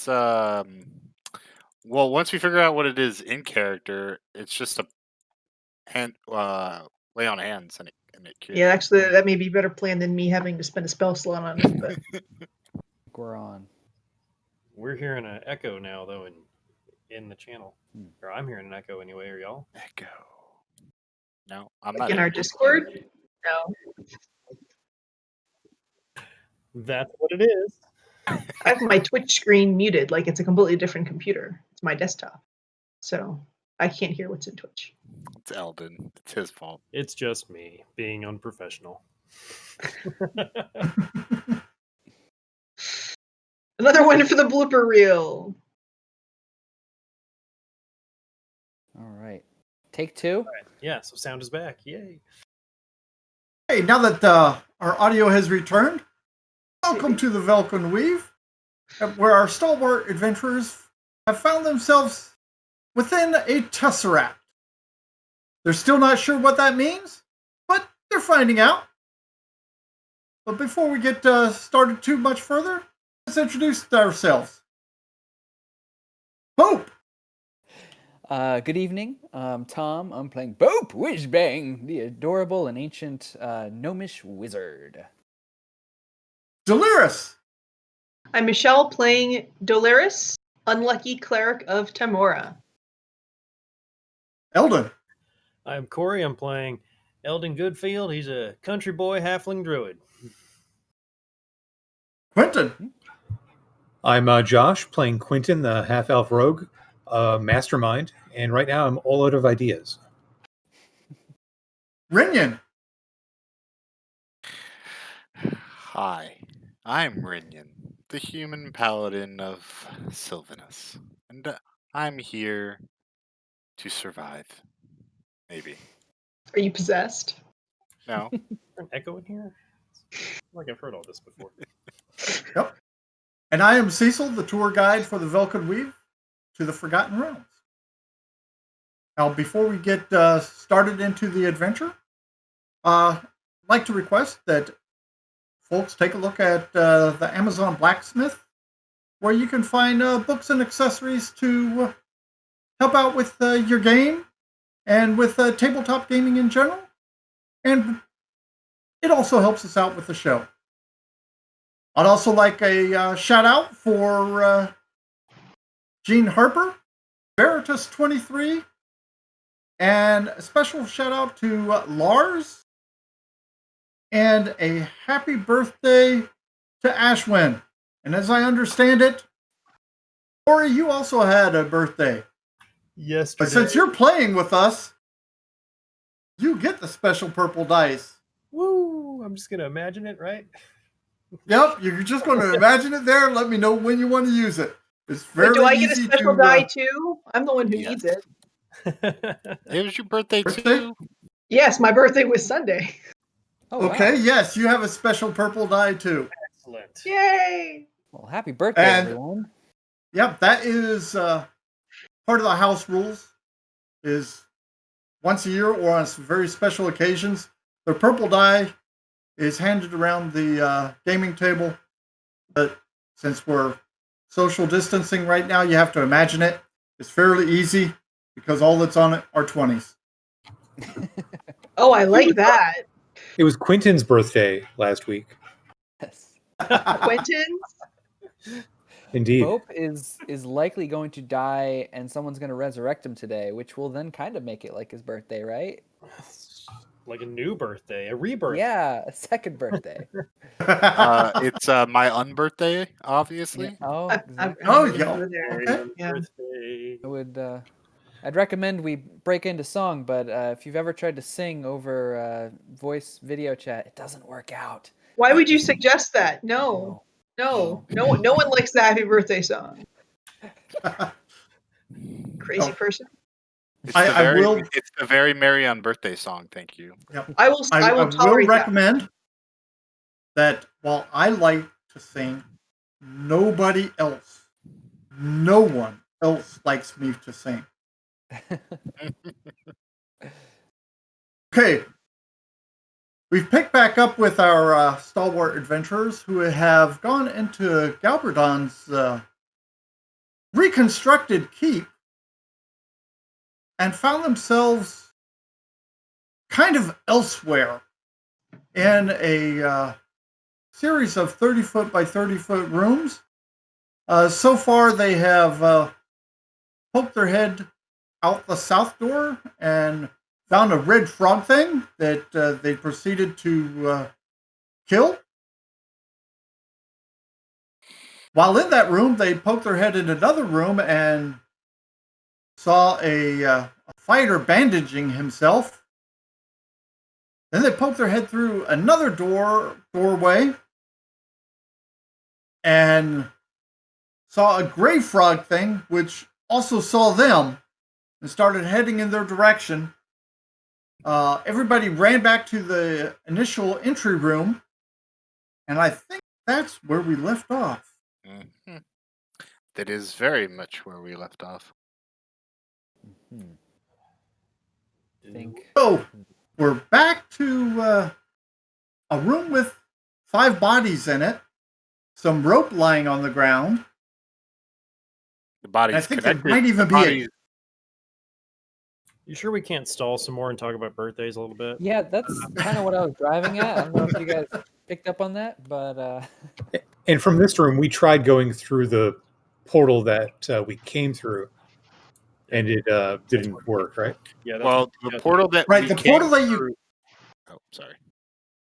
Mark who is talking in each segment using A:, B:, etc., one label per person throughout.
A: it's well, once we figure out what it is in character, it's just a hand lay on hands and it cures
B: Yeah, actually, that may be a better plan than me having to spend a spell slot on it. But
C: We're on.
D: We're hearing an echo now, though, in the channel. Or I'm hearing an echo anyway. Are y'all?
A: Echo. No, I'm
B: like
A: not
B: in our Discord, no.
D: That's what it is.
B: I have my Twitch screen muted, like it's a completely different computer. It's my desktop, so I can't hear what's in Twitch.
A: It's Eldon. It's his fault.
D: It's just me being unprofessional.
B: Another one for the blooper reel.
C: All right. Take two.
D: All right. Yeah, so sound is back. Yay.
E: Hey, now that our audio has returned, welcome to the Velkyn Weave, where our stalwart adventurers have found themselves within a tesseract. They're still not sure what that means, but they're finding out. But before we get started too much further, let's introduce ourselves. Hope!
C: Good evening. Tom. I'm playing Bope Whizbang, the adorable and ancient gnomish wizard.
E: Deliris!
B: I'm Michelle playing Dolaris, unlucky cleric of Tamora.
E: Eldon.
D: I'm Corey. I'm playing Eldon Goodfield. He's a country boy halfling druid.
E: Quentin.
F: I'm Josh, playing Quentin, the half-elf rogue, mastermind, and right now I'm all out of ideas.
E: Rinyan.
A: Hi, I'm Rinyan, the human paladin of Sylvanus, and I'm here to survive. Maybe.
B: Are you possessed?
A: No.
D: Is there an echo in here? I feel like I've heard all this before.
E: Yep. And I am Cecil, the tour guide for the Velkyn Weave to the Forgotten Realms. Now, before we get started into the adventure, I'd like to request that folks take a look at the Amazon Blacksmith, where you can find books and accessories to help out with your game and with tabletop gaming in general. And it also helps us out with the show. I'd also like a shout out for Gene Harper, Veritas23, and a special shout out to Lars, and a happy birthday to Ashwin. And as I understand it, Corey, you also had a birthday.
D: Yesterday.
E: But since you're playing with us, you get the special purple dice.
D: Woo! I'm just going to imagine it, right?
E: Yep, you're just going to imagine it there and let me know when you want to use it. It's very
B: Wait, do I
E: easy
B: get a special
E: to,
B: die too? I'm the one who
A: yes.
B: needs it.
A: It was your birthday too?
B: Yes, my birthday was Sunday.
C: Oh,
E: Okay,
C: wow.
E: yes, you have a special purple die too.
D: Excellent.
B: Yay!
C: Well, happy birthday,
E: And-
C: everyone.
E: Yep, that is part of the house rules. Is once a year or on some very special occasions, the purple die is handed around the gaming table. But since we're social distancing right now, you have to imagine it. It's fairly easy because all that's on it are 20s.
B: Oh, I like that.
F: It was Quentin's birthday last week.
C: Yes.
B: Quentin?
F: Indeed.
C: Bope is likely going to die, and someone's going to resurrect him today, which will then kind of make it like his birthday, right?
D: Like a new birthday, a rebirth.
C: Yeah, a second birthday.
A: It's my unbirthday, obviously.
C: Yeah. Oh, exactly.
E: Oh, yeah.
B: Over there.
E: Okay.
B: Yeah.
D: Birthday.
C: I would. I'd recommend we break into song, but if you've ever tried to sing over voice video chat, it doesn't work out.
B: Why would you suggest that? No. No one likes the happy birthday song. Crazy person.
A: It's
E: I
A: the very,
E: will-
A: It's the very merry on birthday song. Thank you.
E: Yep.
B: I will
E: I will
B: tolerate that.
E: recommend that while I like to sing, no one else likes me to sing. Okay. We've picked back up with our stalwart adventurers who have gone into Galberdon's reconstructed keep and found themselves kind of elsewhere in a series of 30-foot by 30-foot rooms. So far, they have poked their head out the south door and found a red frog thing that they proceeded to kill. While in that room, they poked their head in another room and saw a fighter bandaging himself. Then they poked their head through another doorway and saw a gray frog thing, which also saw them and started heading in their direction. Everybody ran back to the initial entry room, and I think that's where we left off.
A: Mhm. That is very much where we left off.
C: Think.
E: So we're back to a room with 5 bodies in it, some rope lying on the ground.
A: The body's
E: And I think there
A: connected.
E: might even
A: the
E: be
A: body's-
D: You sure we can't stall some more and talk about birthdays a little bit?
C: Yeah, that's kind of what I was driving at. I don't know if you guys picked up on that, but
F: And from this room, we tried going through the portal that we came through, and it didn't work, right?
D: Yeah.
A: Well, the portal that
E: Right,
A: we
E: the
A: came
E: portal that you
A: through- Oh, sorry.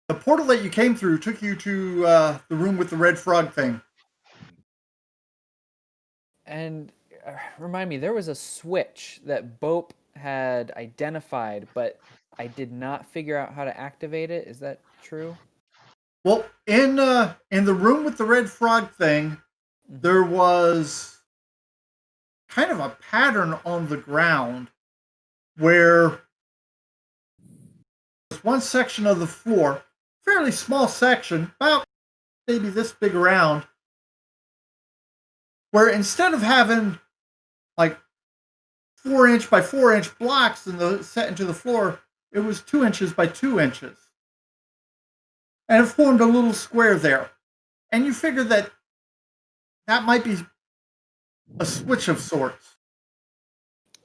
E: the portal that you came through took you to the room with the red frog thing.
C: and remind me, there was a switch that Bope had identified, but I did not figure out how to activate it. Is that true?
E: Well, in the room with the red frog thing, there was kind of a pattern on the ground where there's one section of the floor, fairly small section, about maybe this big around, where instead of having like 4-inch by 4-inch blocks set into the floor, it was 2 inches by 2 inches. And it formed a little square there. And you figure that might be a switch of sorts.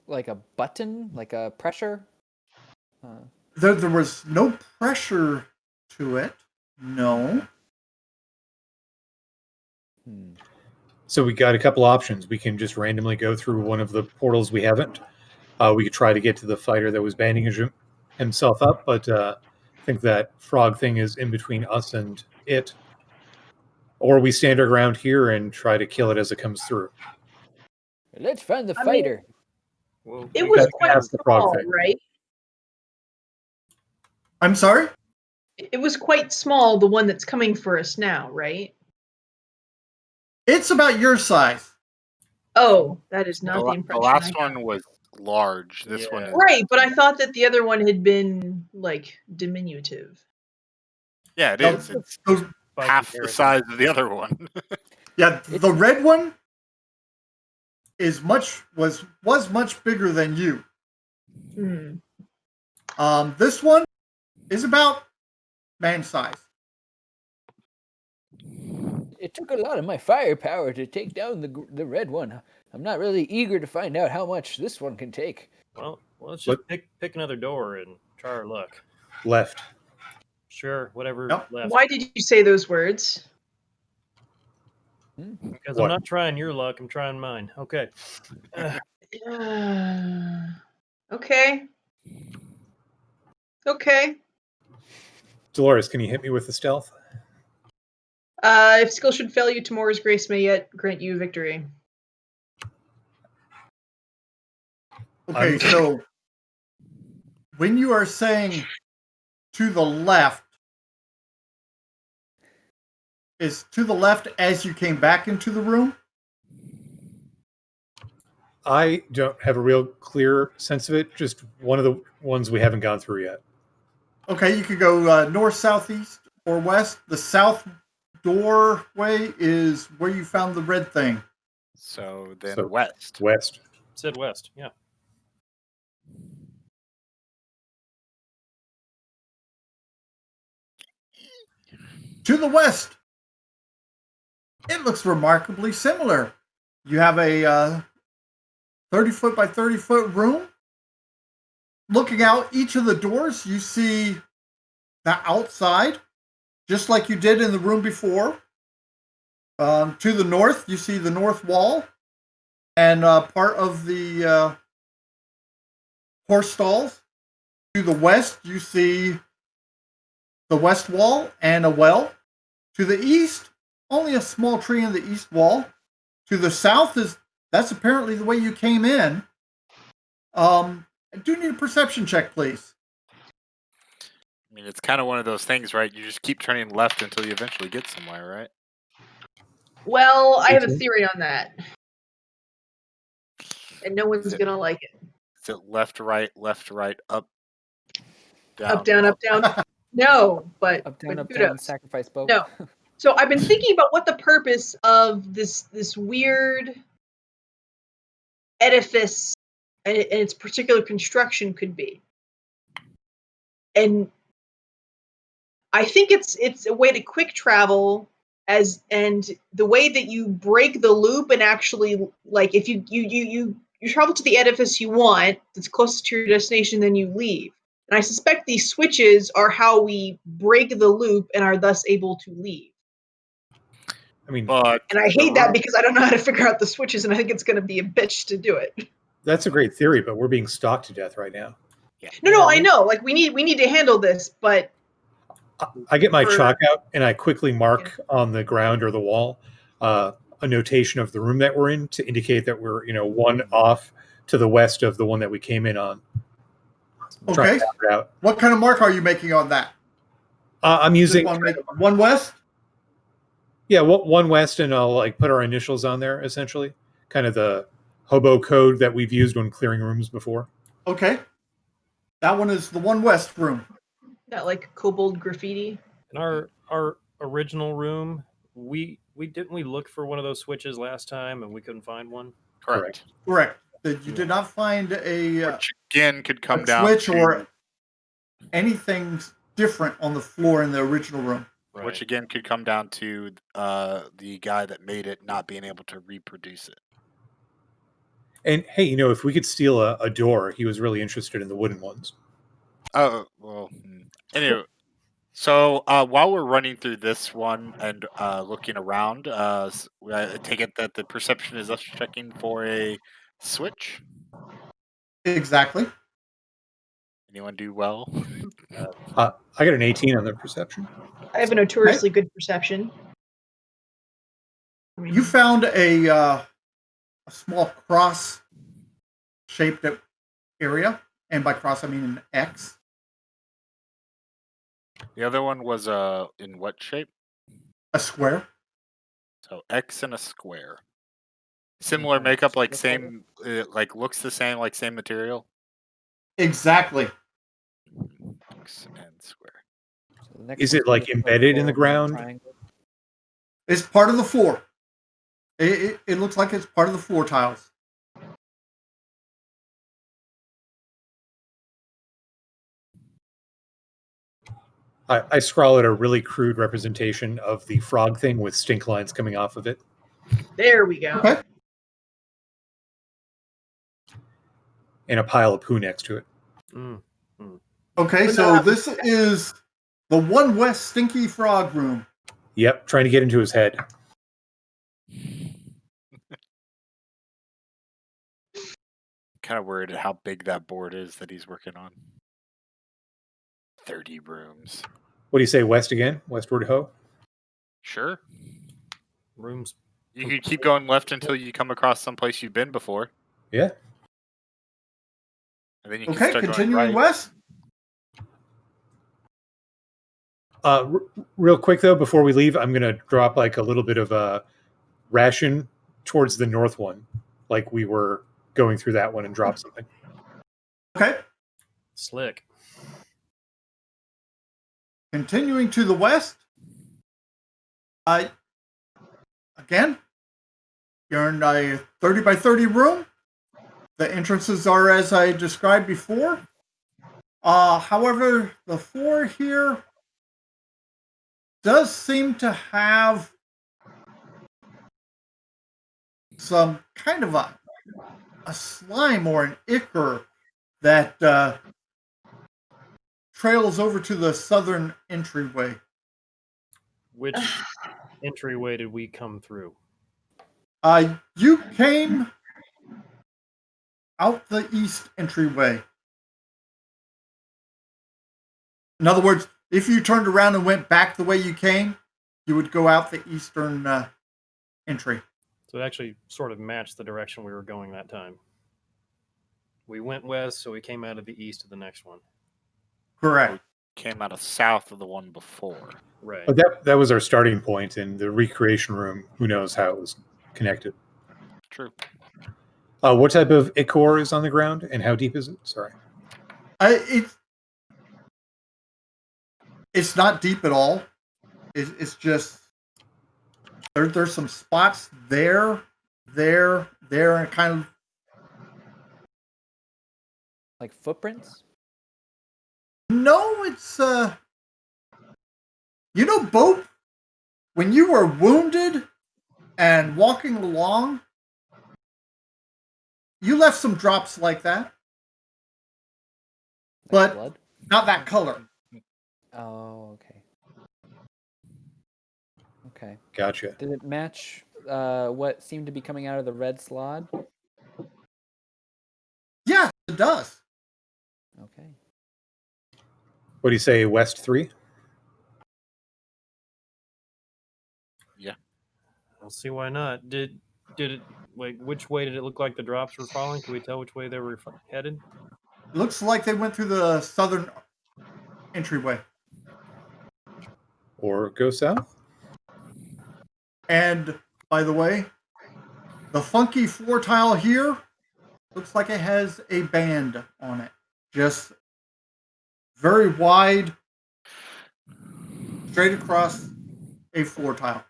C: Like a button, like a pressure?
E: There was no pressure to it. No.
F: So we got a couple options. We can just randomly go through one of the portals we haven't. We could try to get to the fighter that was bandaging himself up, but I think that frog thing is in between us and it. Or we stand our ground here and try to kill it as it comes through.
C: Let's find the
B: I mean-
C: fighter.
D: Well,
B: It
D: we
B: was
F: gotta
B: quite
F: ask the frog
B: small,
F: thing.
B: right?
E: I'm sorry?
B: It was quite small, the one that's coming for us now, right?
E: It's about your size.
B: Oh, that is not the
A: The
B: impression.
A: last
B: I got.
A: one was large. This one
D: Yeah.
A: is
B: Right, but I thought that the other one had been like diminutive.
A: Yeah, it
E: No,
A: is. It's
E: those-
D: by
A: half the
D: comparison.
A: size of the other one.
E: yeah, the red one was much bigger than you.
B: Hmm.
E: This one is about man size.
C: It took a lot of my firepower to take down the red one. I'm not really eager to find out how much this one can take.
D: Well, let's just pick another door and try our luck.
F: Left.
D: Sure, whatever
E: Yep.
D: left.
B: Why did you say those words?
D: Because
F: What?
D: I'm not trying your luck, I'm trying mine. Okay.
B: Okay. Okay.
F: Dolores, can you hit me with the stealth?
B: If skill should fail you, tomorrow's grace may yet grant you victory.
E: Okay, so when you are saying to the left, is to the left as you came back into the room?
F: I don't have a real clear sense of it. Just one of the ones we haven't gone through yet.
E: Okay, you could go north, south, east, or west. The south doorway is where you found the red thing.
A: So then
F: So-
A: west.
F: West.
D: Said west, yeah.
E: To the west, it looks remarkably similar. You have a 30-foot by 30-foot room. Looking out each of the doors, you see the outside, just like you did in the room before. To the north, you see the north wall and part of the horse stalls. To the west, you see the west wall and a well. To the east, only a small tree in the east wall. To the south that's apparently the way you came in. I do need a perception check, please.
A: I mean, it's kind of one of those things, right? You just keep turning left until you eventually get somewhere, right?
B: Well, I have a
F: 18?
B: theory on that, and no one's gonna like it.
A: Is it left, right, up, down?
B: Up, down, up, down. No, but
C: Up, down,
B: kudos.
C: sacrifice boat.
B: No. So I've been thinking about what the purpose of this weird edifice and its particular construction could be, and I think it's a way to quick travel and the way that you break the loop and actually, like, if you travel to the edifice you want that's closest to your destination, then you leave. And I suspect these switches are how we break the loop and are thus able to leave.
F: I mean,
A: But
B: And I hate that because I don't know how to figure out the switches, and I think it's going to be a bitch to do it.
F: that's a great theory, but we're being stalked to death right now.
B: No, I know. Like, we need to handle this, but
F: I get my
B: For-
F: chalk out and I quickly mark on the ground or the wall a notation of the room that we're in to indicate that we're, one off to the west of the one that we came in on.
E: Okay.
F: Out.
E: What kind of mark are you making on that?
F: I'm using
E: one west.
F: Yeah, one west, and I'll put our initials on there essentially, kind of the hobo code that we've used when clearing rooms before.
E: Okay. That one is the one west room.
B: that like kobold graffiti.
D: In our original room, we look for one of those switches last time and we couldn't find one.
A: correct.
E: Correct. That you did not find a
A: Which again could come
E: a
A: down
E: switch
A: to,
E: or anything different on the floor in the original room.
D: Right.
A: which again could come down to the guy that made it not being able to reproduce it.
F: And hey, if we could steal a door, he was really interested in the wooden ones.
A: Oh well. Anyway, so while we're running through this one and looking around, I take it that the perception is us checking for a switch.
E: Exactly.
A: Anyone do well?
F: I got an 18 on the perception.
B: I have a notoriously good perception. I mean,
E: You found a small cross-shaped area, and by cross I mean an X.
A: The other one was in what shape?
E: A square.
A: So X and a square. Similar makeup, like same, like looks the same, like same material.
E: Exactly.
A: X and square.
C: So the next
F: Is it,
C: one's
F: like,
C: gonna be
F: embedded in the
C: a
F: ground?
C: triangle.
E: It's part of the floor. It looks like it's part of the floor tiles.
F: I scrawl out a really crude representation of the frog thing with stink lines coming off of it.
B: there we go.
E: Okay.
F: And a pile of poo next to it.
D: Mm.
E: Okay,
B: But
E: so
B: not-
E: this is the one west stinky frog room.
F: Yep, trying to get into his head.
A: Kind of worried at how big that board is that he's working on. 30 rooms.
F: What do you say, west again? Westward ho?
A: Sure.
D: Rooms.
A: You could keep going left until you come across someplace you've been before.
F: Yeah.
A: And then you can
E: Okay,
A: start
E: continuing
A: going right.
E: west.
F: Real quick though, before we leave, I'm gonna drop like a little bit of a ration towards the north one, like we were going through that one, and drop something.
E: Okay,
D: Slick.
E: continuing to the west. Again, you're in a 30 by 30 room. The entrances are as I described before. However, the floor here does seem to have some kind of a slime or an ichor that trails over to the southern entryway.
D: Which entryway did we come through?
E: You came out the east entryway. In other words, if you turned around and went back the way you came, you would go out the eastern entry.
D: So it actually sort of matched the direction we were going that time. We went west, so we came out of the east of the next one.
E: Correct.
A: Came out of south of the one before.
D: Right.
F: But that was our starting point, and the recreation room, who knows how it was connected.
A: True.
F: What type of ichor is on the ground, and how deep is it? Sorry.
E: It's not deep at all. It's just there's some spots there, and kind of
C: Like footprints?
E: no. It's Bope, when you were wounded and walking along, you left some drops like that,
C: Like
E: but
C: blood?
E: not that color.
C: Oh, okay. Okay.
F: Gotcha.
C: Did it match what seemed to be coming out of the red slod?
E: Yeah, it does.
C: Okay.
F: What do you say, West 3?
A: Yeah.
D: I'll see why not. Did it, like, which way did it look like the drops were falling? Can we tell which way they were headed?
E: It looks like they went through the southern entryway.
F: Or go south?
E: And by the way, the funky floor tile here looks like it has a band on it. Just very wide, straight across a floor tile.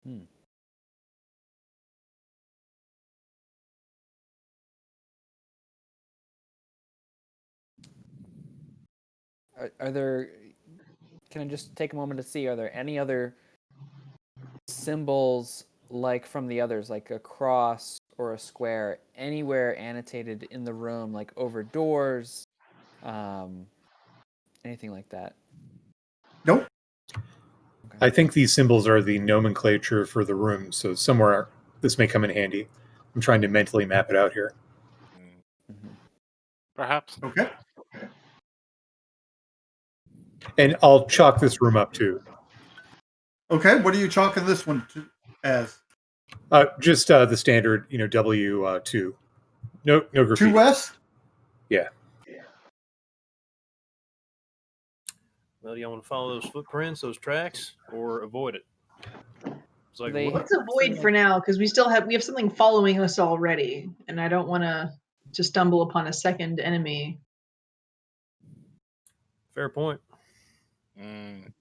C: Hmm. Are there? Can I just take a moment to see? Are there any other symbols like from the others, like a cross or a square, anywhere annotated in the room, like over doors, anything like that?
E: Nope.
F: I think these symbols are the nomenclature for the room, so somewhere this may come in handy. I'm trying to mentally map it out here.
C: Mm-hmm.
A: Perhaps.
E: Okay.
F: And I'll chalk this room up too.
E: Okay. What are you chalking this one as?
F: Just the standard, W2. No graffiti.
E: 2 West?
F: Yeah.
D: Well, do y'all want to follow those footprints, those tracks, or avoid it? It's like,
C: They-
B: Let's avoid for now because we have something following us already, and I don't want to stumble upon a second enemy.
D: fair point.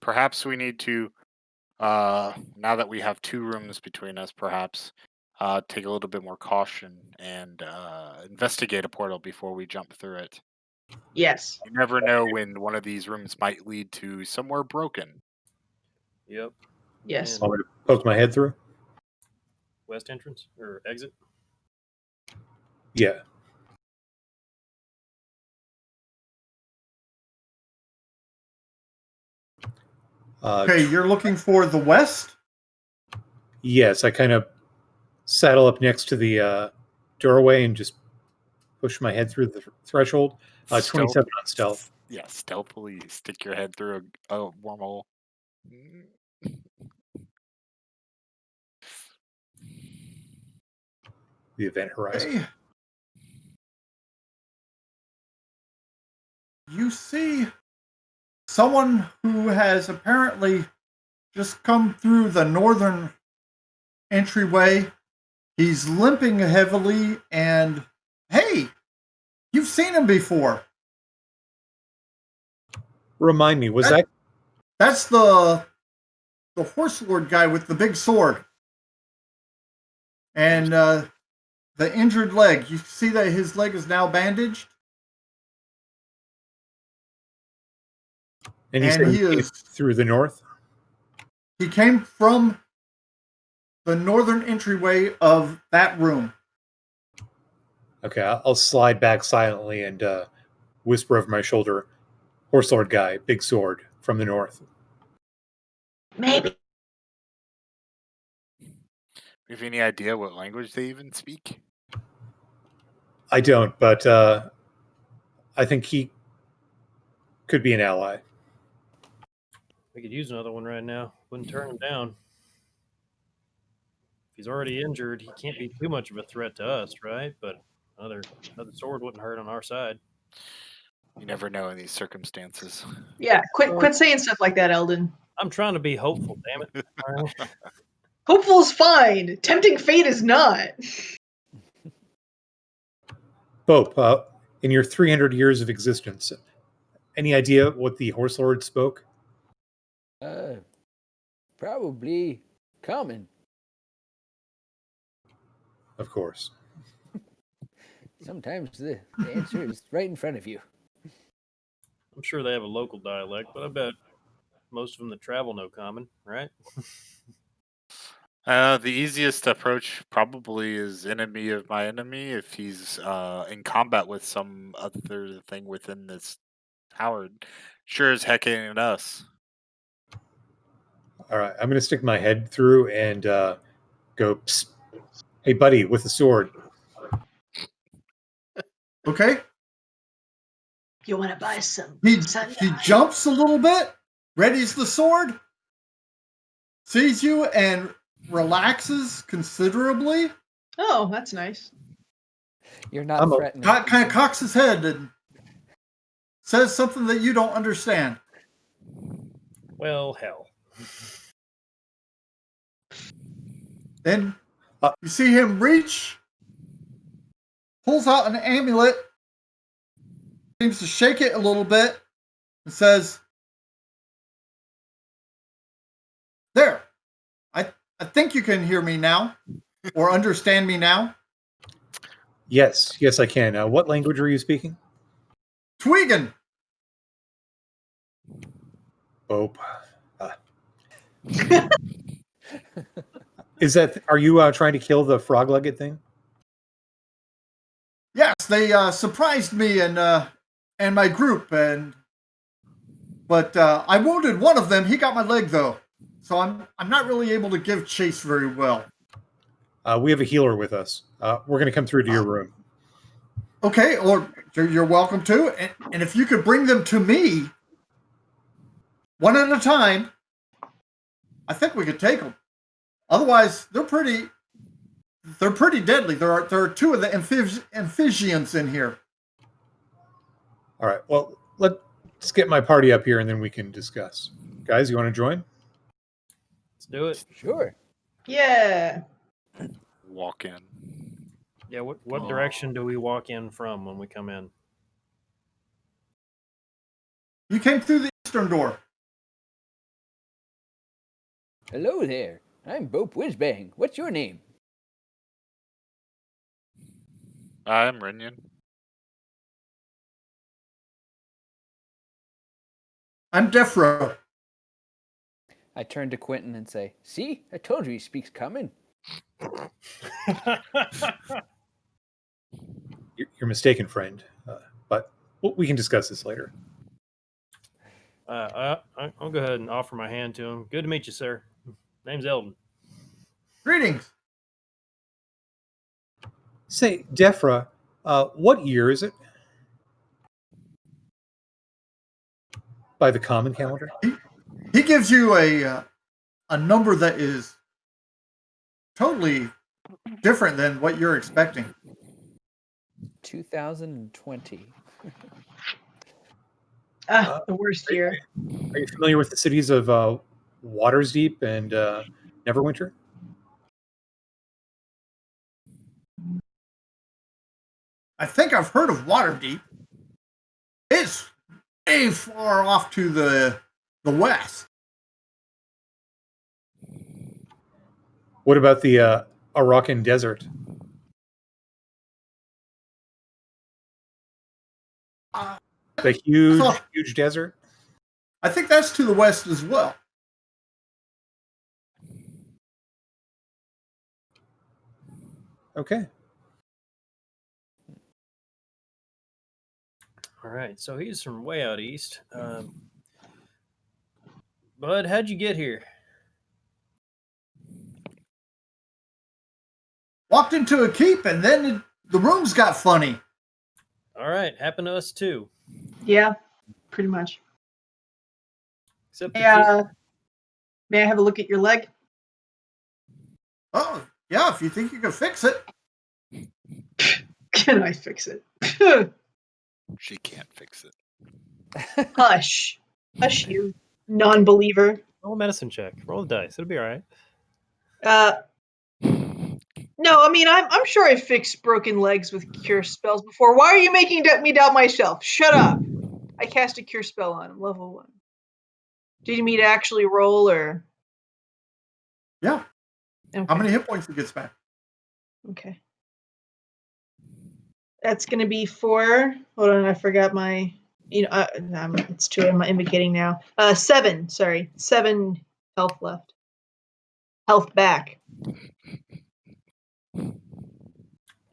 A: Perhaps we need to, now that we have 2 rooms between us, perhaps take a little bit more caution and investigate a portal before we jump through it.
B: Yes.
A: You never know when one of these rooms might lead to somewhere broken.
D: Yep.
B: Yes.
D: And
F: Want me to poke my head through?
D: west entrance or exit?
F: Yeah.
E: Okay, you're looking for the west?
F: Yes, I kind of saddle up next to the doorway and just push my head through the threshold. 27 on stealth.
A: Yeah, stealthily stick your head through a wormhole.
F: The event horizon.
E: Okay. You see someone who has apparently just come through the northern entryway. He's limping heavily, and hey, you've seen him before.
F: Remind me, was that
E: That's the horse lord guy with the big sword and the injured leg. You see that his leg is now bandaged,
F: and he
E: and
F: said
E: he
F: he came
E: is
F: through the north?
E: he came from the northern entryway of that room.
F: Okay, I'll slide back silently and whisper over my shoulder, "Horse Lord guy, big sword from the north."
B: Maybe.
A: Do you have any idea what language they even speak?
F: I don't, but I think he could be an ally.
D: We could use another one right now. Wouldn't turn him down. If he's already injured, he can't be too much of a threat to us, right? But another sword wouldn't hurt on our side.
A: You never know in these circumstances.
B: Yeah, quit saying stuff like that, Eldon.
D: I'm trying to be hopeful, damn it. All right.
B: Hopeful is fine. Tempting fate is not.
F: Bope, in your 300 years of existence, any idea what the Horse Lord spoke?
C: Probably common.
F: Of course.
C: Sometimes the answer is right in front of you.
D: I'm sure they have a local dialect, but I bet most of them that travel know common, right?
A: The easiest approach probably is enemy of my enemy if he's in combat with some other thing within this tower. Sure as heck ain't us.
F: All right, I'm going to stick my head through and go, "Psst. Hey, buddy, with the sword."
E: Okay?
B: You want to buy some?
E: He
B: sunlight?
E: jumps a little bit, readies the sword, sees you, and relaxes considerably.
B: Oh, that's nice.
C: You're not threatening.
E: Kind of cocks his head and says something that you don't understand.
D: Well, hell.
E: Then you see him reach, pulls out an amulet, seems to shake it a little bit, and says, "There, I think you can hear me now, or understand me now."
F: Yes, I can. What language are you speaking?
E: Tweegan.
F: Bope. Are you trying to kill the frog-legged thing?
E: Yes, they surprised me and my group, but I wounded one of them. He got my leg though, so I'm not really able to give chase very well.
F: We have a healer with us. We're going to come through to your room.
E: Okay, or you're welcome to, and if you could bring them to me, one at a time, I think we could take them. Otherwise, they're pretty deadly. There are two of the amphibians in here.
F: All right. Well, let's get my party up here and then we can discuss. Guys, you want to join?
D: Let's do it.
C: Sure.
B: Yeah.
A: Walk in.
D: Yeah, what direction do we walk in from when we come in?
E: You came through the eastern door.
C: Hello there. I'm Bope Whizbang. What's your name?
A: I'm Renyon.
E: I'm Defro.
C: I turn to Quentin and say, "See, I told you he speaks common."
F: You're mistaken, friend. But we can discuss this later.
D: I'll go ahead and offer my hand to him. Good to meet you, sir. Name's Eldon.
E: Greetings.
F: Say, Defra, what year is it? By the common calendar?
E: He gives you a number that is totally different than what you're expecting.
C: 2020.
B: The worst year.
F: Are you familiar with the cities of Watersdeep and Neverwinter?
E: I think I've heard of Waterdeep. It's way far off to the west.
F: What about the Arakan Desert? The huge desert?
E: I think that's to the west as well.
F: Okay.
D: All right, so he's from way out east. Bud, how'd you get here?
E: Walked into a keep, and then the rooms got funny.
D: All right, happened to us too.
B: Yeah, pretty much.
D: Except the
B: Yeah. May I have a look at your leg?
E: Oh, yeah, if you think you can fix it.
B: Can I fix it?
A: She can't fix it.
B: Hush. Hush, you non-believer.
D: roll a medicine check. Roll the dice. It'll be all right.
B: No, I mean, I'm sure I fixed broken legs with cure spells before. Why are you making me doubt myself? Shut up. I cast a cure spell on him, level 1. Do you need me to actually roll, or?
E: Yeah.
B: Okay.
E: How many hit points he gets back?
B: Okay. That's going to be 4. Hold on, I forgot my. It's 2. I'm indicating now. 7. Sorry, 7 health left. Health back.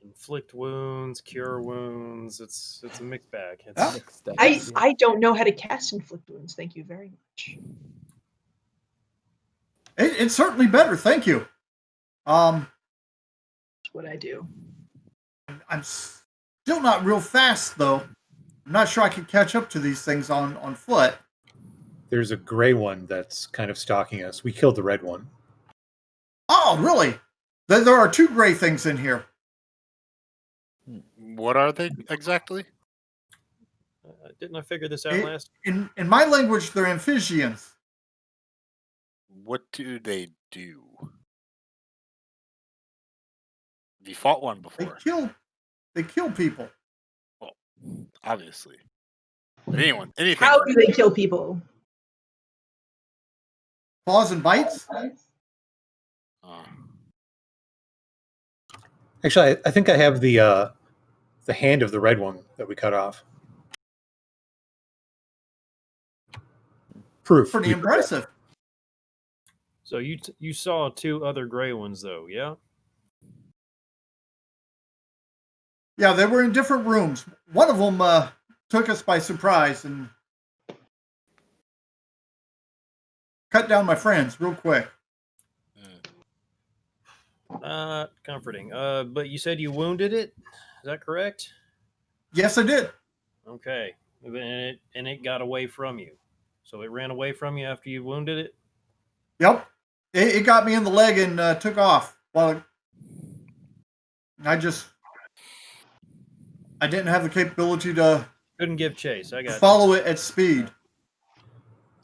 D: Inflict wounds, cure wounds. It's a mixed bag. It's
E: Yeah.
C: Mixed up.
B: I don't know how to cast inflict wounds. Thank you very much.
E: It's certainly better, thank you.
B: That's what I do.
E: I'm still not real fast, though. I'm not sure I can catch up to these things on foot.
F: There's a gray one that's kind of stalking us. We killed the red one.
E: Oh, really? There are 2 gray things in here.
A: What are they exactly?
D: didn't I figure this out
E: It-
D: last?
E: In my language, they're amphibians.
A: What do they do? Have you fought one
E: They
A: before?
E: kill people.
A: Well, obviously. But anything.
B: How do they kill people?
E: Claws and bites.
F: Actually, I think I have the hand of the red one that we cut off. Proof.
E: Pretty
F: We-
E: impressive.
D: So you saw 2 other gray ones though, yeah?
E: Yeah, they were in different rooms. One of them took us by surprise and cut down my friends real quick.
D: Comforting. But you said you wounded it. Is that correct?
E: Yes, I did.
D: Okay. And it got away from you. So it ran away from you after you wounded it?
E: Yep. It got me in the leg and took off. Well, I didn't have the capability to
D: Couldn't give chase. I got
E: follow it at speed.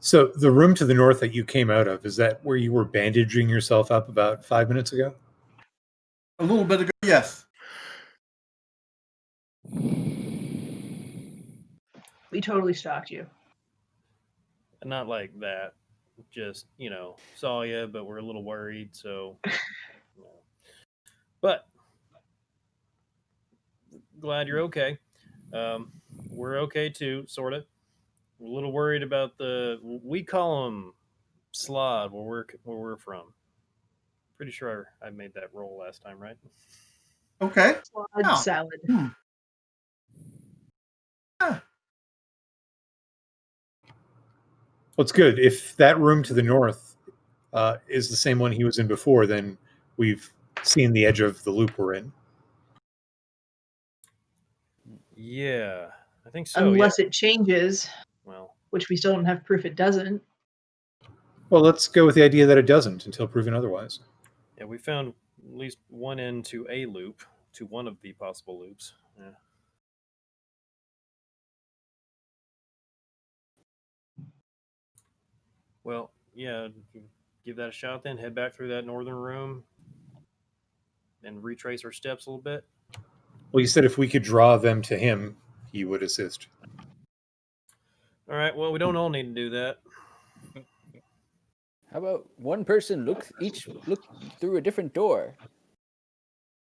F: So the room to the north that you came out of, is that where you were bandaging yourself up about 5 minutes ago?
E: A little bit ago, yes.
B: We totally stalked you.
D: Not like that. Just, saw you, but we're a little worried, so. But glad you're okay. We're okay too, sort of. We're a little worried about we call them slod where we're from. Pretty sure I made that roll last time, right?
E: Okay.
B: Salad, salad.
F: Well, it's good. If that room to the north is the same one he was in before, then we've seen the edge of the loop we're in.
D: Yeah, I think so.
B: Unless it changes,
D: Well,
B: which we still don't have proof it doesn't.
F: Well, let's go with the idea that it doesn't until proven otherwise.
D: yeah, we found at least one end to a loop, to one of the possible loops. Yeah. Well, yeah, give that a shot then. Head back through that northern room and retrace our steps a little bit.
F: Well, you said if we could draw them to him, he would assist.
D: All right, well, we don't all need to do that.
C: How about one person look through a different door,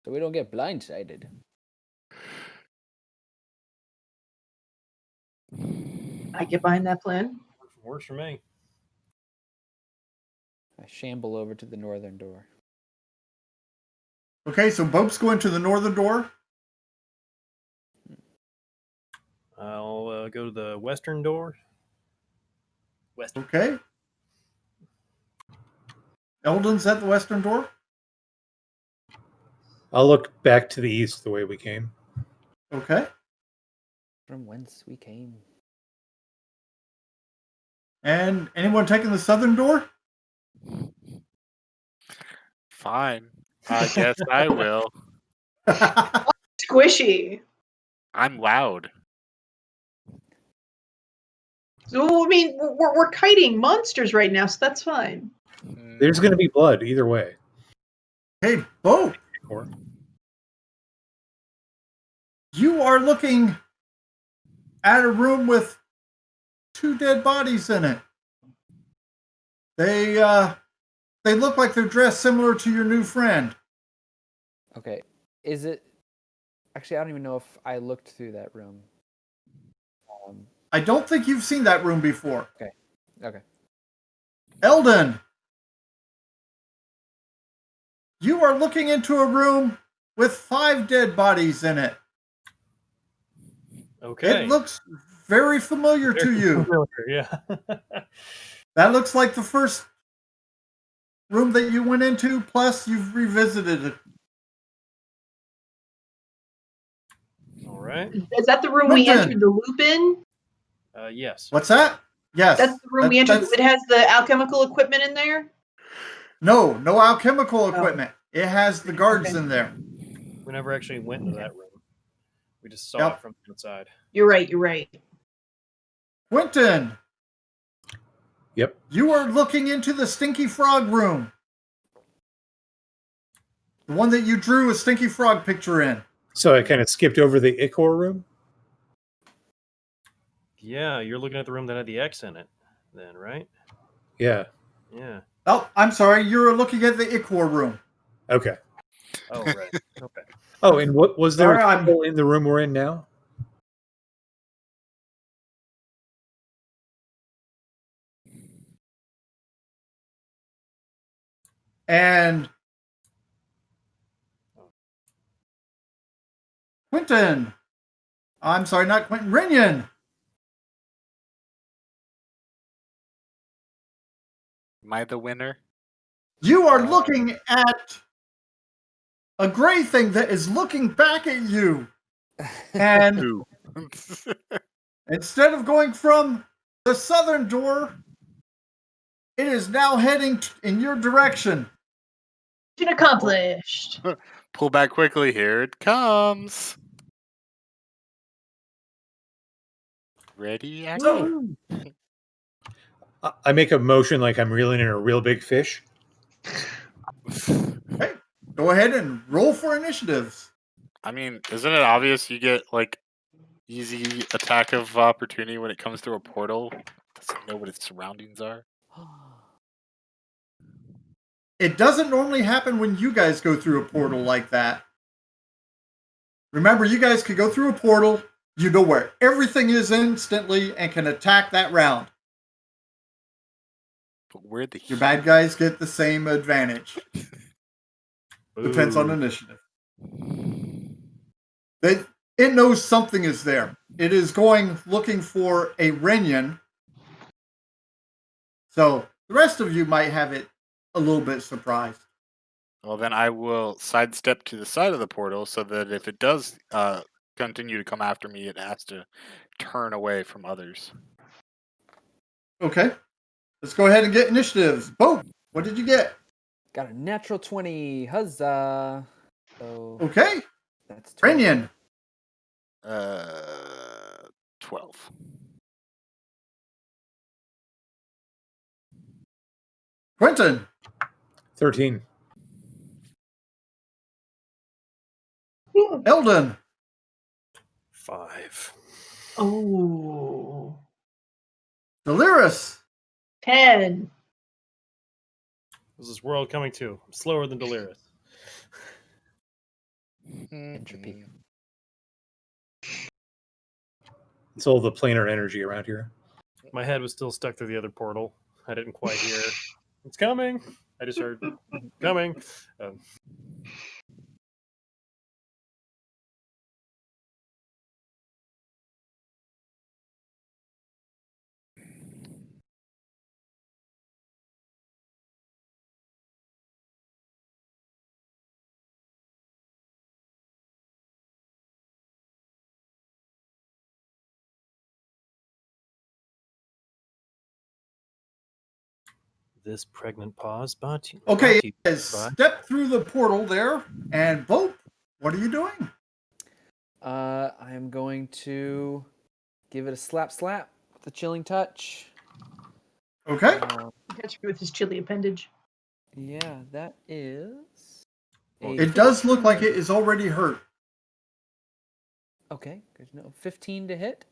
C: so we don't get blindsided?
B: I get behind that plan.
D: Works for me.
C: I shamble over to the northern door.
E: Okay, so Bope's going to the northern door.
D: I'll go to the western door. Western.
E: Okay. Eldon's at the western door.
F: I'll look back to the east the way we came.
E: Okay.
C: From whence we came.
E: And anyone taking the southern door?
A: Fine. I guess I will.
B: Squishy.
A: I'm loud.
B: So, I mean, we're kiting monsters right now, so that's fine.
F: There's going to be blood either way.
E: Hey, Bope,
F: Or
E: you are looking at a room with 2 dead bodies in it. They look like they're dressed similar to your new friend.
C: Okay. Is it... Actually, I don't even know if I looked through that room.
E: I don't think you've seen that room before.
C: Okay.
E: Eldon, you are looking into a room with 5 dead bodies in it.
D: Okay.
E: It looks very familiar to you.
D: Yeah.
E: That looks like the first room that you went into, plus you've revisited it.
D: All right.
B: Is that the room we
E: Quentin.
B: entered the loop in?
D: Yes.
E: What's that? Yes.
B: That's the room we entered. It has the alchemical equipment in there?
E: No alchemical equipment. It has the guards
B: Okay.
E: in there.
D: We never actually went into that room. We just saw
E: Yep.
D: it from the outside.
B: You're right.
E: Quentin,
F: Yep.
E: you are looking into the Stinky Frog room. The one that you drew a Stinky Frog picture in.
F: So I kind of skipped over the Ichor room.
D: Yeah, you're looking at the room that had the X in it, then, right?
F: Yeah.
D: Yeah.
E: Oh, I'm sorry. You're looking at the Ichor room.
F: Okay.
D: Oh, right. Okay.
F: Oh, and what was there
E: Sorry, I'm-
F: people in the room we're in now?
E: And Quentin. I'm sorry, not Quentin. Rinian.
A: Am I the winner?
E: You are looking at a gray thing that is looking back at you. And
A: Ooh.
E: instead of going from the southern door, it is now heading in your direction.
B: Mission accomplished.
A: Pull back quickly. Here it comes. Ready? Action.
F: I make a motion like I'm reeling in a real big fish.
E: Hey, go ahead and roll for initiatives.
A: I mean, isn't it obvious you get like easy attack of opportunity when it comes through a portal? Doesn't know what its surroundings are.
E: It doesn't normally happen when you guys go through a portal like that. Remember, you guys can go through a portal, you know where everything is instantly, and can attack that round.
A: But where the
E: Your bad guys get the same advantage. Depends on
D: Ooh.
E: initiative. It knows something is there. It is going looking for a Renian. So the rest of you might have it a little bit surprised.
A: Well, then I will sidestep to the side of the portal so that if it does continue to come after me, it has to turn away from others.
E: Okay. Let's go ahead and get initiatives. Bo, what did you get?
C: Got a natural 20. Huzzah. So
E: Okay.
C: that's 12.
E: Renian.
A: 12.
E: Quentin.
F: 13.
E: Eldon.
D: 5.
B: Oh.
E: Delirus.
B: 10.
D: What's this world coming to? I'm slower than Delirious.
C: Entropy.
F: It's all the planar energy around here.
D: My head was still stuck through the other portal. I didn't quite hear. It's coming. I just heard coming. This pregnant pause.
E: Okay, step through the portal there, and Bope, what are you doing?
C: I am going to give it a slap with a chilling touch.
E: Okay.
B: Catch me with his chili appendage.
C: Yeah, that is.
E: It does look like it is already hurt.
C: Okay, there's no 15 to hit.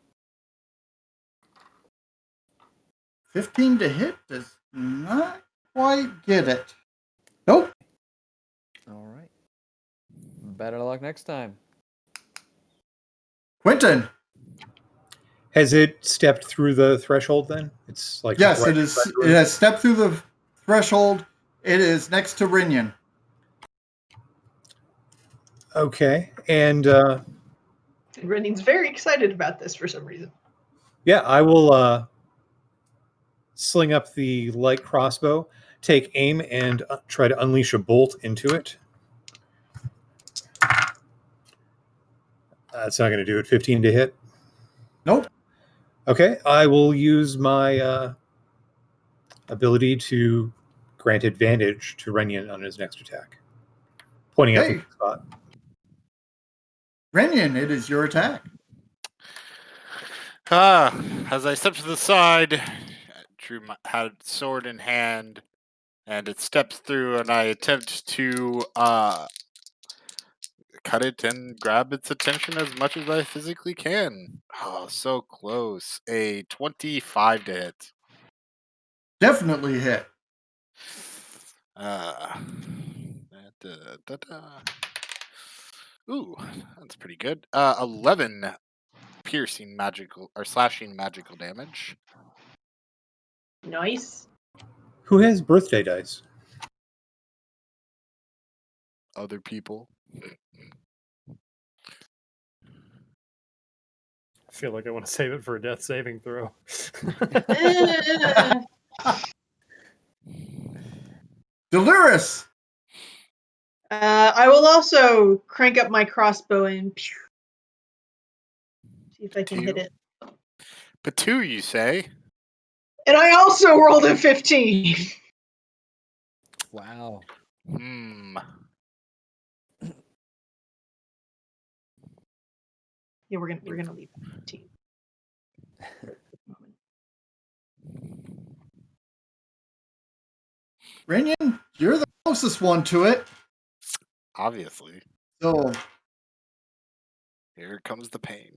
E: 15 to hit does not quite get it. Nope.
C: All right. Better luck next time.
E: Quentin.
F: Has it stepped through the threshold then? It's like
E: Yes, it is. It has stepped through the threshold. It is next to Rinian.
F: Okay, and
B: Rinian's very excited about this for some reason.
F: yeah, I will sling up the light crossbow, take aim, and try to unleash a bolt into it. That's not going to do it. 15 to hit.
E: Nope.
F: Okay, I will use my ability to grant advantage to Renian on his next attack. Pointing out the spot.
E: Renian, it is your attack.
A: As I step to the side, I drew my sword in hand, and it steps through, and I attempt to cut it and grab its attention as much as I physically can. Oh, so close. A 25 to hit.
E: Definitely hit.
A: Ooh, that's pretty good. 11 piercing magical or slashing magical damage.
B: Nice.
F: Who has birthday dice?
A: Other people.
D: I feel like I want to save it for a death saving throw.
E: Delirious.
B: I will also crank up my crossbow and see if I can hit it.
A: But 2, you say?
B: And I also rolled a 15.
C: Wow.
B: Yeah, we're gonna leave 15.
E: Rinian, you're the closest one to it.
A: Obviously.
E: So
A: here comes the pain.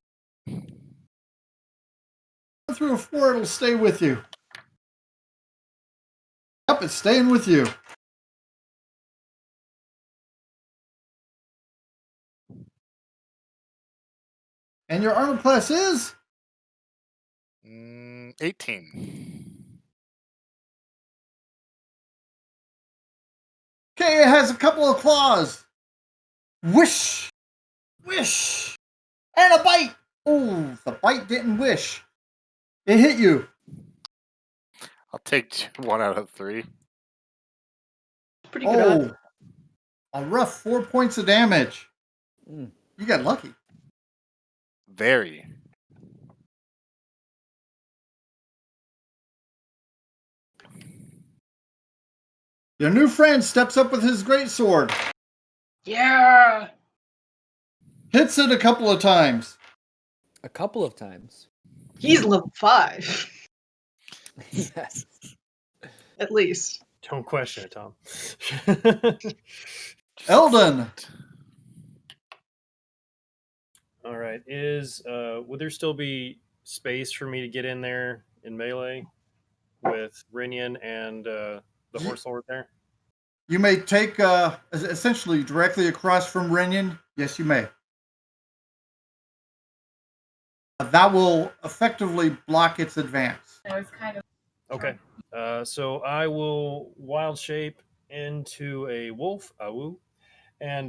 E: Through a 4, it'll stay with you. Yep, it's staying with you. And your armor class is?
A: 18.
E: Okay, it has a couple of claws. Wish. Wish. And a bite. Oh, the bite didn't wish. It hit you.
A: I'll take 1 out of 3.
B: Pretty good.
E: A rough 4 points of damage. You got lucky.
A: Very.
E: Your new friend steps up with his greatsword.
B: Yeah.
E: Hits it a couple of times.
C: A couple of times.
B: He's level 5.
C: Yes.
B: At least.
D: Don't question it, Tom.
E: Eldon.
D: All right. Would there still be space for me to get in there in melee with Rinian and the horse lord there?
E: You may take essentially directly across from Rinian. Yes, you may. That will effectively block its advance.
G: That was kind of
D: okay. So I will wild shape into a wolf, awoo, and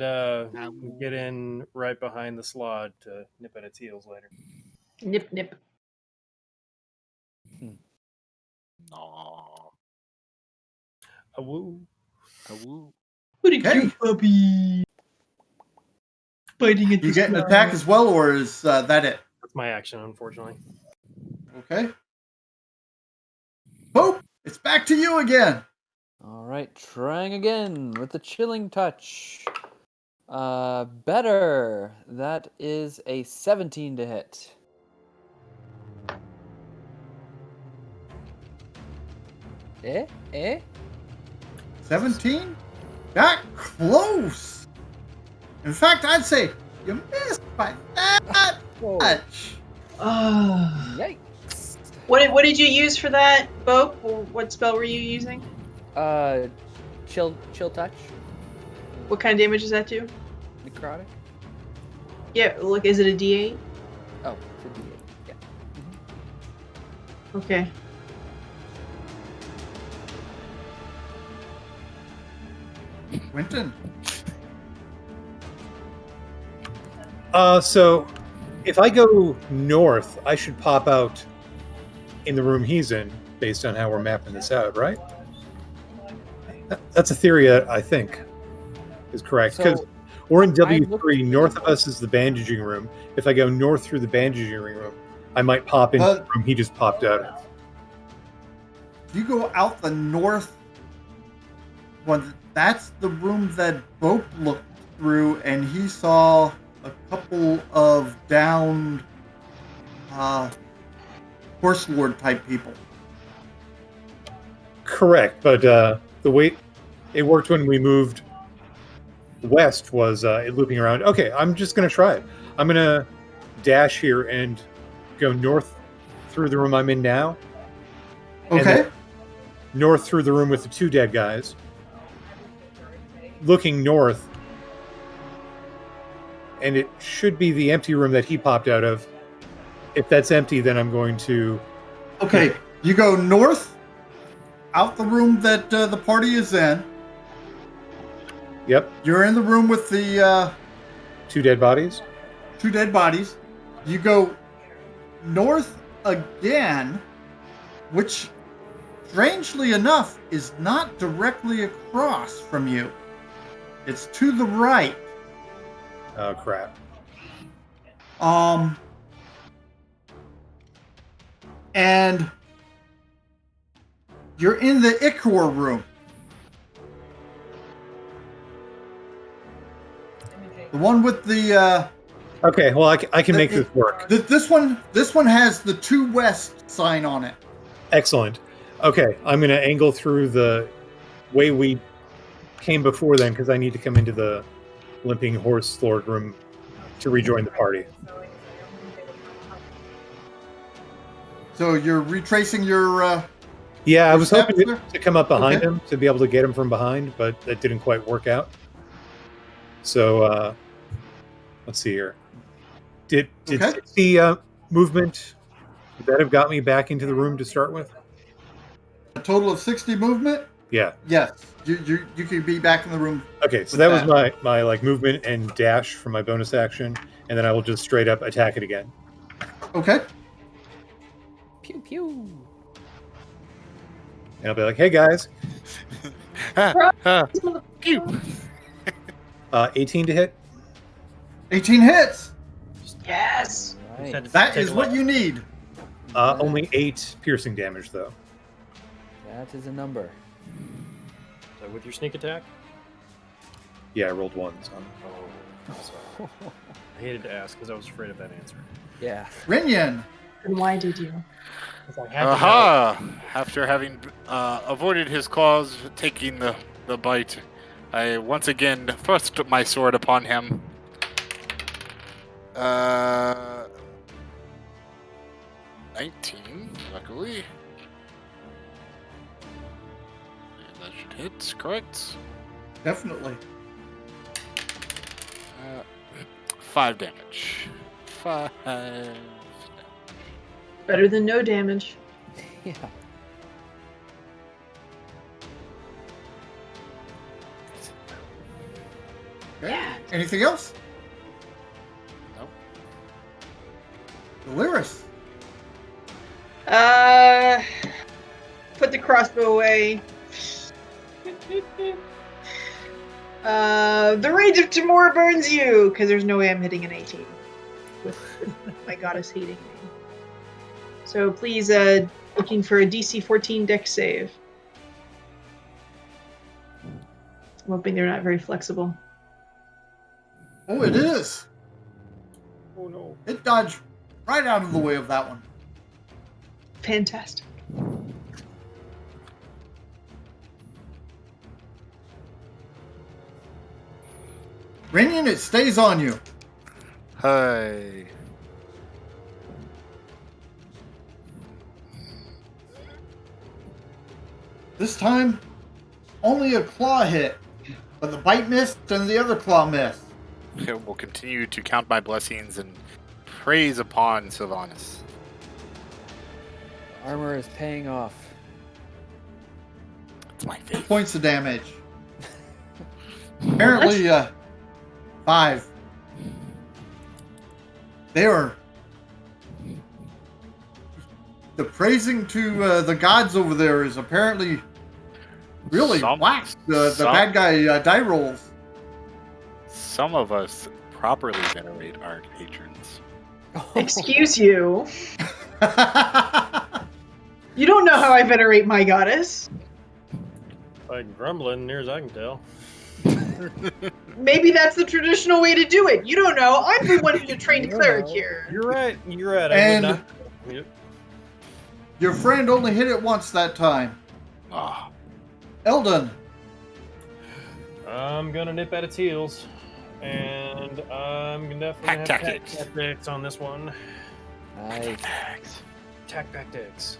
D: get in right behind the slod to nip at its heels later.
B: Nip, nip.
A: Aww.
D: Awoo.
A: Awoo.
B: What a cute puppy. Biting at
E: You get an attack as well, or is that it?
D: That's my action, unfortunately.
E: Okay. Pope, it's back to you again.
C: All right, trying again with the chilling touch. Better. That is a 17 to hit. Eh?
E: 17? Got close. In fact, I'd say you missed by that
C: Oh,
E: much.
C: yikes.
B: What did you use for that, Bope? What spell were you using?
C: Chill touch.
B: What kind of damage does that do?
C: Necrotic.
B: Yeah, look, is it a D8?
C: Oh, it's a D8. Yeah.
B: Okay.
E: Quentin.
F: So if I go north, I should pop out in the room he's in, based on how we're mapping this out, right? That's a theory that I think is correct. Because
C: So,
F: we're in
C: I looked
F: W3.
C: at
F: North
C: the-
F: of us is the bandaging room. If I go north through the bandaging room, I might pop into the room he just popped out of.
E: You go out the north one. That's the room that Bope looked through, and he saw a couple of downed horse lord type people.
F: Correct, but the way it worked when we moved west was it looping around. Okay, I'm just going to try it. I'm going to dash here and go north through the room I'm in now. and
E: Okay.
F: then north through the room with the two dead guys. Looking north, and it should be the empty room that he popped out of. If that's empty, then I'm going to...
E: Okay, you go north, out the room that the party is in.
F: Yep,
E: You're in the room with the
F: two dead bodies.
E: two dead bodies. You go north again, which, strangely enough, is not directly across from you. It's to the right.
F: Oh, crap.
E: And you're in the Ichor room. The one with the
F: Okay, well, I can make this work.
E: this one has the 2 West sign on it.
F: Excellent. Okay, I'm going to angle through the way we came before then, because I need to come into the Limping Horse Lord room to rejoin the party.
E: So you're retracing your
F: Yeah, I
E: Your
F: was hoping
E: steps
F: to come up behind
E: Okay.
F: him to be able to get him from behind, but that didn't quite work out. So, let's see here. Did
E: Okay.
F: 60 movement, would that have got me back into the room to start with?
E: a total of 60 movement.
F: Yeah.
E: Yes, you could be back in the room.
F: Okay, so
E: With
F: that was
E: that.
F: my like movement and dash for my bonus action, and then I will just straight up attack it again.
E: Okay.
C: Pew pew.
F: And I'll be like, hey guys,
A: Pew.
F: 18 to hit.
E: 18 hits.
B: Yes.
C: Right.
E: That is what you need.
F: Only 8 piercing damage though.
C: That is a number.
D: So with your sneak attack?
F: Yeah, I rolled 1. So
D: Oh, sorry. I hated to ask because I was afraid of that answer.
C: Yeah.
E: Rinyan.
B: And why did you?
D: 'Cause I had to know.
A: Aha! After having avoided his claws taking the bite, I once again thrust my sword upon him. 19, luckily. And that should hit, correct?
E: Definitely.
A: 5 damage. 5.
B: Better than no damage.
C: Yeah.
E: Okay. Anything else?
A: Nope.
E: Deliris.
B: Put the crossbow away. The rage of Timur burns you, because there's no way I'm hitting an 18 with my goddess hating me. So please, looking for a DC 14 dex save. I'm hoping they're not very flexible.
E: Oh, it is.
D: Oh no.
E: It dodged right out of the way of that one.
B: Fantastic.
E: Rinian, it stays on you.
A: Hey.
E: This time, only a claw hit, but the bite missed and the other claw missed.
A: I will continue to count my blessings and praise upon Sylvanas.
C: Armor is paying off.
A: It's my faith.
E: Points of damage. Apparently, 5. They are. The praising to the gods over there is apparently really whacked the bad guy die rolls.
A: Some of us properly venerate our patrons.
B: Excuse you. You don't know how I venerate my goddess.
D: Like grumbling, near as I can tell.
B: Maybe that's the traditional way to do it. You don't know. I'm the one who's a trained cleric here.
D: You're right. You're right. I
E: And-
D: would not. Yep.
E: Your friend only hit it once that time.
A: Ah,
E: Eldon,
D: I'm gonna nip at its heels, and I'm gonna definitely have
A: Tactics.
D: tactics on this one.
C: Nice.
D: Tactics.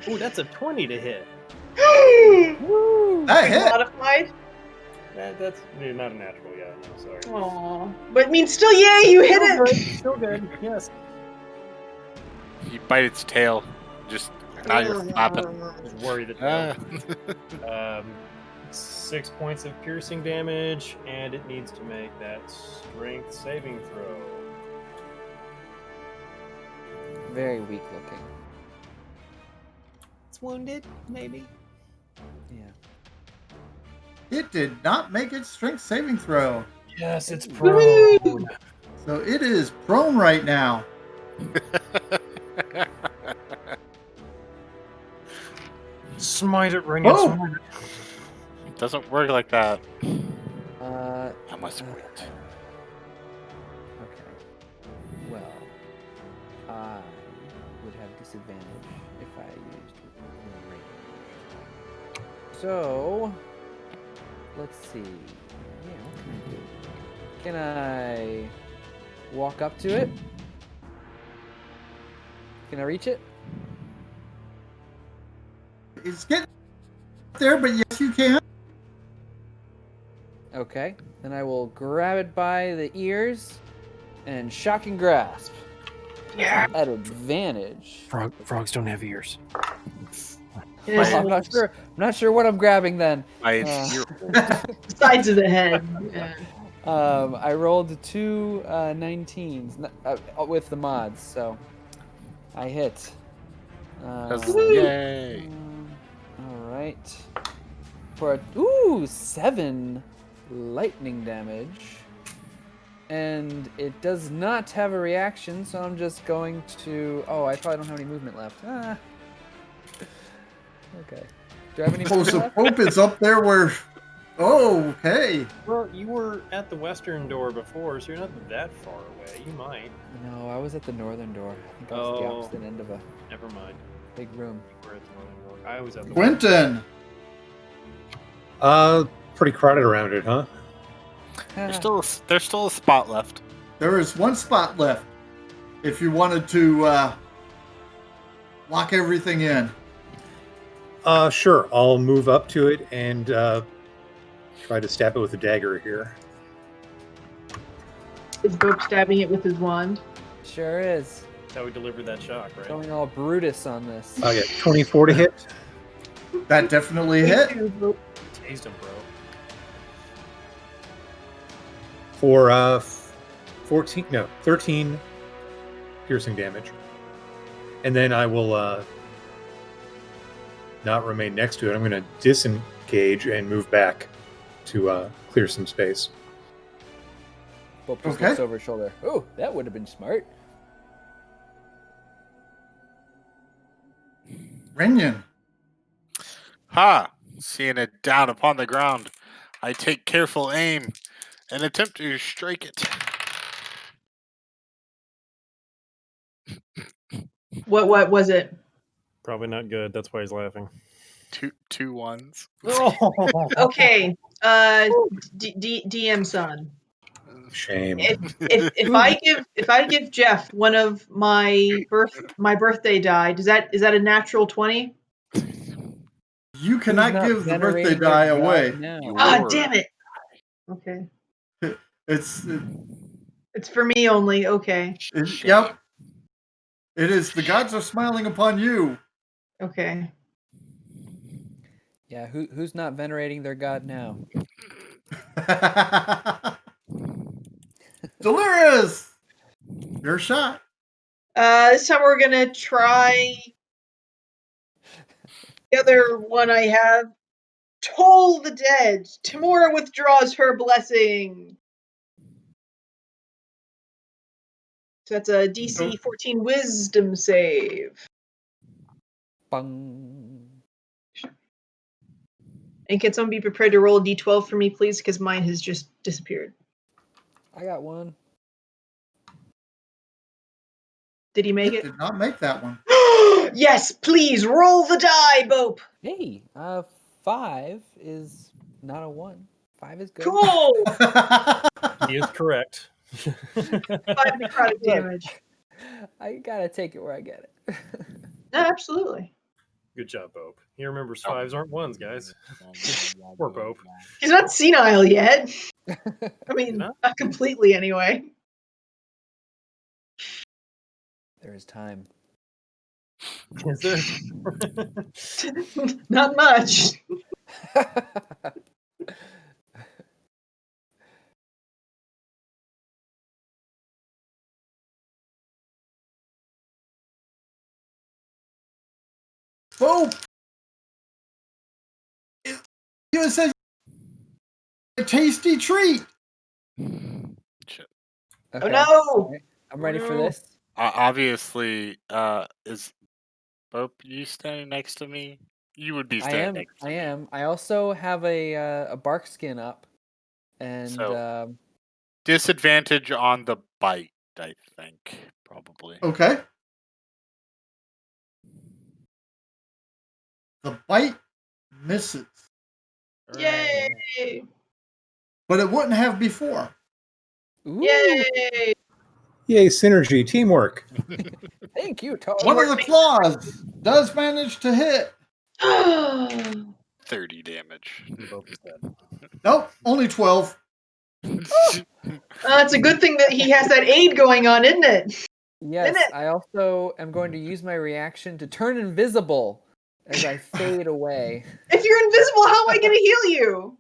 D: Ooh, that's a 20 to hit.
B: Woo!
E: that hit.
B: Modified.
D: That's not a natural. Yeah, no, sorry.
B: Aww. But I mean, still, yay, you hit
D: Still
B: it.
D: good. Still good. Yes.
A: you bite its tail. Just now you're flapping.
D: Just worried that.
A: Ah.
D: 6 points of piercing damage, and it needs to make that strength saving throw.
C: Very weak looking.
D: It's wounded, maybe.
C: Yeah.
E: It did not make its strength saving throw.
D: Yes, it's
B: Woo!
D: prone.
E: So it is prone right now.
D: Smite it, ring
E: Oh!
D: it, smite it.
A: It doesn't work like that.
C: Uh,
A: I must wait.
C: okay. Well, I would have disadvantage if I used range. So, let's see. Yeah, what can I do? Can I walk up to it? Can I reach it?
E: It's getting there, but yes, you can.
C: Okay. Then I will grab it by the ears and shocking grasp.
D: Yeah.
C: At advantage.
D: Frogs don't have ears.
B: Yes,
C: I'm not sure. I'm not sure what I'm grabbing then.
A: My ear hole.
B: sides of the head. Yeah.
C: I rolled two 19s with the mods, so I hit.
A: Yay.
C: All right. For a 7 lightning damage, and it does not have a reaction, so I'm just going to. Oh, I probably don't have any movement left. Ah. Okay. Do I have any
E: Oh,
C: movement
E: so
C: left?
E: Pope is up there where. Oh, okay.
D: Well, you were at the western door before, so you're not that far away. You might.
C: No, I was at the northern door. I think I was at the
D: Oh.
C: opposite end of a
D: Never mind.
C: big room.
D: You were at the northern door. I was at the
E: Quentin.
F: Pretty crowded around it, huh?
A: There's still a spot left.
E: There is one spot left. If you wanted to lock everything in.
F: Sure. I'll move up to it and try to stab it with a dagger here.
B: Is Bope stabbing it with his wand?
C: Sure is.
D: That's how we delivered that shock, right?
C: Going all Brutus on this.
F: Oh yeah, 24 to hit.
E: That definitely hit.
D: Tased him, bro.
F: For 13 piercing damage. And then I will not remain next to it. I'm going to disengage and move back to clear some space.
C: Bope just
E: Okay.
C: looks over his shoulder. Oh, that would have been smart.
E: Renyon.
A: Ha! Seeing it down upon the ground, I take careful aim and attempt to strike it.
B: What was it?
D: Probably not good. That's why he's laughing.
A: Two ones.
B: Okay, DM son.
F: Shame.
B: If I give Jeff one of my birthday die, is that a natural 20?
E: You
C: Who's
E: cannot
C: not
E: give the birthday
C: venerating their
E: die
C: god
E: away.
C: now?
B: Ah,
A: Lord.
B: damn it. Okay.
E: It's
B: It's for me only. Okay.
E: yep. It is. The gods are smiling upon you.
B: Okay.
C: Yeah, who's not venerating their god now?
E: Delirious, your shot.
B: This time we're gonna try the other one I have. Toll the dead. Tamora withdraws her blessing. So that's a DC 14 Wisdom save.
C: Bung.
B: And can someone be prepared to roll a D12 for me, please? Because mine has just disappeared.
C: I got one.
B: Did he make it?
E: Did not make that one.
B: Yes, please roll the die, Bope.
C: Hey, 5 is not a 1. 5 is good.
B: Cool.
D: He is correct.
B: 5 necrotic damage.
C: I gotta take it where I get it.
B: No, absolutely.
D: Good job, Pope. He remembers fives aren't ones, guys. Poor Pope.
B: He's not senile yet. I mean,
D: not?
B: not completely anyway.
C: There is time.
D: Is there?
B: Not much.
E: Boom! You said a tasty treat.
A: Shit.
B: Oh no!
C: I'm ready for
B: No.
C: this.
A: Obviously, is Bope you standing next to me? You would be
C: I
A: standing
C: am.
A: next to
C: I
A: me.
C: am. I also have a bark skin up, and
A: So- Disadvantage on the bite, I think, probably.
E: Okay. The bite misses,
B: Yay!
E: but it wouldn't have before.
C: ooh,
B: Yay!
F: Yay, synergy, teamwork.
C: thank you, Tom.
E: One of the claws does manage to hit.
A: 30 damage.
D: Pope is dead.
E: Nope, only 12.
B: It's a good thing that he has that aid going on, isn't it?
C: Yes,
B: it?
C: I also am going to use my reaction to turn invisible as I fade away.
B: If you're invisible, how am I going to heal you?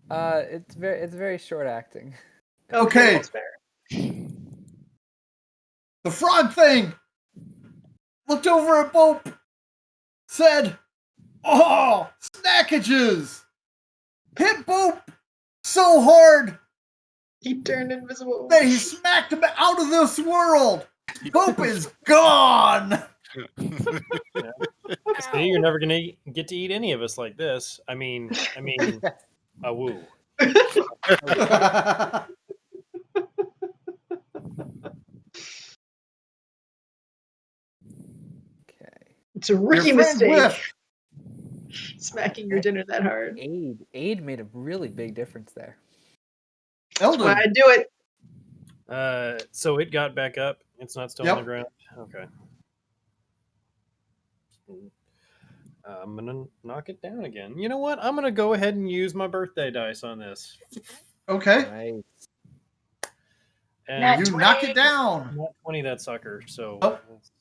C: It's very short acting.
E: Okay.
B: That's fair.
E: The frog thing looked over at Bope, said, "Oh, snackages! Hit Bope so hard
B: He turned invisible.
E: that he smacked him out of this world. Bope is gone."
D: See, you're never gonna get to eat any of us like this. I mean, a woo.
C: Okay.
B: It's a rookie
E: Your friend
B: mistake.
E: whiffed.
B: Smacking your dinner that hard.
C: Aid made a really big difference there.
B: That's why
E: Eldon,
B: I do it.
D: So it got back up. It's not still on the ground. Okay. I'm gonna knock it down again. You know what? I'm gonna go ahead and use my birthday dice on this.
E: okay,
C: Nice.
D: And
E: you knock it down.
D: not 20 that sucker. So
E: Oh.
D: that's-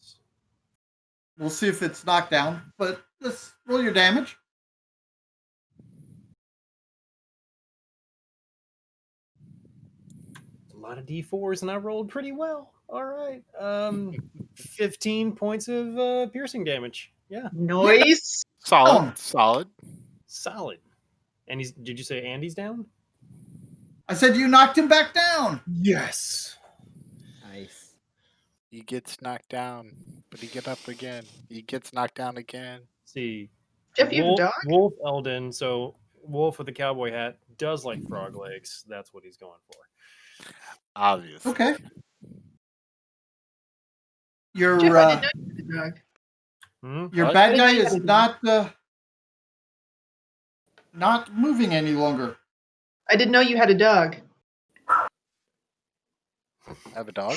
E: We'll see if it's knocked down, but let's roll your damage.
D: a lot of D4s, and I rolled pretty well. All right. 15 points of piercing damage. Yeah,
B: Noise.
A: Solid. Solid.
D: solid. And did you say Andy's down?
E: I said you knocked him back down.
D: Yes.
C: Nice.
A: He gets knocked down, but he get up again. He gets knocked down again.
D: See,
B: Jeff, you have a dog?
D: Wolf Eldon, so Wolf with the cowboy hat does like frog legs. That's what he's going for.
A: Obviously.
E: Okay. Your
B: Jeff, I didn't know you had a dog.
D: Hmm?
E: your
A: What?
E: bad
B: I
E: guy
B: didn't know
E: is
B: you had
E: not moving any longer.
B: I didn't know you had a dog.
A: I have a dog?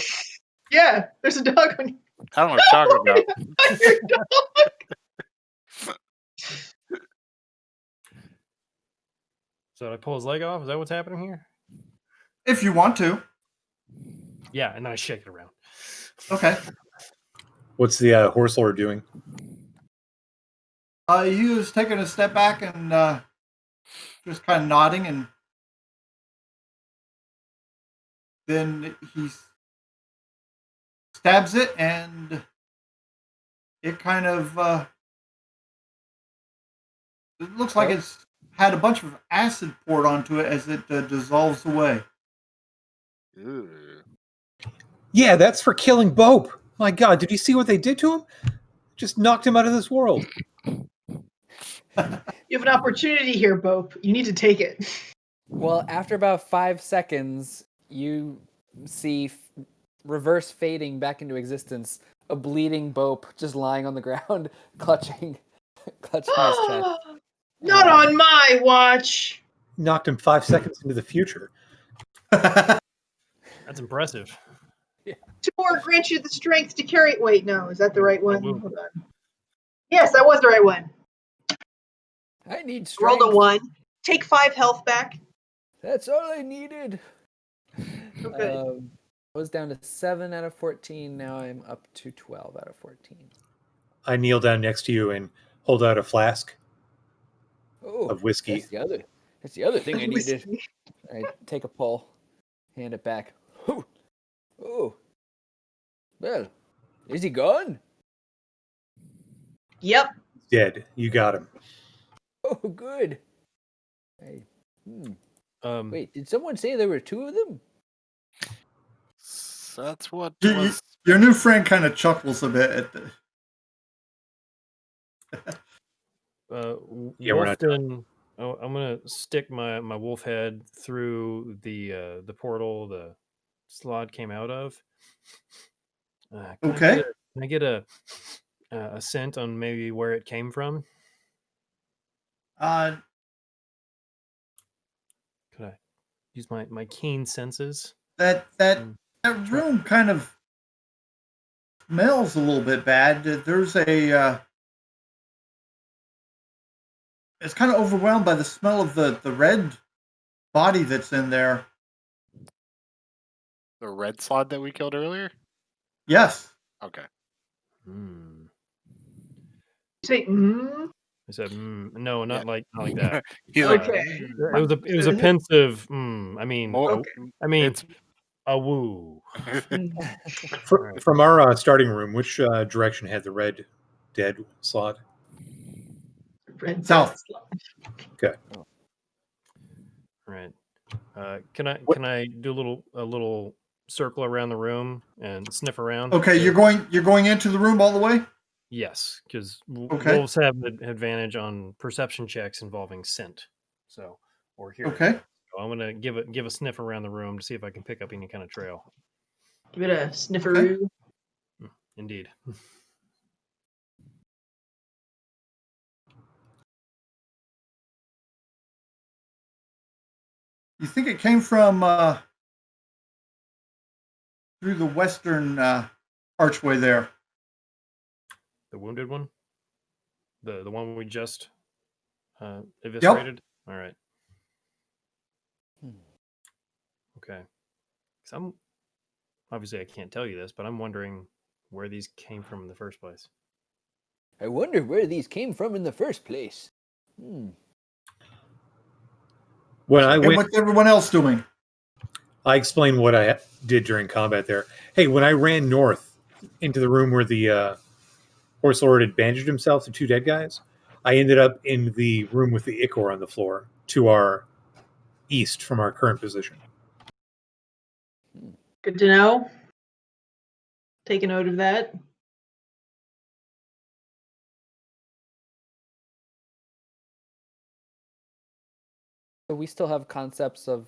B: Yeah, there's a dog on
A: I don't know what you're talking about.
B: your dog.
D: So did I pull his leg off? Is that what's happening here?
E: If you want to.
D: Yeah, and then I shake it around.
E: Okay.
F: What's the horse lord doing?
E: He was taking a step back and just kind of nodding, and then he stabs it, and it kind of it looks like it's had a bunch of acid poured onto it as it dissolves away.
A: Ooh.
F: Yeah, that's for killing Bope. My God, did you see what they did to him? Just knocked him out of this world.
B: You have an opportunity here, Bope. You need to take it.
C: Well, after about 5 seconds, you see reverse fading back into existence a bleeding Bope just lying on the ground, clutching his chest.
B: Not on my watch.
F: Knocked him 5 seconds into the future.
D: That's impressive.
B: Tor grants you the strength to carry. Wait, no, is that the right one?
D: will.
B: Hold on. Yes, that was the right one.
C: I need
B: Rolled
C: strength.
B: a 1. Take 5 health back.
C: That's all I needed.
B: Okay.
C: I was down to 7 out of 14. Now I'm up to 12 out of 14.
F: I kneel down next to you and hold out a flask
C: Oh,
F: of whiskey.
C: That's the other thing I needed.
B: Whiskey.
C: I take a pull, hand it back. Oh, well, is he gone?
B: Yep.
F: Dead. You got him.
C: Oh, good. Wait, did someone say there were 2 of them?
A: So that's what
E: You-
A: was.
E: Your new friend kind of chuckles a bit at the.
F: Yeah, we're not
D: Wolfden, I'm gonna stick my wolf head through the portal the slot came out of.
E: Okay.
D: Can I get a scent on maybe where it came from?
E: Uh,
D: Could I use my keen senses?
E: that room kind of smells a little bit bad. There's a. It's kind of overwhelmed by the smell of the red body that's in there.
A: The red slot that we killed earlier?
E: Yes.
A: Okay.
D: Hmm.
B: Say,
D: I said, no, not like that.
A: He's like,
B: Okay.
D: It was a pensive. I mean,
A: More-
D: it's a woo.
F: From our starting room, which direction had the red dead slot?
B: Red
E: South.
F: Okay.
D: Right. Can I do a little circle around the room and sniff around?
E: Okay, you're going into the room all the way?
D: Yes, because
E: Okay.
D: wolves have the advantage on perception checks involving scent. So, or hearing.
E: Okay.
D: So I'm gonna give a sniff around the room to see if I can pick up any kind of trail.
B: Give it a snifferoo.
D: Indeed.
E: You think it came from through the western archway there?
D: The wounded one? The one we just eviscerated? All right. Okay. 'Cause I'm obviously I can't tell you this, but I'm wondering where these came from in the first place.
C: I wonder where these came from in the first place.
F: When I
E: And
F: went,
E: what's everyone else doing?
F: I explained what I did during combat there. Hey, when I ran north into the room where the horse lord had bandaged himself to 2 dead guys, I ended up in the room with the ichor on the floor to our east from our current position.
B: Good to know. take a note of that.
C: So we still have concepts of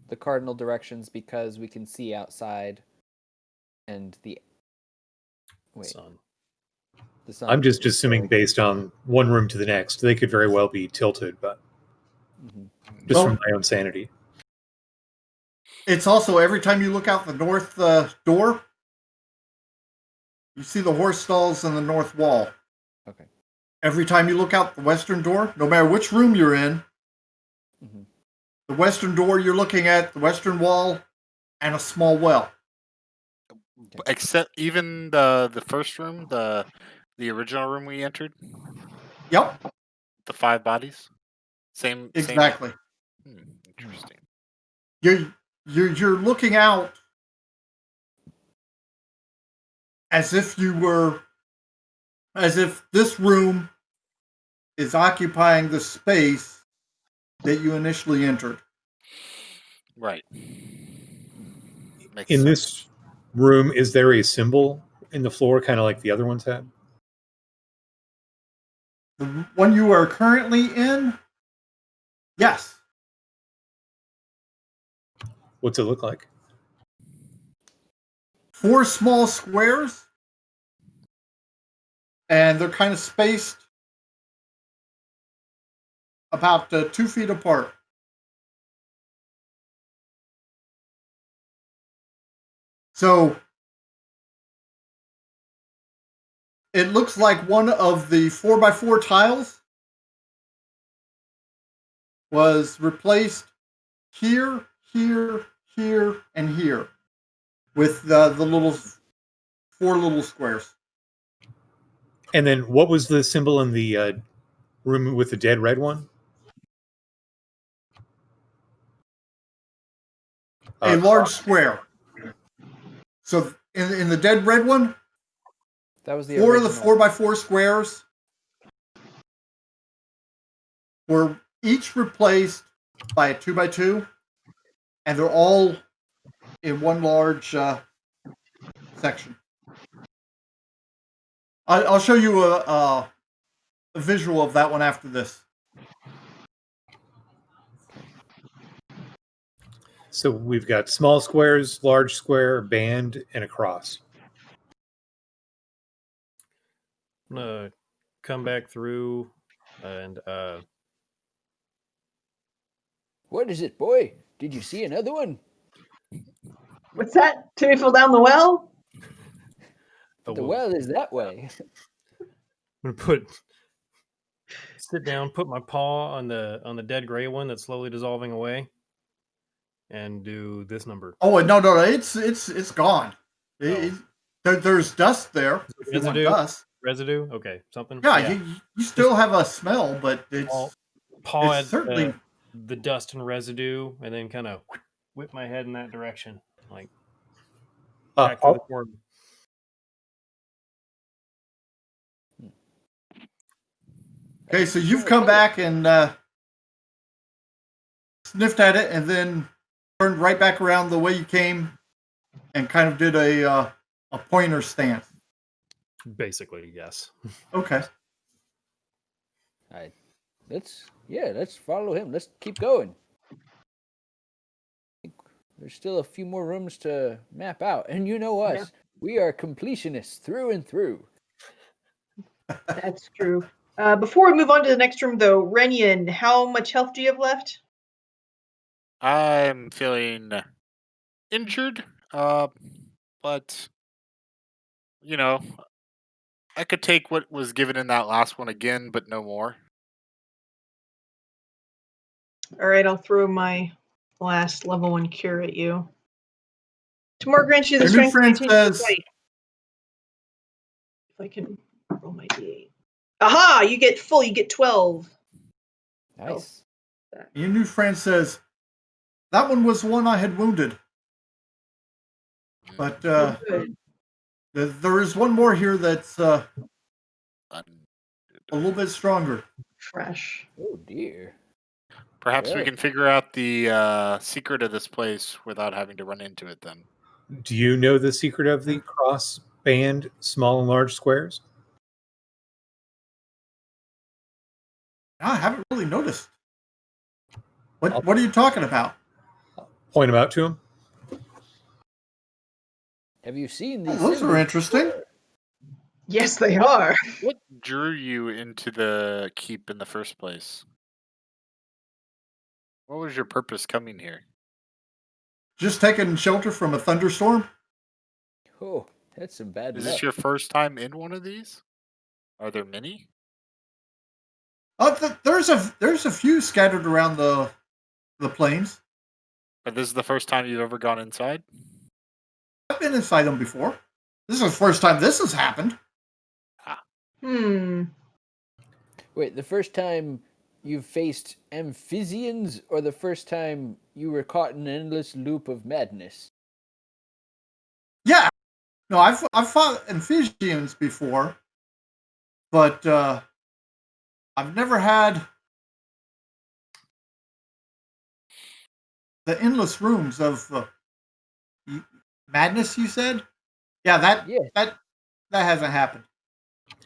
C: the cardinal directions because we can see outside and the
D: Son.
C: the sun.
F: I'm just assuming based on one room to the next, they could very well be tilted, but
C: Mhm.
F: just
E: Well-
F: from my own sanity.
E: It's also every time you look out the north door, you see the horse stalls and the north wall.
C: Okay.
E: Every time you look out the western door, no matter which room you're in,
C: Mhm.
E: the western door you're looking at, the western wall, and a small well.
A: Except even the first room, the original room we entered,
E: Yep,
A: the 5 bodies. Same.
E: exactly.
A: Interesting.
E: You're looking out as if this room is occupying the space that you initially entered.
A: Right. Makes
F: In
A: sense.
F: this room, is there a symbol in the floor, kind of like the other ones had?
E: The one you are currently in, yes.
F: What's it look like?
E: 4 small squares, and they're kind of spaced about 2 feet apart. So it looks like one of the 4x4 tiles was replaced here, here, here, and here with the little 4 little squares.
F: And then what was the symbol in the room with the dead red one?
E: A large square. So in the dead red one,
C: That was the
E: 4 of
C: original.
E: the 4x4 squares were each replaced by a 2x2, and they're all in one large section. I'll show you a visual of that one after this.
F: So we've got small squares, large square, band, and a cross.
D: I'm gonna come back through and
C: What is it, boy? Did you see another one?
B: What's that? Timmy fell down the well?
C: The well is that way.
D: I'm gonna sit down, put my paw on the dead gray one that's slowly dissolving away, and do this number.
E: Oh no, it's gone. There's dust there. If you want
D: Residue?
E: dust.
D: Residue? Okay, something.
E: Yeah, you still have a smell, but
D: Paw
E: it's
D: at
E: certainly
D: the dust and residue, and then kind of whip my head in that direction, like back to the corner.
E: okay. So you've come back and sniffed at it, and then turned right back around the way you came, and kind of did a pointer stance.
D: Basically, yes.
E: Okay.
C: Let's follow him. Let's keep going. There's still a few more rooms to map out, and you know us.
B: Yeah.
C: We are completionists through and through.
B: That's true. Before we move on to the next room, though, Renyan, how much health do you have left?
A: I'm feeling injured, but you know, I could take what was given in that last one again, but no more.
B: All right, I'll throw my last level 1 cure at you. Tomorrow grants you the
E: Your new
B: strength to
E: friend
B: continue to
E: says,
B: fight. If I can roll my d8. Aha! You get 12.
C: Nice.
E: your new friend says, that one was the one I had wounded. But
B: Oh, good.
E: there is one more here that's a
A: Un-
E: little bit stronger.
B: Fresh.
C: Oh dear.
A: Perhaps we
C: Good.
A: can figure out the secret of this place without having to run into it then.
F: Do you know the secret of the cross band small and large squares?
E: I haven't really noticed. What are you talking about?
F: Point them out to him.
C: Have you seen
E: Oh,
C: these?
E: those are interesting.
B: Yes, they are.
A: What drew you into the keep in the first place? What was your purpose coming here?
E: Just taking shelter from a thunderstorm?
C: Oh, that's some bad
A: Is
C: luck.
A: this your first time in one of these? Are there many?
E: Oh, there's a few scattered around the plains.
A: But this is the first time you've ever gone inside?
E: I've been inside them before. This is the first time this has happened.
B: Hmm.
C: Wait, the first time you faced amphibians, or the first time you were caught in an endless loop of madness?
E: Yeah. No, I've fought amphibians before, but I've never had the endless rooms of madness. You said, yeah,
C: Yes.
E: that hasn't happened.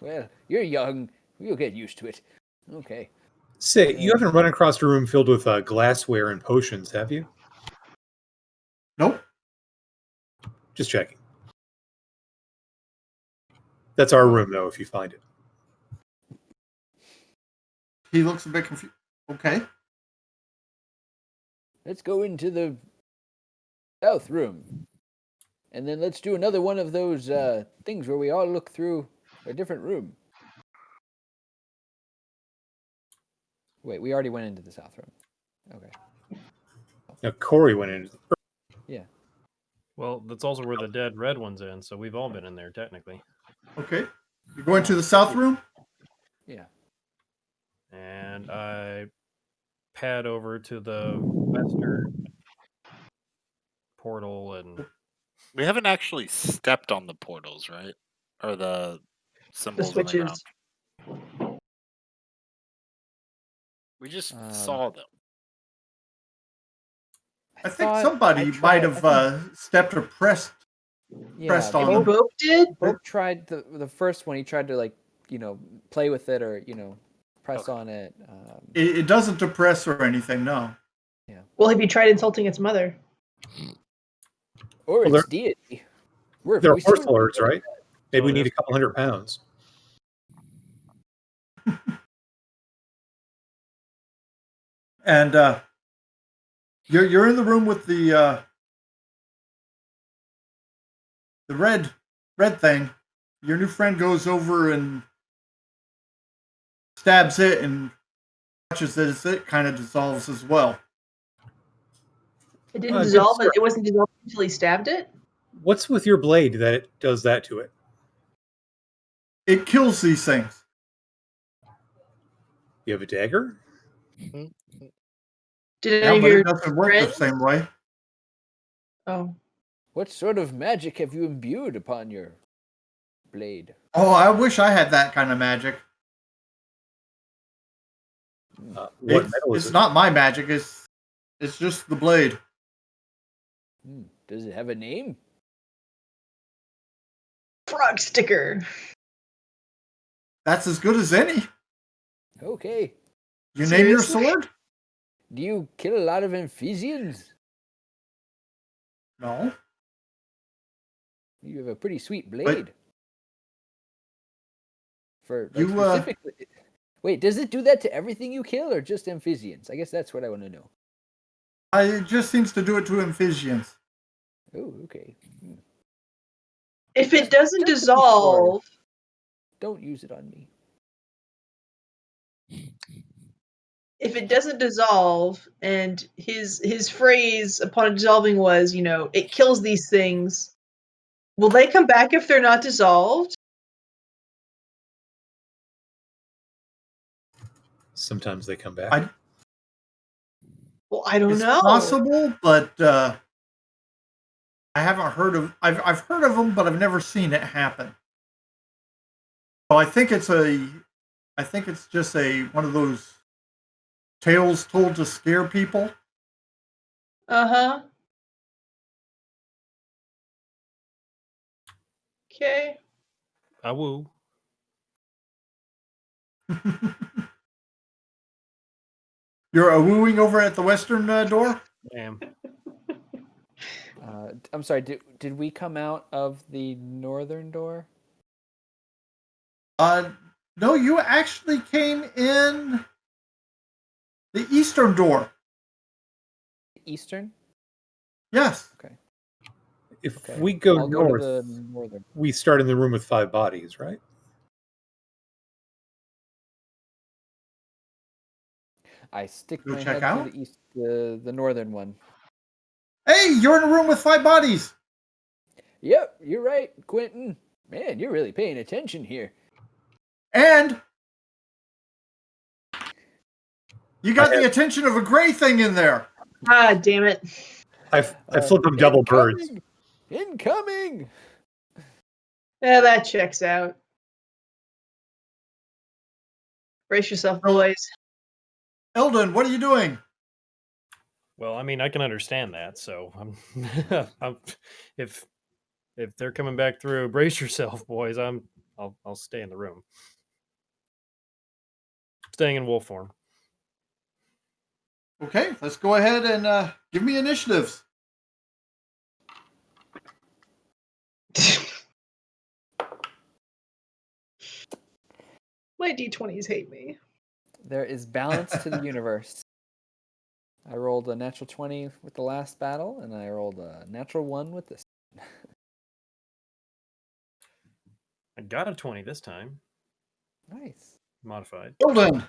C: Well, you're young. You'll get used to it. Okay.
F: Say, you haven't run across a room filled with glassware and potions, have you?
E: Nope.
F: Just checking. That's our room, though, if you find it.
E: He looks a bit confused. Okay.
C: Let's go into the south room. And then let's do another one of those things where we all look through a different room. Wait, we already went into the south room. Okay.
F: Now, Corey went into
C: Yeah.
D: Well, that's also where the dead red one's in, so we've all been in there technically.
E: Okay. You're going to the south room?
C: Yeah.
D: And I pad over to the western portal and
A: We haven't actually stepped on the portals, right? Or the
B: The
A: symbols on the ground.
B: switches.
A: We just
C: Um,
A: saw them.
E: I think
C: thought
E: somebody
C: I
E: might
C: tried-
E: have
C: I think-
E: pressed or pressed
C: yeah,
E: on
B: Maybe
E: them.
B: Bope did?
C: Bope tried the first one. He tried to play with it or press
A: Okay.
C: on it.
E: It doesn't depress or anything, no.
B: Well, have you tried insulting its mother?
C: Or
F: Well,
C: its deity.
F: There are
C: we still
F: horse alerts, right? Maybe
D: Oh,
F: we need
D: yes.
F: a couple 100 pounds.
E: And you're in the room with the red thing. Your new friend goes over and stabs it and watches as it kind of dissolves as well.
B: It didn't
F: good
B: dissolve.
F: sir.
B: It wasn't dissolved until he stabbed it.
F: What's with your blade that it does that to it?
E: It kills these things.
F: You have a dagger?
B: Did
E: Yeah,
B: any of
E: but
B: your
E: it doesn't work the
B: friends?
E: same way.
B: Oh,
C: What sort of magic have you imbued upon your blade?
E: Oh, I wish I had that kind of magic.
F: What metal is
E: It's
F: it?
E: not my magic. It's just the blade.
C: Does it have a name?
B: frog sticker.
E: That's as good as any.
C: Okay.
E: You name your
B: Seriously?
E: sword?
C: Do you kill a lot of amphibians?
E: No.
C: You have a pretty sweet blade. For
E: You,
C: specifically. Wait, does it do that to everything you kill, or just amphibians? I guess that's what I want to know.
E: It just seems to do it to amphibians.
C: Oh, okay.
B: If it doesn't
C: Just to be sure.
B: dissolve,
C: Don't use it on me.
B: if it doesn't dissolve, and his phrase upon dissolving was, it kills these things. Will they come back if they're not dissolved?
F: Sometimes they come back.
B: Well, I don't
E: It's
B: know.
E: possible, but I haven't heard of. I've heard of them, but I've never seen it happen. So I think it's just one of those tales told to scare people.
B: Uh-huh. Okay.
D: Woo.
E: You're wooing over at the western door?
D: Damn.
C: I'm sorry. Did we come out of the northern door?
E: No, you actually came in the eastern door.
C: Eastern.
E: Yes.
C: Okay.
F: If
C: Okay.
F: we go
C: I'll
F: north,
C: go to the northern.
F: we start in the room with 5 bodies, right?
C: I stick
E: Go
C: my
E: check
C: head
E: out?
C: through the east, the northern one.
E: Hey, you're in a room with 5 bodies.
C: Yep, you're right, Quentin. Man, you're really paying attention here.
E: And you got the attention of a gray thing in there.
B: Ah, damn it.
F: I flipped them double birds.
C: Incoming!
B: Yeah, that checks out. Brace yourself, boys.
E: Eldon, what are you doing?
D: Well, I mean, I can understand that. So if they're coming back through, brace yourself, boys. I'll stay in the room. Staying in wolf form.
E: Okay, let's go ahead and give me initiatives.
B: My D20s hate me.
C: There is balance to the universe. I rolled a natural 20 with the last battle, and I rolled a natural 1 with this.
D: I got a 20 this time.
C: Nice.
D: Modified.
E: Eldon,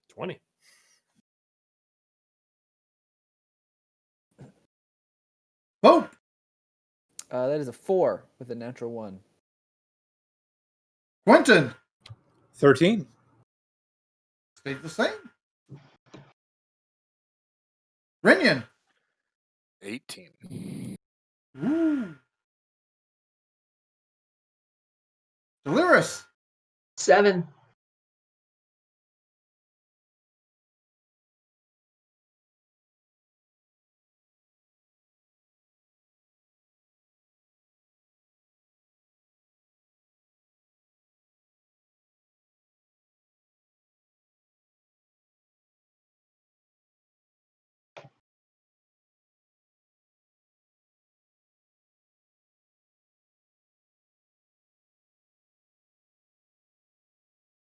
D: 20.
E: Pope,
C: That is a 4 with a natural 1.
E: Quentin,
F: 13.
E: stayed the same. Rinian,
A: 18.
E: ooh. Delirious,
B: 7.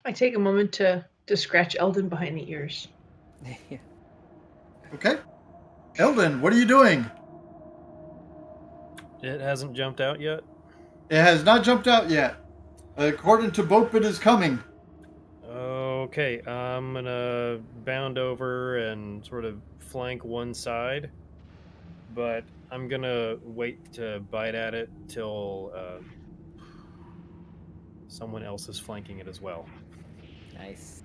B: I take a moment to scratch Eldon behind the ears.
C: Yeah.
E: okay. Eldon, what are you doing?
D: It hasn't jumped out yet.
E: It has not jumped out yet. According to Bope, it is coming.
D: Okay, I'm gonna bound over and sort of flank one side, but I'm gonna wait to bite at it till someone else is flanking it as well.
C: Nice.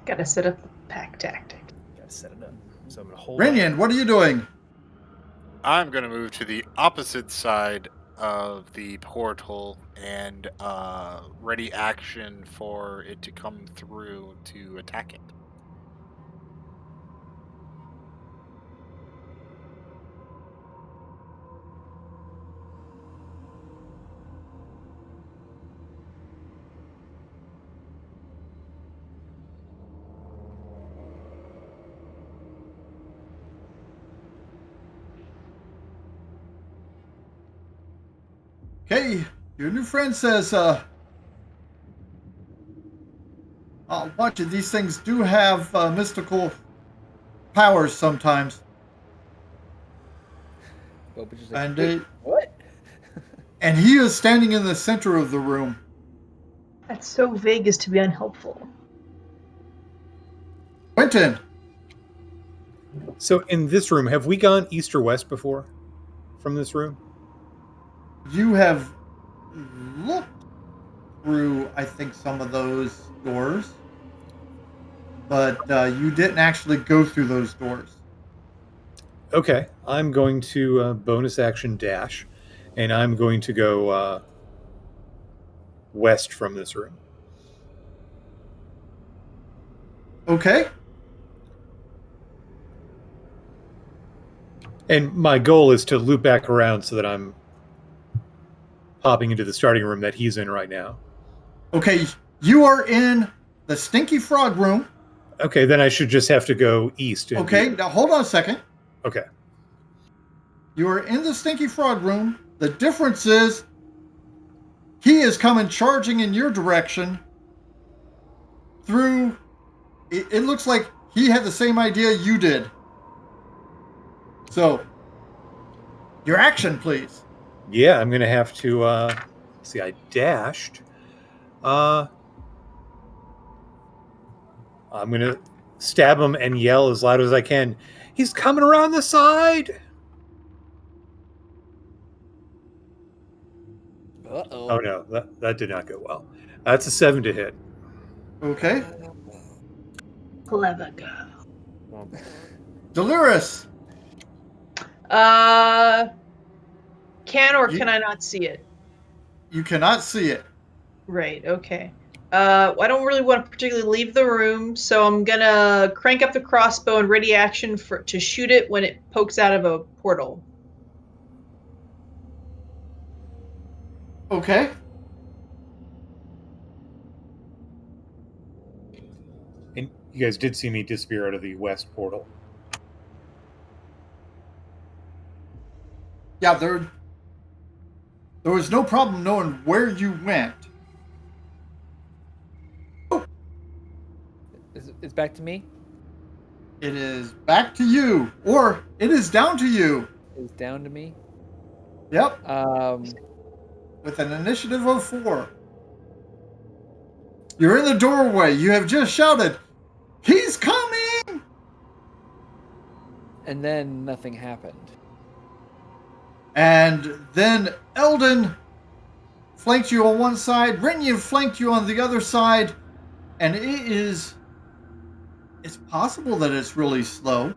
B: Gotta set up the pack tactic.
D: Gotta set it up. So I'm gonna hold on.
E: Rinian, what are you doing?
A: I'm going to move to the opposite side of the portal and ready action for it to come through to attack it.
E: Okay, your new friend says, watch it, these things do have mystical powers sometimes.
C: Bob is just like,
E: And,
C: wait, what?
E: and he is standing in the center of the room.
B: That's so vague as to be unhelpful.
E: Quentin,
F: So in this room, have we gone east or west before from this room?
E: you have looked through, I think, some of those doors, but you didn't actually go through those doors.
F: Okay, I'm going to bonus action dash, and I'm going to go west from this room.
E: Okay.
F: And my goal is to loop back around so that I'm popping into the starting room that he's in right now.
E: Okay, you are in the Stinky Frog room.
F: Okay, then I should just have to go east.
E: Okay, now hold on a second.
F: Okay.
E: You are in the Stinky Frog room. The difference is he is coming charging in your direction through. It looks like he had the same idea you did. So, your action, please.
F: Yeah, I'm gonna have to see. I dashed. I'm gonna stab him and yell as loud as I can. He's coming around the side.
C: Uh-oh.
F: Oh no, that did not go well. That's a 7 to hit.
E: Okay.
B: Clever girl.
E: Delirious.
B: Can or can I not see it?
E: You cannot see it.
B: Right, okay. I don't really want to particularly leave the room, so I'm gonna crank up the crossbow and ready action to shoot it when it pokes out of a portal.
E: Okay.
F: And you guys did see me disappear out of the west portal.
E: Yeah, there was no problem knowing where you went.
C: It's back to me?
E: It is back to you, or it is down to you.
C: It's down to me?
E: Yep,
C: Um,
E: with an initiative of 4. You're in the doorway. You have just shouted, "He's coming!"
C: and then nothing happened.
E: And then Eldon flanked you on one side, Renyan flanked you on the other side, and it's possible that it's really slow.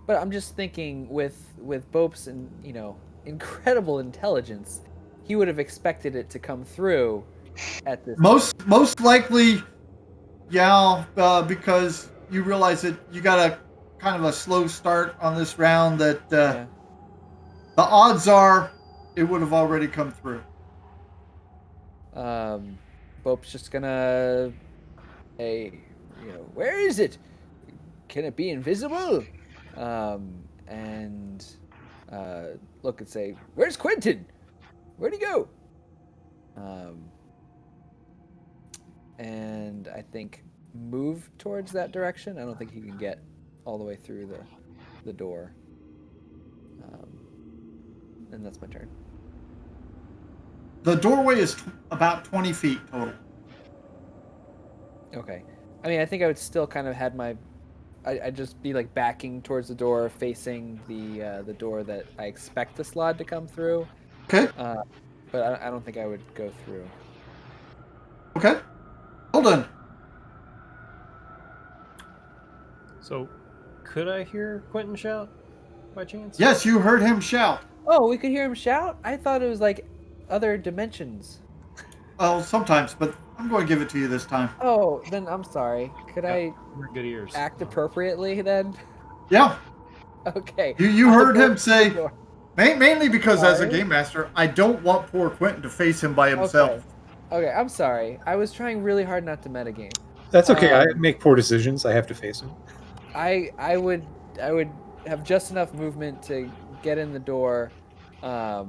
C: But I'm just thinking with Bope's and incredible intelligence, he would have expected it to come through at this.
E: Most likely, yeah, because you realize that you got a kind of a slow start on this round. That
C: Yeah.
E: the odds are it would have already come through.
C: Bope's just gonna, hey, where is it? Can it be invisible? And look and say, where's Quentin? Where'd he go? And I think move towards that direction. I don't think he can get all the way through the door. And that's my turn.
E: The doorway is about 20 feet total.
C: Okay. I mean, I think I would still kind of had my. I'd just be like backing towards the door, facing the door that I expect the slot to come through.
E: Okay.
C: But I don't think I would go through.
E: Okay. Hold on.
D: So, could I hear Quentin shout by chance?
E: Yes, you heard him shout.
C: Oh, we could hear him shout? I thought it was like other dimensions.
E: Well, sometimes, but I'm going to give it to you this time.
C: Oh, then I'm sorry. Could I
D: We're good ears.
C: act appropriately then?
E: Yeah.
C: Okay.
E: You
C: I'll
E: heard
C: go
E: him say,
C: through the door.
E: mainly because as a
C: Sorry.
E: game master, I don't want poor Quentin to face him by himself.
C: Okay, I'm sorry. I was trying really hard not to metagame.
F: That's okay. I make poor decisions. I have to face him.
C: I would have just enough movement to get in the door. Are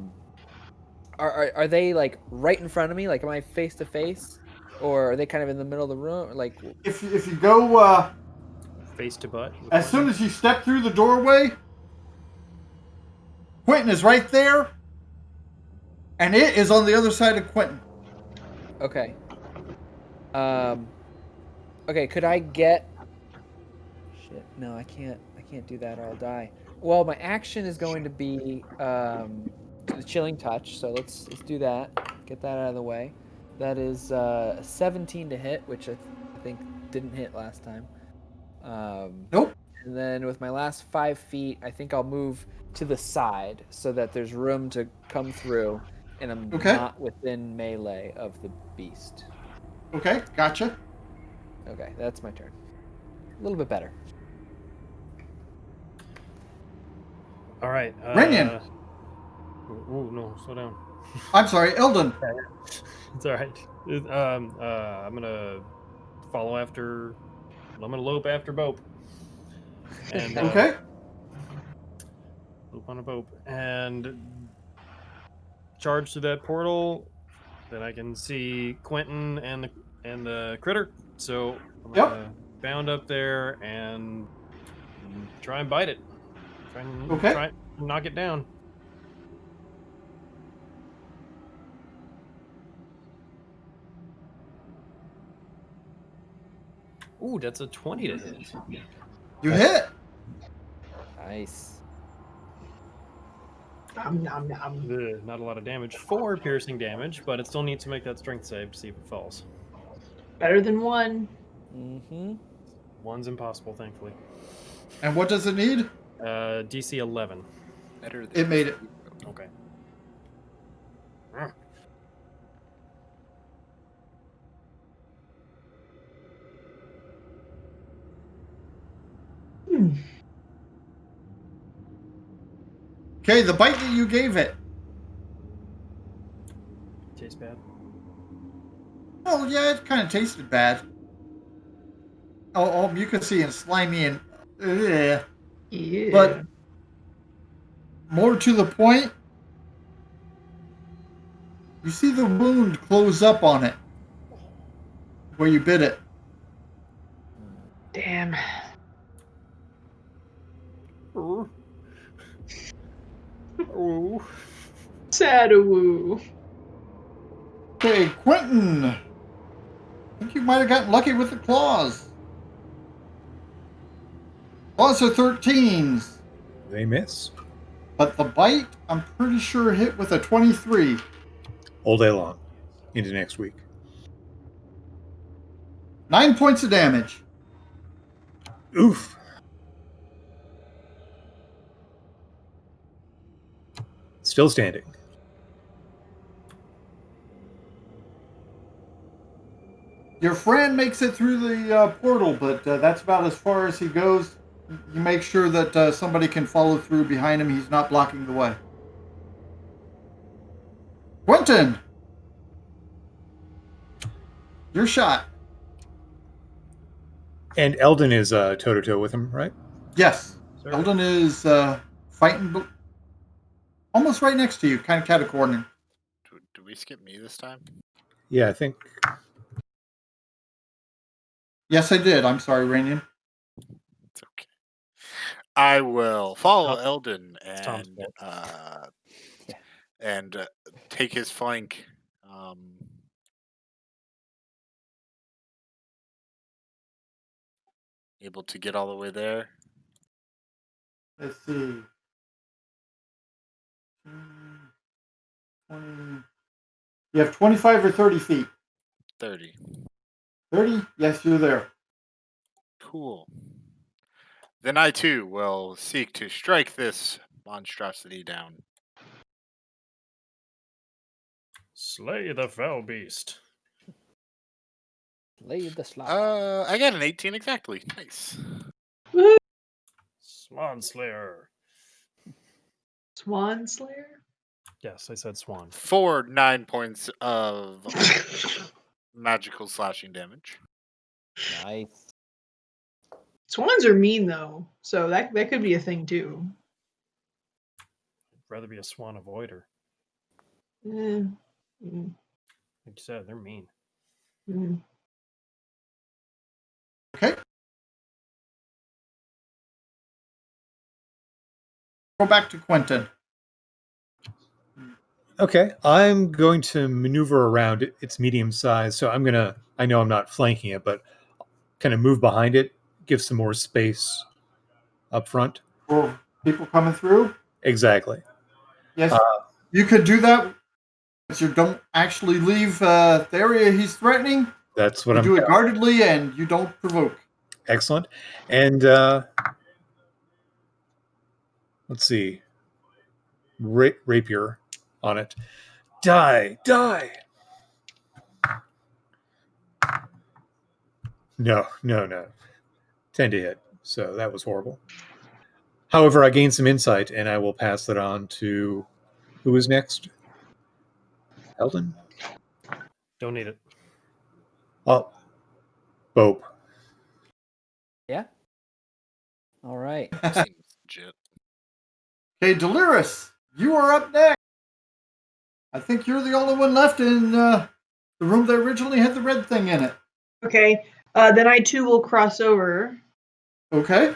C: they like right in front of me? Like, am I face to face, or are they kind of in the middle of the room? Like,
E: If you go,
D: Face to butt.
E: as soon as you step through the doorway, Quentin is right there, and it is on the other side of Quentin.
C: okay. Okay. Could I get? Shit. No, I can't. I can't do that, or I'll die. Well, my action is going to be the chilling touch. So let's do that. Get that out of the way. That is a 17 to hit, which I think didn't hit last time.
E: Nope.
C: And then with my last 5 feet, I think I'll move to the side so that there's room to come through, and I'm
E: Okay.
C: not within melee of the beast.
E: Okay, gotcha.
C: Okay, that's my turn. A little bit better.
D: All right.
E: Renyan.
D: Oh no, slow down.
E: I'm sorry, Eldon.
D: It's all right. I'm gonna follow after. I'm gonna lope after Bope. And
E: Okay.
D: loop on a Bope and charge to that portal. Then I can see Quentin and the critter. So I'm
E: Yep.
D: gonna bound up there and try and bite it.
E: Okay.
D: Try and knock it down. Ooh, that's a 20 to hit.
E: You hit.
C: Nice.
B: Nom, nom, nom.
D: Ugh, not a lot of damage. 4 piercing damage, but it still needs to make that strength save to see if it falls.
B: Better than 1.
C: Mm-hmm.
D: 1's impossible, thankfully.
E: And what does it need?
D: DC 11.
A: Better than
E: It made it.
D: Okay.
B: Hmm.
E: Okay, the bite that you gave it.
D: Tastes bad.
E: Oh yeah, it kind of tasted bad. All mucousy and slimy and
B: Yeah.
E: but more to the point, you see the wound close up on it where you bit it.
B: Damn.
D: Ooh. Ooh.
B: Sadawoo.
E: Okay, Quentin. I think you might have gotten lucky with the claws. Claws are 13s,
F: They miss
E: but the bite, I'm pretty sure hit with a 23.
F: all day long into next week.
E: 9 points of damage.
F: Oof. Still standing.
E: Your friend makes it through the portal, but that's about as far as he goes. You make sure that somebody can follow through behind him. He's not blocking the way. Quentin! Your shot.
F: And Eldon is toe-to-toe with him, right?
E: Yes.
D: Sir.
E: Eldon is fighting almost right next to you, kind of catacorning.
A: Do we skip me this time?
F: Yeah, I think.
E: Yes, I did. I'm sorry, Rainian.
A: It's okay. I will follow
D: Tom-
A: Eldon
D: Tom's
A: and
D: fault.
A: take his flank. Able to get all the way there.
E: Let's see. 20. You have 25 or 30 feet.
A: 30.
E: 30? Yes, you're there.
A: Cool. Then I too will seek to strike this monstrosity down.
D: Slay the fell beast.
C: Lay the slot.
A: I got an 18 exactly. Nice.
D: Swan Slayer.
B: Swan Slayer?
D: Yes, I said swan.
A: For 9 points of magical slashing damage.
C: Nice.
B: Swans are mean though, so that could be a thing too.
D: I'd rather be a swan avoider.
B: Eh,
D: Like you said, they're mean.
B: mm.
E: Okay. Go back to Quentin.
F: Okay, I'm going to maneuver around it. It's medium size, so I'm gonna. I know I'm not flanking it, but kind of move behind it, give some more space up front.
E: For people coming through?
F: Exactly.
E: Yes. You could do that, but you don't actually leave the area he's threatening.
F: That's what
E: You
F: I'm.
E: do it guardedly and you don't provoke.
F: Excellent. And let's see. Rapier on it. Die. No. 10 to hit. So that was horrible. However, I gained some insight, and I will pass that on to Who is next? Eldon?
D: Don't need it.
F: Oh, Bope.
C: Yeah. All right.
A: Seems legit.
E: Okay, Delirus, you are up next. I think you're the only one left in the room that originally had the red thing in it.
B: Okay. Then I too will cross over.
E: Okay.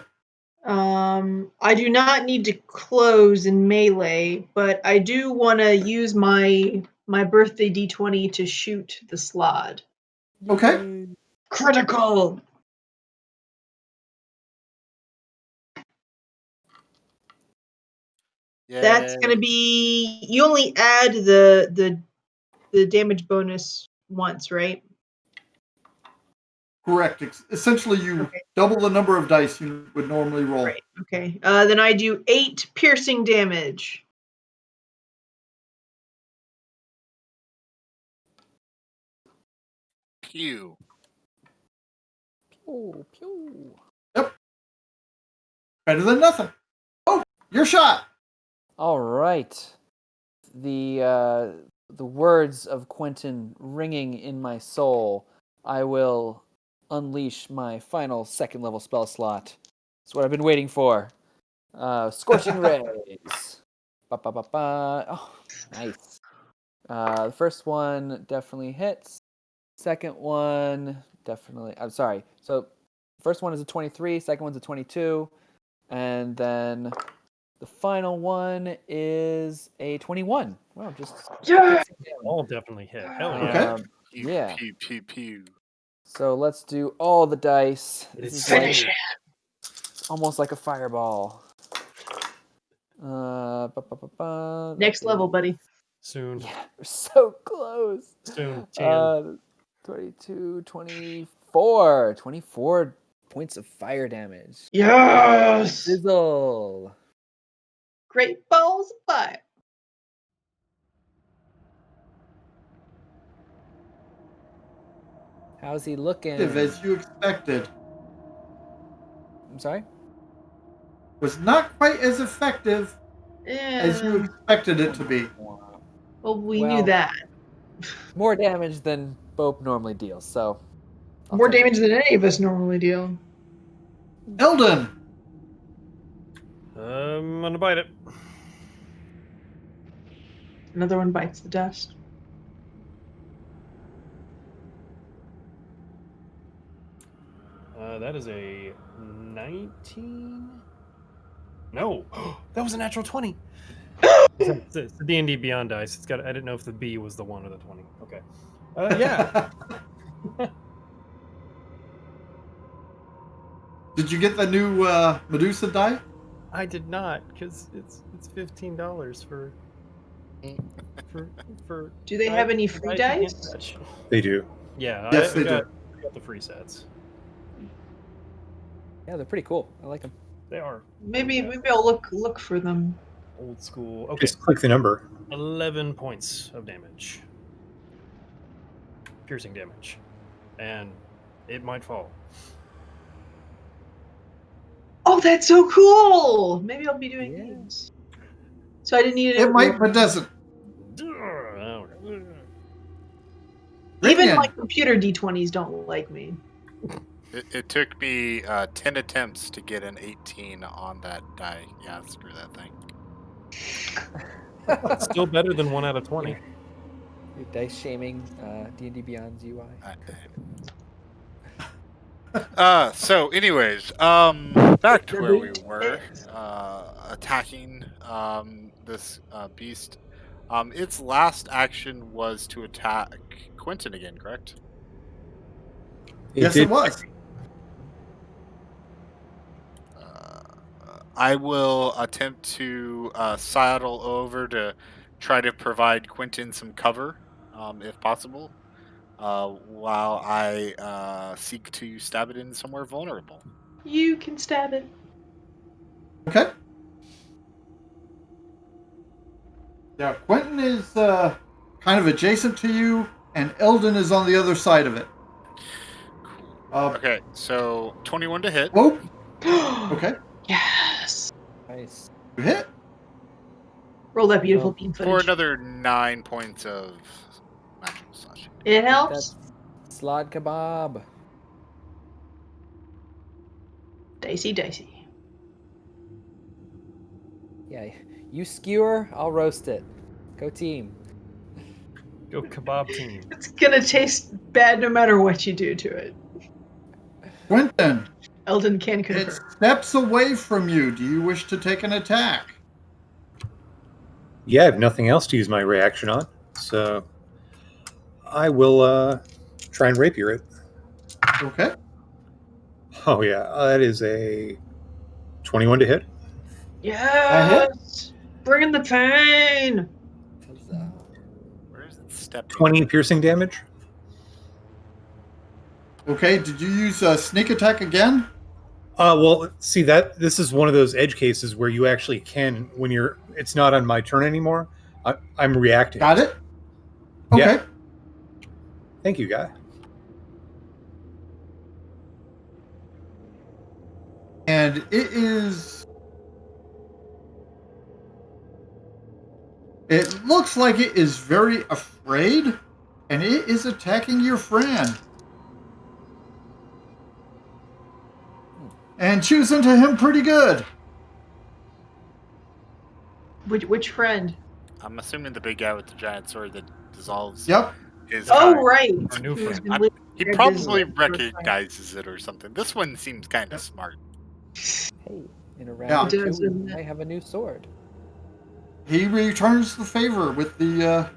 B: I do not need to close in melee, but I do want to use my birthday d20 to shoot the slot.
E: Okay.
B: Critical. That's
A: Yay.
B: gonna be. You only add the damage bonus once, right?
E: Correct. Essentially, you
B: Okay.
E: double the number of dice you would normally roll.
B: Right. Okay. Then I do 8 piercing damage.
A: Pew.
C: Pew, pew.
E: Yep. Better than nothing. Oh, your shot.
C: All right. The words of Quentin ringing in my soul. I will unleash my final second level spell slot. It's what I've been waiting for. Scorching Rays. Ba, ba, ba, ba. Oh, nice. The first one definitely hits. Second one definitely. I'm sorry. So, first one is a 23. Second one's a 22, and then the final one is a 21. Wow, just
B: Yeah.
D: All definitely hit. Hell
C: Um,
D: yeah.
A: Pew,
C: Yeah.
A: Pew, pew, pew.
C: So let's do all the dice. This
D: It's
C: is like
B: Finish it.
C: almost like a fireball. Ba, ba, ba, ba.
B: Next level, buddy.
D: Soon.
C: Yeah, we're so close.
D: Soon. Chan.
C: 22, 24. 24 points of fire damage.
B: Yes.
C: Sizzle.
B: Great balls of fire.
C: How's he looking?
E: As you expected.
C: I'm sorry?
E: Was not quite as effective as you
B: Yeah.
E: expected it to be.
B: Well, we
C: Well,
B: knew that.
C: More damage than Bope normally deals, so. I'll
B: More
C: take it.
B: damage than any of us normally deal.
E: Eldon.
D: I'm gonna bite it.
B: Another one bites the dust.
D: That is a 19. No, that was a natural 20. It's the D&D Beyond dice. It's got. I didn't know if the B was the 1 or the 20. Okay. Yeah.
E: Did you get the new Medusa die?
D: I did not, because it's $15 for.
B: Do they have any free dice?
F: They do.
D: Yeah.
E: Yes,
D: I
E: they
D: got the free sets.
C: Yeah, they're pretty cool. I like them.
D: They are
B: Maybe I'll look for them.
D: old school. Okay.
F: Just click the number.
D: 11 points of damage. Piercing damage. And it might fall.
B: Oh, that's so cool! Maybe I'll be doing these. So I didn't need
E: It might, but doesn't.
B: Even
E: Brilliant.
B: my computer D20s don't like me.
A: It took me 10 attempts to get an 18 on that die. Yeah, screw that thing.
D: It's still better than 1 out of 20.
C: You're dice shaming D&D Beyond's UI.
A: So anyways, back to where we were, attacking this beast. Its last action was to attack Quentin again, correct?
E: Yes, it was.
A: I will attempt to sidle over to try to provide Quentin some cover, if possible, while I seek to stab it in somewhere vulnerable.
B: You can stab it.
E: Okay. Yeah, Quentin is kind of adjacent to you, and Eldon is on the other side of it.
A: Okay, so 21 to hit.
E: Whoa. Okay.
B: Yes.
C: Nice.
E: You hit.
B: Roll that beautiful
C: Oh,
B: beam
A: For
B: footage.
A: another 9 points of magical slashing.
B: It
C: Eat
B: helps.
C: that slod kebab.
B: Dicey.
C: Yeah, you skewer, I'll roast it. Go team.
D: Go kebab team.
B: It's gonna taste bad no matter what you do to it.
E: Quentin,
B: Eldon can
E: it
B: confirm.
E: steps away from you. Do you wish to take an attack?
F: Yeah, I have nothing else to use my reaction on, so I will try and rapier it.
E: Okay.
F: Oh yeah, that is a 21 to hit.
B: Yes! Bring in the pain!
C: Huzzah.
A: Where is it stepping?
F: 20 piercing damage.
E: Okay. Did you use a sneak attack again?
F: Well, see that this is one of those edge cases where you actually can when you're. It's not on my turn anymore. I'm reacting.
E: Got it.
F: Yeah.
E: Okay.
F: Thank you, guy.
E: And it is. It looks like it is very afraid, and it is attacking your friend. And chews into him pretty good.
B: Which friend?
A: I'm assuming the big guy with the giant sword that dissolves
E: Yep.
A: is
B: Oh,
A: kind.
B: right.
D: Our new
B: Who's
D: friend.
B: been
A: I'm-
B: living
A: He
B: there
A: probably
B: busy.
A: recognizes it or something. This one seems kind of smart.
C: Hey, in a
E: Yeah.
C: round
B: It
C: or
B: does,
C: two,
B: doesn't it?
C: I have a new sword.
E: He returns the favor with the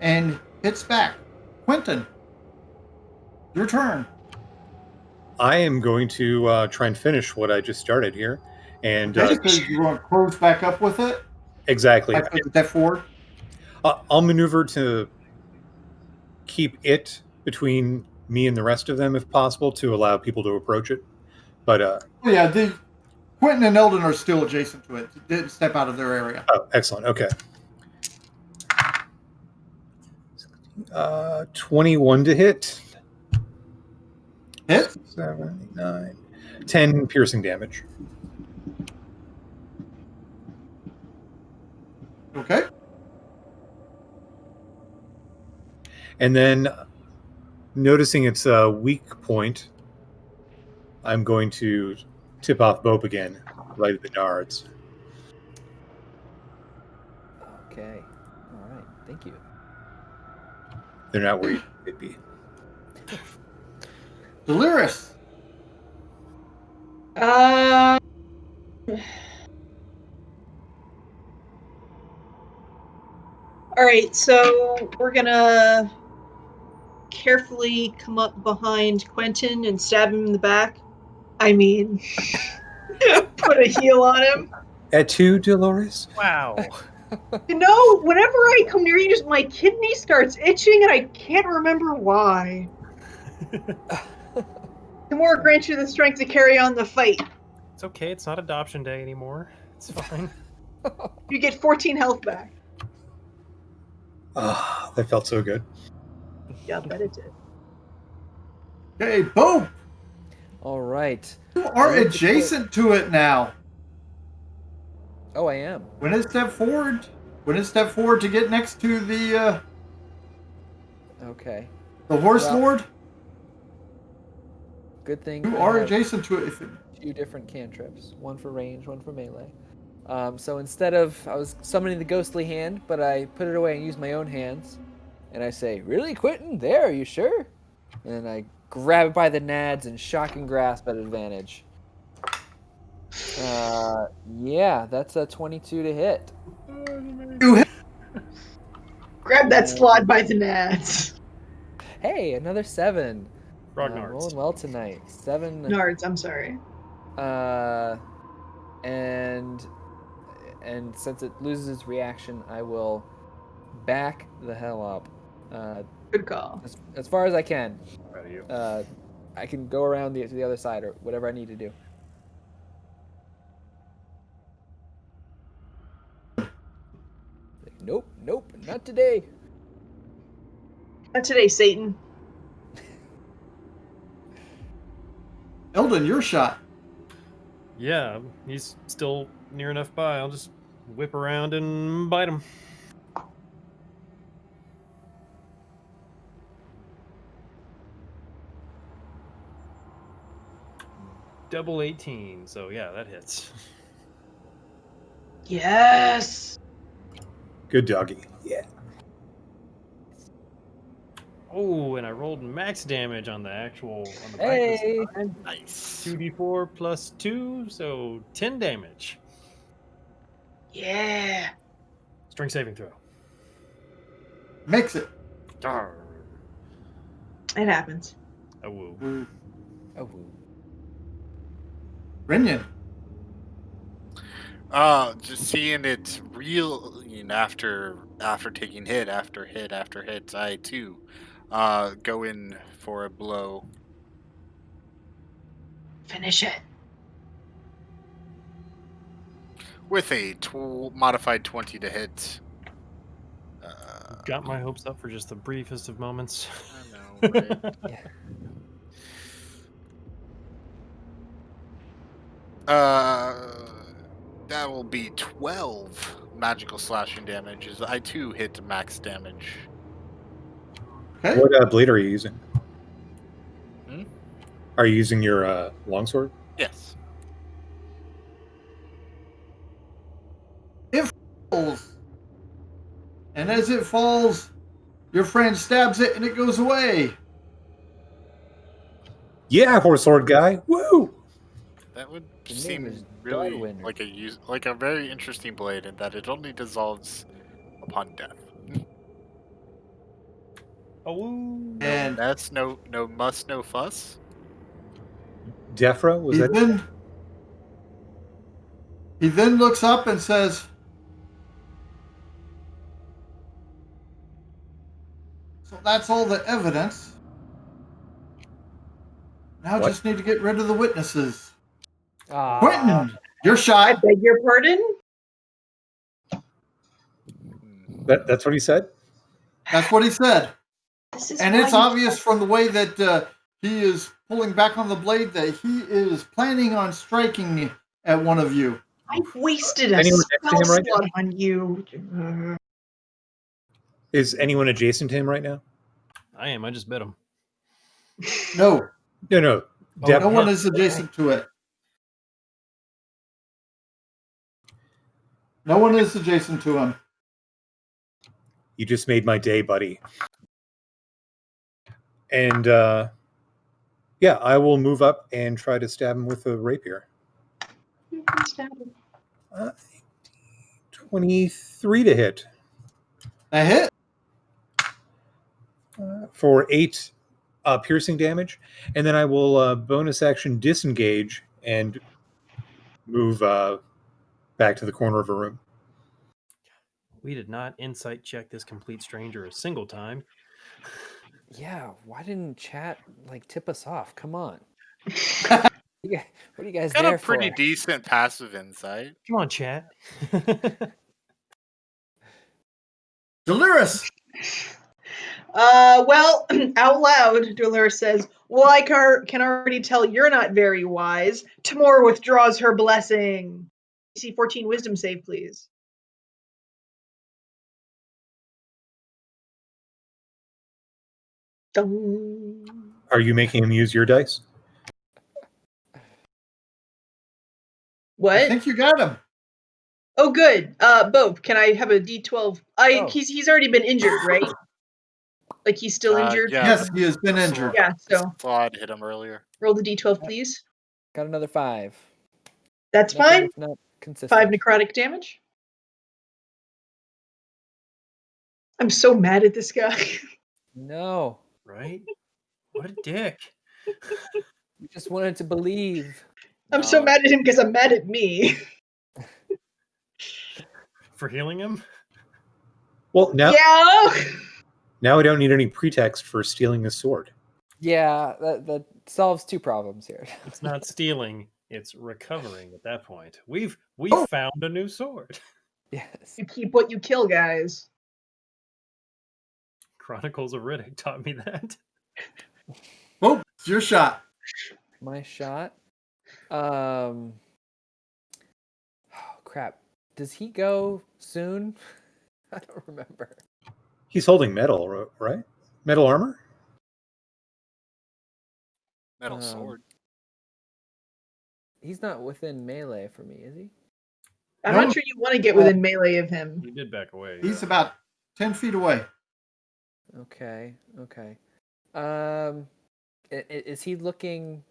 E: and hits back. Quentin, your turn.
F: I am going to try and finish what I just started here, and
E: Okay, so you want to close back up with it?
F: exactly.
E: Like with the step forward?
F: I'll maneuver to keep it between me and the rest of them, if possible, to allow people to approach it. But
E: Oh, yeah, the Quentin and Eldon are still adjacent to it. It didn't step out of their area.
F: oh, excellent. Okay. 21 to hit.
E: Hit.
F: 7, 9, 10 piercing damage.
E: Okay.
F: And then, noticing its a weak point, I'm going to tip off Bope again, right at the nards.
C: Okay. All right. Thank you.
F: They're not where you'd be.
E: Delirious.
B: Uh, all right, so we're gonna carefully come up behind Quentin and stab him in the back. I mean, put a heel on him.
F: At 2, Dolores?
D: Wow.
B: You know, whenever I come near you, just my kidney starts itching, and I can't remember why. The more grant you the strength to carry on the fight.
D: It's okay. It's not adoption day anymore. It's fine.
B: You get 14 health back.
F: Ah, that felt so good.
B: Yeah, I bet it did.
E: Okay, boom.
C: All right.
E: You are
C: I look
E: adjacent to it now.
C: Oh, I am.
E: When it step forward to get next to the
C: Okay.
E: horse
C: Well,
E: lord,
C: Good thing
E: you
C: I
E: are
C: have
E: adjacent to it. If it
C: two different cantrips. One for range, one for melee. So instead of... I was summoning the ghostly hand, but I put it away and used my own hands. And I say, really, Quentin? There, you sure? And then I grab it by the nads and shocking grasp at advantage. Yeah, that's a 22 to hit.
E: you hit.
B: Grab that slot by the nads.
C: Hey, another 7.
D: Grognards.
C: Rolling well tonight. 7.
B: Nards, I'm sorry.
C: And since it loses its reaction, I will back the hell up.
B: Good call.
C: As far as I can.
D: Proud of you.
C: I can go around to the other side or whatever I need to do. Nope, not today.
B: Not today, Satan.
E: Eldon, your shot.
D: Yeah, he's still near enough by. I'll just whip around and bite him. Double 18. So yeah, that hits.
B: Yes.
F: Good doggy. Yeah.
D: Oh, and I rolled max damage on the bite this
C: Hey!
D: time.
A: Nice.
D: 2d4 plus 2, so 10 damage.
B: Yeah.
D: Strength saving throw.
E: Makes it.
D: Darn.
B: It happens.
D: Oh, woo.
C: Oh,
E: Rinian.
A: Just seeing it reeling after taking hit after hit after hit, I too go in for a blow
B: Finish it.
A: with a modified 20 to hit.
D: Got my hopes up for just the briefest of moments.
A: I know, right?
C: yeah.
A: That will be 12 magical slashing damage. As I too hit max damage.
E: Okay.
F: What blade are you using?
A: Hmm?
F: Are you using your longsword?
A: Yes.
E: It falls. And as it falls, your friend stabs it and it goes away.
F: Yeah, horse sword guy. Woo!
A: That would
C: The name is
A: seem really
C: Darwin.
A: like a very interesting blade in that it only dissolves upon death.
D: Oh, woo.
A: No
E: And
A: mess, no muss, no fuss.
F: Defra, was that?
E: he then looks up and says, "So that's all the evidence. Now
F: What?
E: just need to get rid of the witnesses."
C: Ah,
E: Quentin, your
B: I
E: shot.
B: beg your pardon?
F: That's what he said?
E: That's what he said.
B: This is
E: And
B: why
E: it's
B: you
E: obvious from the way that he is pulling back on the blade that he is planning on striking at one of you.
B: I wasted a
F: Anyone next to
B: spell
F: him right now?
B: slot on you.
F: Is anyone adjacent to him right now?
D: I am. I just bit him.
E: No,
F: No.
D: Oh,
F: Def-
E: no one is adjacent to it. No one is adjacent to him.
F: You just made my day, buddy. And yeah, I will move up and try to stab him with a rapier. 23 to hit
E: A hit.
F: for 8 piercing damage, and then I will bonus action disengage and move back to the corner of a room.
D: We did not insight check this complete stranger a single time.
C: yeah. Why didn't chat like tip us off? Come on. What are you guys
A: Got
C: there
A: a pretty
C: for?
A: decent passive insight.
D: Come on, chat.
E: Delirious.
B: Well, out loud, Dolores says, "Well, I can already tell you're not very wise. Tamora withdraws her blessing." DC 14 wisdom save, please. Dun.
F: Are you making him use your dice?
E: I
B: What?
E: think you got him.
B: Oh, good. Bope, can I have a D12?
C: Oh.
B: He's already been injured, right? Like he's still injured?
A: Yeah,
E: Yes, he has been injured.
B: Yeah, so
A: Slide hit him earlier.
B: roll the D12, please.
C: Got another 5.
B: That's
C: Nothing
B: fine.
C: if not consistent.
B: 5 necrotic damage. I'm so mad at this guy.
C: No,
D: Right? What a dick.
C: we just wanted to believe.
B: I'm so
A: No.
B: mad at him because I'm mad at me.
D: For healing him?
F: Well, now
B: Yeah.
F: now I don't need any pretext for stealing his sword.
C: Yeah, that solves 2 problems here.
D: It's not stealing, it's recovering at that point. We
E: Oh.
D: found a new sword.
C: Yes.
B: You keep what you kill, guys.
D: Chronicles of Riddick taught me that.
E: Oh, it's your shot.
C: My shot. Oh crap. Does he go soon? I don't remember.
F: He's holding metal, right? Metal armor?
A: Metal sword.
C: He's not within melee for me, is he?
B: I'm
E: No.
B: not sure you want to get within melee of him.
D: You did back away.
E: He's about 10 feet away.
C: Okay. Is he looking?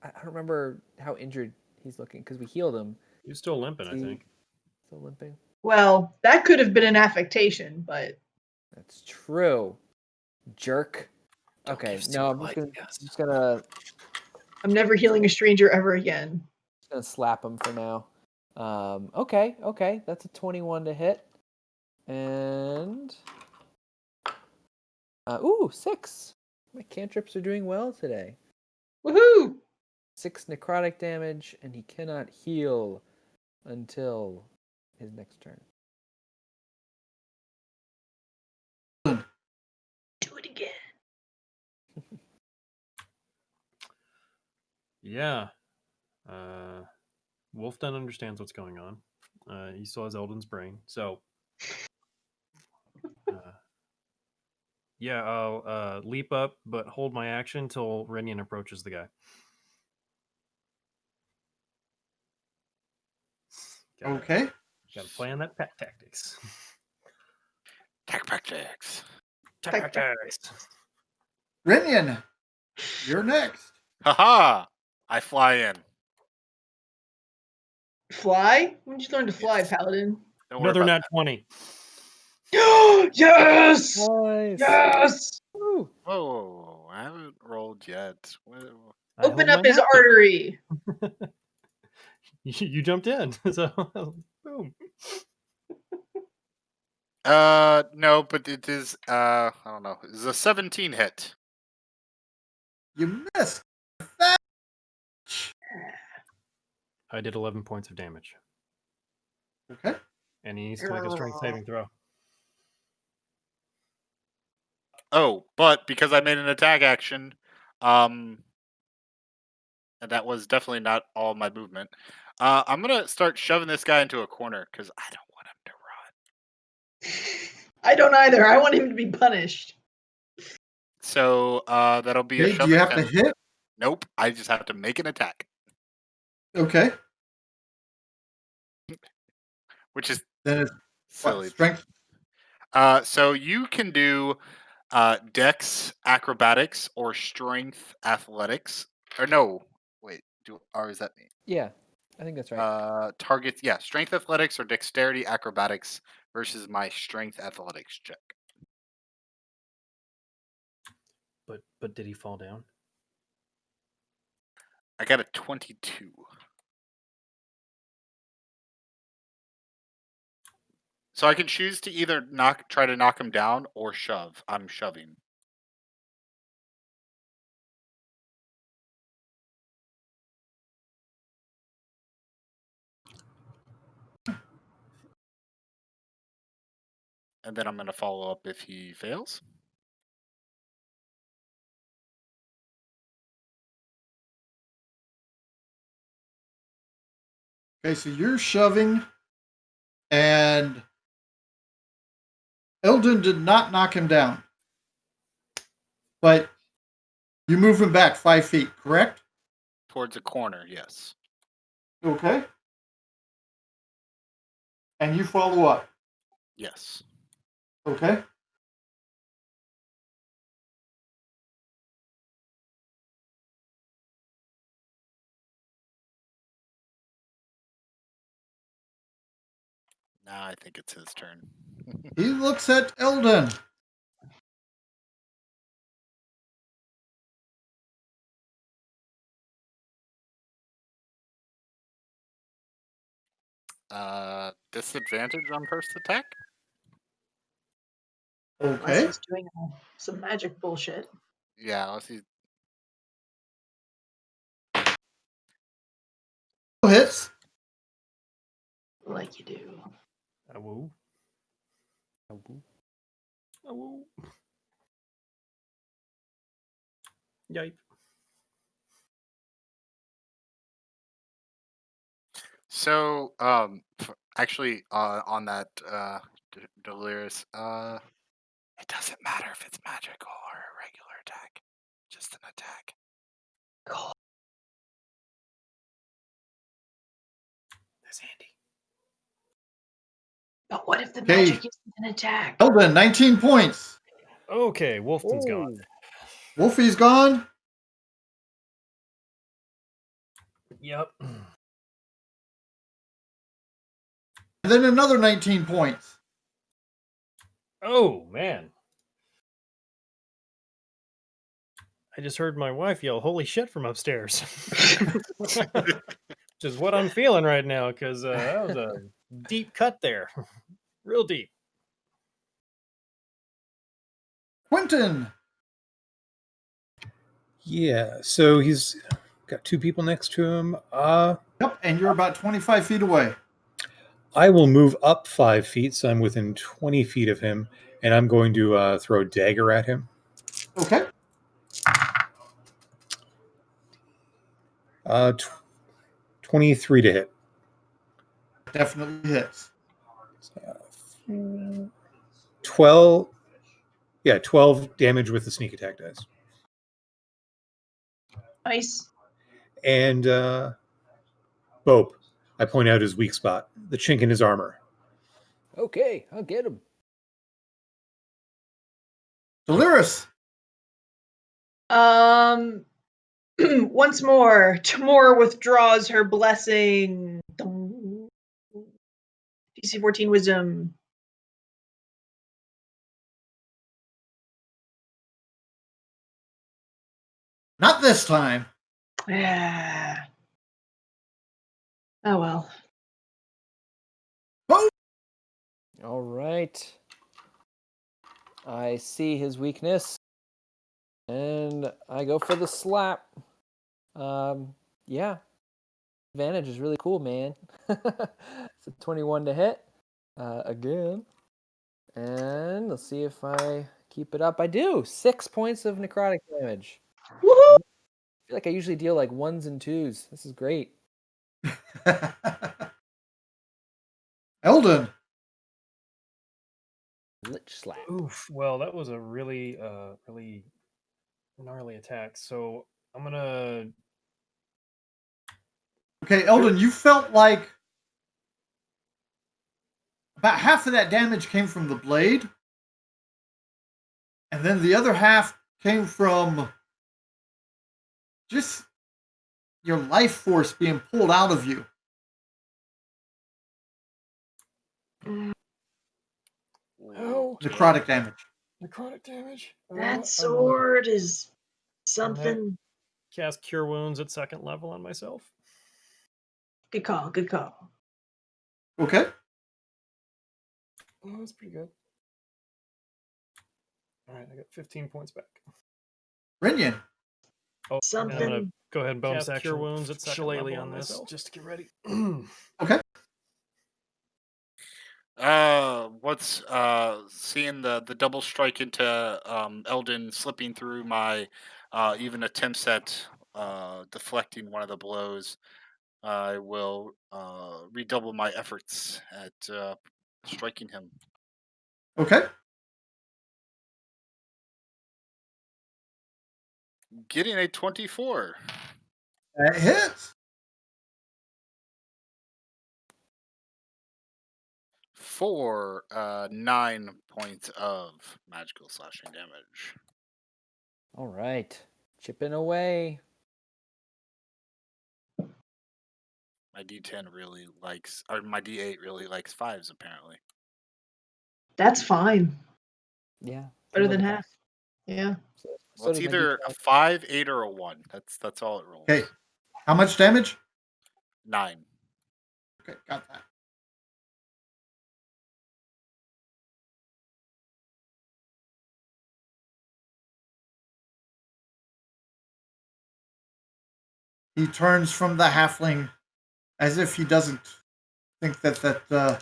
C: I don't remember how injured he's looking because we healed him.
D: You're still limping, I
C: Is he
D: think.
C: Still limping.
B: Well, that could have been an affectation, but
C: That's true. Jerk.
D: Don't
C: Okay,
D: give
C: no,
D: super
C: I'm just gonna
B: I'm never healing a stranger ever again.
C: slap him for now. Okay, that's a 21 to hit, and 6. My cantrips are doing well today.
B: Woohoo!
C: 6 necrotic damage, and he cannot heal until his next turn.
B: Do it again.
D: Yeah. Wolfden understands what's going on. He still has Eldon's brain. So, yeah, I'll leap up, but hold my action till Renyan approaches the guy.
E: Okay.
D: Got to plan that pack tactics.
A: Tactics.
D: Tactics.
E: Rinian, you're next.
A: Haha! I fly in.
B: Fly? When did you learn to fly,
A: Yes.
B: Paladin?
A: Don't worry
D: Another
A: about
D: nat 20.
B: Yes!
C: Nice.
B: Yes!
C: Woo.
A: Whoa, I haven't rolled yet.
D: I
B: Open
D: held
B: up
D: my
B: his
D: napkin.
B: artery.
D: You jumped in. So, boom.
A: No, but it is, I don't know. It's a 17 hit.
E: You missed.
D: I did 11 points of damage.
E: Okay.
D: And he needs to make a strength saving throw.
A: Oh, but because I made an attack action, and that was definitely not all my movement, I'm gonna start shoving this guy into a corner because I don't want him to run.
B: I don't either. I want him to be punished.
A: So that'll be a
E: Okay,
A: shove.
E: do you have to hit?
A: Nope, I just have to make an attack,
E: Okay.
A: which is
E: Then it's
A: silly.
E: strength.
A: So you can do Dex acrobatics or Strength athletics. Or no, wait, or is that me?
C: Yeah, I think that's right.
A: Targets, yeah, Strength athletics or Dexterity acrobatics versus my Strength athletics check.
D: But did he fall down?
A: I got a 22. So I can choose to either try to knock him down or shove. I'm shoving. And then I'm going to follow up if he fails.
E: Okay, so you're shoving, and Eldon did not knock him down, but you move him back 5 feet, correct?
A: Towards a corner, yes.
E: Okay. And you follow up.
A: Yes.
E: Okay.
A: Now I think it's his turn.
E: He looks at Eldon.
A: Disadvantage on first attack?
B: Unless
E: Okay.
B: he's doing some magic bullshit.
A: Yeah, unless he's
E: Hits.
B: Like you do.
D: Awoo. Awoo. Yipe.
A: So, actually, on that, Delirious, it doesn't matter if it's magical or a regular attack, just an attack.
D: That's handy.
B: But what if the
E: Okay.
B: magic isn't an attack?
E: Eldon, 19 points.
D: Okay, Wolfton's gone.
E: Wolfie's gone.
D: Yep.
E: And then another 19 points.
D: Oh, man. I just heard my wife yell, "Holy shit," from upstairs. Which is what I'm feeling right now, because that was a deep cut there. Real deep.
E: Quentin.
F: Yeah, so he's got two people next to him.
E: Yep, and you're about 25 feet away.
F: I will move up 5 feet, so I'm within 20 feet of him, and I'm going to throw a dagger at him.
E: Okay.
F: 23 to hit.
E: Definitely hits.
F: 12. Yeah, 12 damage with the sneak attack dice.
B: Nice.
F: And Bope, I point out his weak spot, the chink in his armor.
C: Okay, I'll get him.
E: Delirious.
B: Once more, Tamora withdraws her blessing. DC 14 Wisdom.
E: Not this time.
B: Yeah. Oh well.
E: Oh,
C: All right. I see his weakness, and I go for the slap. Yeah. Advantage is really cool, man. It's a 21 to hit again. And let's see if I keep it up. I do. 6 points of necrotic damage.
B: Woohoo!
C: I feel like I usually deal like 1s and 2s. This is great.
E: Eldon.
C: Lich slap.
D: Oof. Well, that was a really, really gnarly attack. So I'm gonna.
E: Okay, Eldon, you felt like about half of that damage came from the blade, and then the other half came from just your life force being pulled out of you.
D: Oh,
E: Necrotic damage.
D: necrotic damage.
B: That sword is something.
D: Cast Cure Wounds at 2nd level on myself.
B: Good call. Good call.
E: Okay.
D: Oh, that's pretty good. All right, I got 15 points back.
E: Rinian.
D: Oh,
B: Something.
D: I'm gonna go ahead and bonus
C: Cast
D: action
C: Cure
D: Wounds at 2nd
C: Shillelagh
D: level
C: on
D: on
C: this,
D: myself, just to get ready.
E: Okay.
A: What's seeing the double strike into Eldon slipping through my even attempts at deflecting one of the blows. I will redouble my efforts at striking him.
E: Okay.
A: Getting a 24
E: That hits.
A: for 9 points of magical slashing damage.
C: All right. Chipping away.
A: My D10 really likes, or my D8 really likes 5s apparently.
B: That's fine.
C: Yeah.
B: Better
C: seems
B: than
C: like a
B: half. Yeah.
A: Well, it's
C: does my
A: either a
C: D12.
A: 5, 8, or a 1. That's all it rolls.
E: Okay. How much damage?
A: 9.
E: Okay, got that. He turns from the halfling as if he doesn't think that the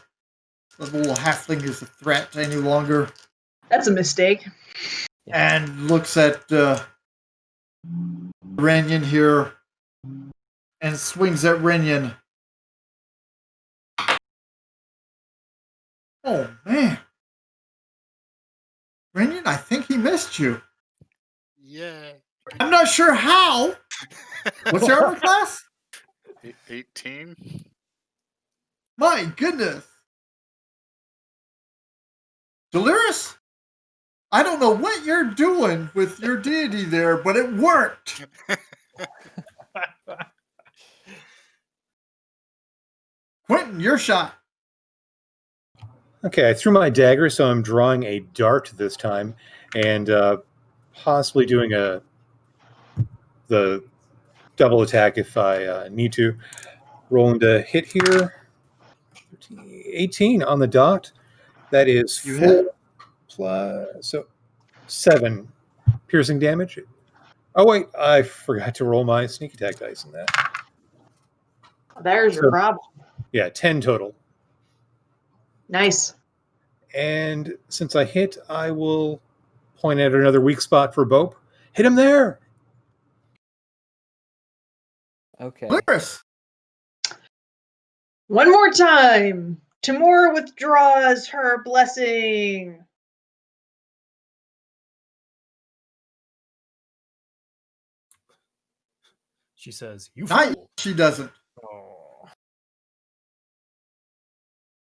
E: little halfling is a threat any longer,
B: That's a mistake.
E: and looks at Renyon here and swings at Renyon. Oh, man. Rinian, I think he missed you.
A: Yeah.
E: I'm not sure how. What's your armor class?
A: 18.
E: My goodness. Delirious, I don't know what you're doing with your deity there, but it worked. Quentin, your shot.
F: Okay, I threw my dagger, so I'm drawing a dart this time, and possibly doing the double attack if I need to. Rolling to hit here. 18 on the dot. That is
E: You
F: 4
E: hit.
F: plus 7 piercing damage. Oh wait, I forgot to roll my sneak attack dice in that.
B: There's your
F: So,
B: problem.
F: yeah, 10 total.
B: Nice.
F: And since I hit, I will point at another weak spot for Bope. Hit him there.
C: Okay.
E: Delirious.
B: One more time. Tamora withdraws her blessing.
D: She says, "You
E: Not
D: fool."
E: she doesn't.
D: Oh.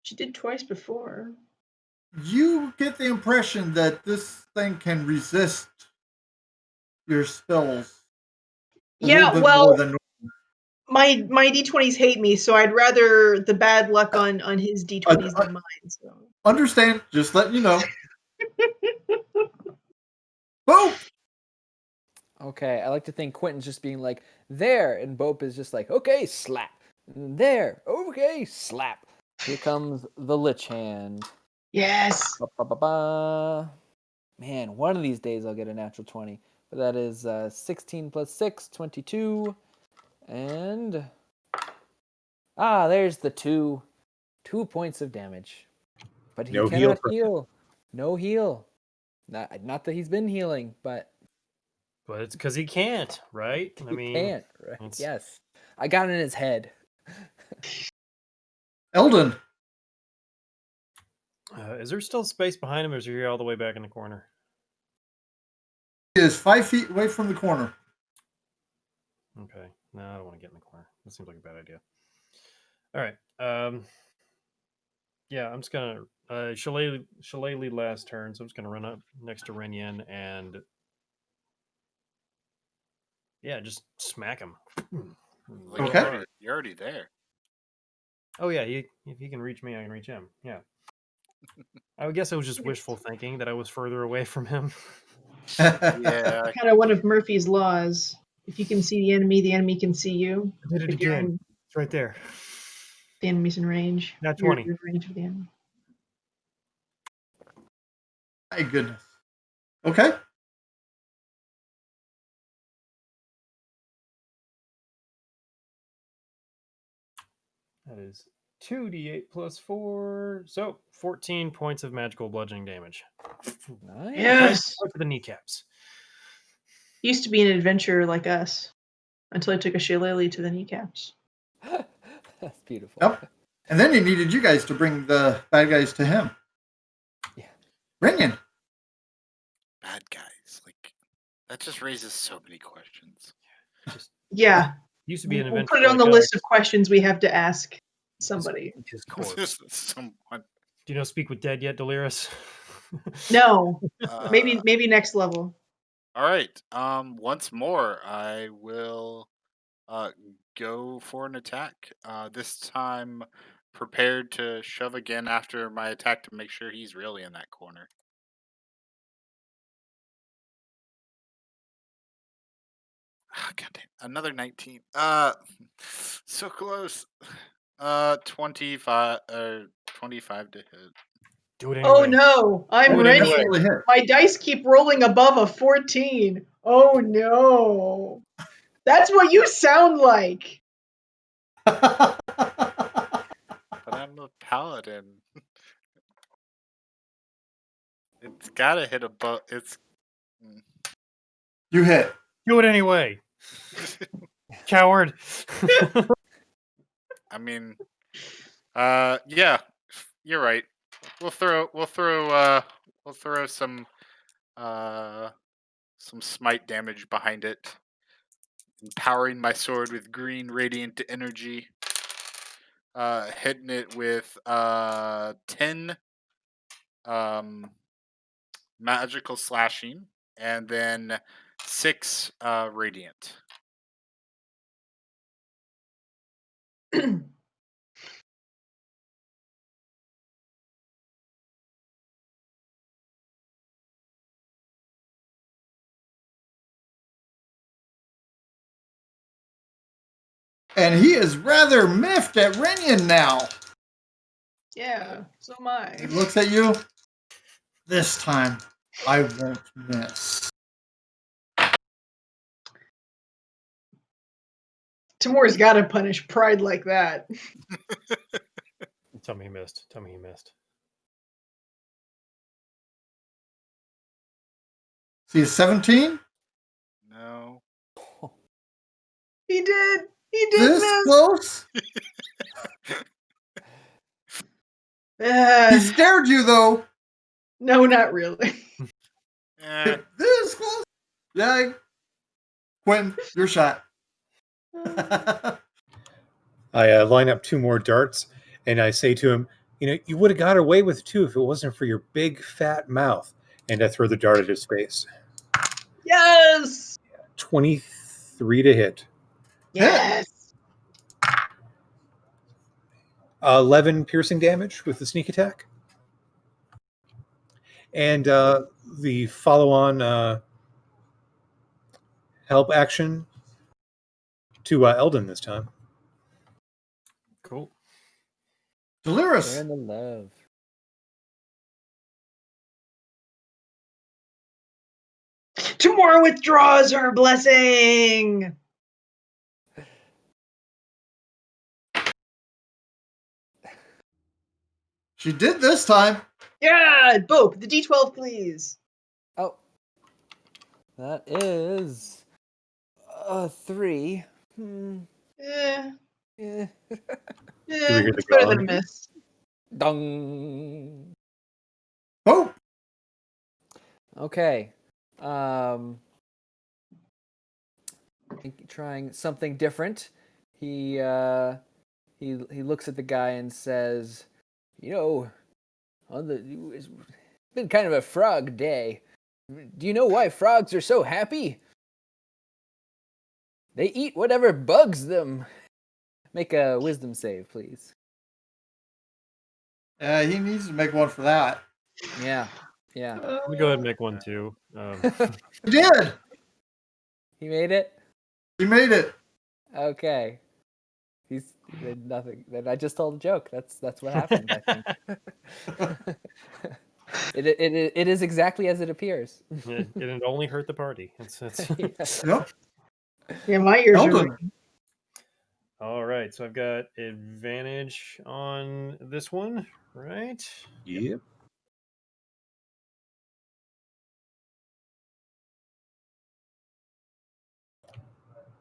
B: She did twice before.
E: You get the impression that this thing can resist your spells a little
B: Yeah,
E: bit
B: well,
E: more than
B: my d20s hate me, so I'd rather the bad luck on his d20s than mine. So.
E: understand. Just letting you know. Boop.
C: Okay, I like to think Quentin's just being like, there, and Bope is just like, okay, slap. And there, okay, slap. Here comes the Lich Hand.
B: Yes.
C: Ba-ba-ba-ba. Man, one of these days I'll get a natural 20. But that is 16 plus 6, 22. And... there's the 2. 2 points of damage. But he
F: No heal
C: cannot
F: for-
C: heal. No heal. Not that he's been healing, but
D: But it's because he can't, right? I
C: he
D: mean,
C: can't, right?
D: it's-
C: Yes. I got it in his head.
E: Eldon.
D: is there still space behind him, or is he all the way back in the corner?
E: He is 5 feet away from the corner.
D: Okay. No, I don't want to get in the corner. That seems like a bad idea. All right. Yeah, I'm just gonna Shillelagh last turn, so I'm just gonna run up next to Renyen and just smack him.
A: Like
E: Okay.
A: you're already there.
D: Oh yeah, if he can reach me, I can reach him. Yeah. I would guess it was just wishful thinking that I was further away from him.
A: Yeah.
B: Kind of one of Murphy's laws. If you can see the enemy can see you.
D: I did it
B: If you're
D: again.
B: in,
D: It's right there.
B: the enemy's in range.
D: Nat
B: You're
D: 20.
B: in range of the enemy.
E: My goodness. Okay.
D: That is 2d8 plus 4. So 14 points of magical bludgeoning damage.
C: Nice.
B: Yes.
D: Right to the kneecaps.
B: Used to be an adventurer like us until I took a shillelagh to the kneecaps.
C: That's beautiful.
E: Yep. And then he needed you guys to bring the bad guys to him.
C: Yeah.
E: Rinian.
A: Bad guys. Like that just raises so many questions.
D: Just
B: Yeah.
D: used to be an
B: We'll
D: adventure.
B: put it on the
D: like
B: list of questions we have to ask somebody.
D: His corpse.
A: Someone.
D: Do you know Speak with Dead yet, Delirious?
B: No.
A: Uh,
B: Maybe next level.
A: All right. Once more, I will go for an attack. This time, prepared to shove again after my attack to make sure he's really in that corner. God damn, another 19. So close. 25. 25 to hit.
D: Do it anyway.
B: Oh no, I'm
D: Do it
B: ready.
D: anyway.
E: Absolutely hit.
B: My dice keep rolling above a 14. Oh no. That's what you sound like.
A: But I'm a paladin. It's gotta hit above. It's.
E: You hit.
D: Do it anyway. Coward.
A: I mean, yeah, you're right. we'll throw some smite damage behind it. Empowering my sword with green radiant energy. Hitting it with 10 magical slashing, and then 6 radiant.
E: And he is rather miffed at Renyon now.
B: Yeah, so am I.
E: He looks at you. This time, I won't miss.
B: Timur's got to punish pride like that.
D: Tell me he missed. Tell me he missed.
E: See, 17?
A: No.
B: He did. He did
E: This
B: miss.
E: close? He scared you, though.
B: No, not really.
E: This close? Yeah. Quentin, your shot.
F: I line up 2 more darts, and I say to him, you would have got away with 2 if it wasn't for your big fat mouth. And I throw the dart at his face.
B: Yes.
F: 23 to hit.
B: Yes.
F: 11 piercing damage with the sneak attack. And the follow-on help action to Eldon this time.
D: Cool.
E: Delirious.
C: Share the love.
B: Timur withdraws her blessing.
E: She did this time.
B: Yeah, Bope, the D12, please.
C: Oh, that is a 3.
B: Yeah,
C: Yeah.
F: hear the
B: it's better
F: gong?
B: than a miss.
C: Dong.
E: Oh,
C: Okay. Trying something different. He looks at the guy and says, it's been kind of a frog day. Do you know why frogs are so happy? They eat whatever bugs them. Make a wisdom save, please.
E: he needs to make one for that.
C: Yeah.
D: Let me go ahead and make one too.
E: He did.
C: He made it?
E: He made it.
C: Okay. He did nothing. Then I just told a joke. That's what happened, I think. It is exactly as it appears.
D: it only hurt the party. It's...
E: Yep.
B: Yeah, my ears are
E: Eldon.
B: ringing.
D: All right, so I've got advantage on this one, right?
F: Yep.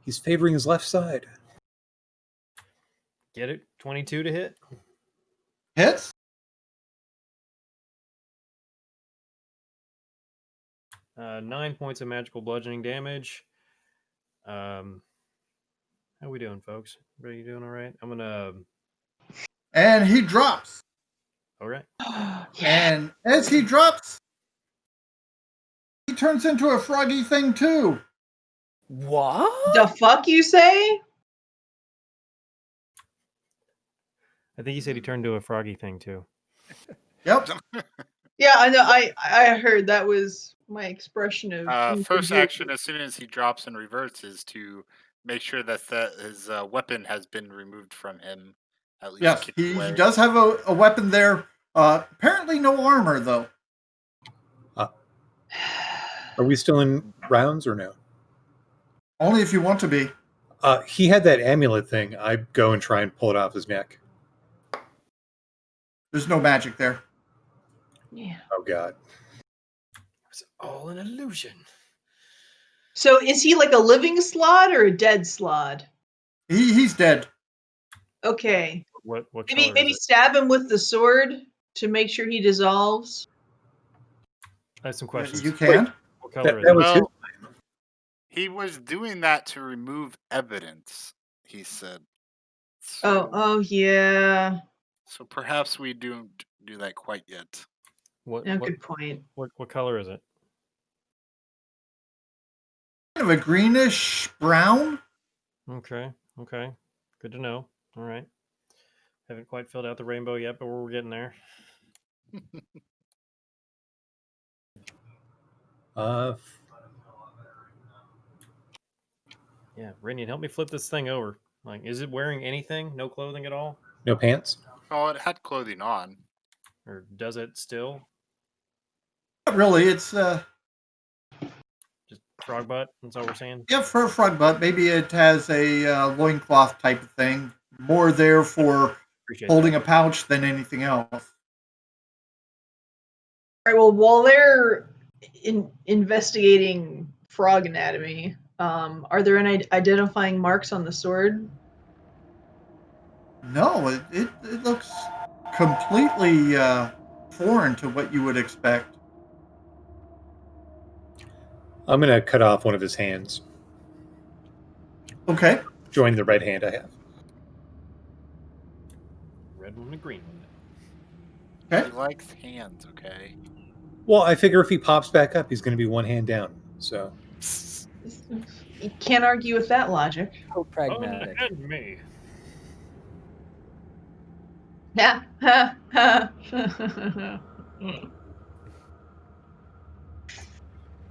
F: He's favoring his left side.
D: Get it? 22 to hit.
E: Hits.
D: Uh, 9 points of magical bludgeoning damage. How we doing, folks? Everybody doing all right? I'm gonna.
E: And he drops.
D: All right.
E: And as he drops, he turns into a froggy thing too.
C: What?
B: The fuck you say?
D: I think he said he turned to a froggy thing too.
E: Yep.
B: Yeah, I know. I heard that was my expression of
A: First
B: incredulity.
A: action, as soon as he drops and reverts, is to make sure that his weapon has been removed from him. At least
E: Yes,
A: kicked
E: he
A: away.
E: does have a weapon there. Apparently no armor, though.
F: Are we still in rounds or no?
E: Only if you want to be.
F: He had that amulet thing. I go and try and pull it off his neck.
E: There's no magic there.
B: Yeah.
F: Oh, God.
D: It's all an illusion.
B: So is he like a living slod or a dead slod?
E: He's dead.
B: Okay.
D: What color
B: Maybe
D: is it?
B: stab him with the sword to make sure he dissolves?
D: I have some questions.
E: You can.
D: What color is
F: That
D: it?
F: was his.
A: Well, he was doing that to remove evidence, he said.
B: Oh yeah.
A: So perhaps we don't do that quite yet.
D: What,
B: No,
D: what
B: good point.
D: what color is it?
E: Kind of a greenish brown.
D: Okay. Good to know. All right. Haven't quite filled out the rainbow yet, but we're getting there. Yeah, Rinian, help me flip this thing over. Like, is it wearing anything? No clothing at all?
F: No pants.
A: Oh, it had clothing on.
D: Or does it still?
E: Not really. It's
D: Just frog butt? That's all we're saying?
E: yeah, for a front butt. Maybe it has a loincloth type of thing. More there for
D: Appreciate
E: holding
D: that.
E: a pouch than anything else.
B: All right. Well, while they're investigating frog anatomy, are there any identifying marks on the sword?
E: No, it looks completely foreign to what you would expect.
F: I'm gonna cut off one of his hands.
E: Okay.
F: Join the red hand I have.
D: Red one and green one.
E: Okay.
A: He likes hands, okay?
F: Well, I figure if he pops back up, he's gonna be one hand down. So
B: You can't argue with that logic.
C: So pragmatic.
D: Unhand me.
B: Yeah. Ha, ha.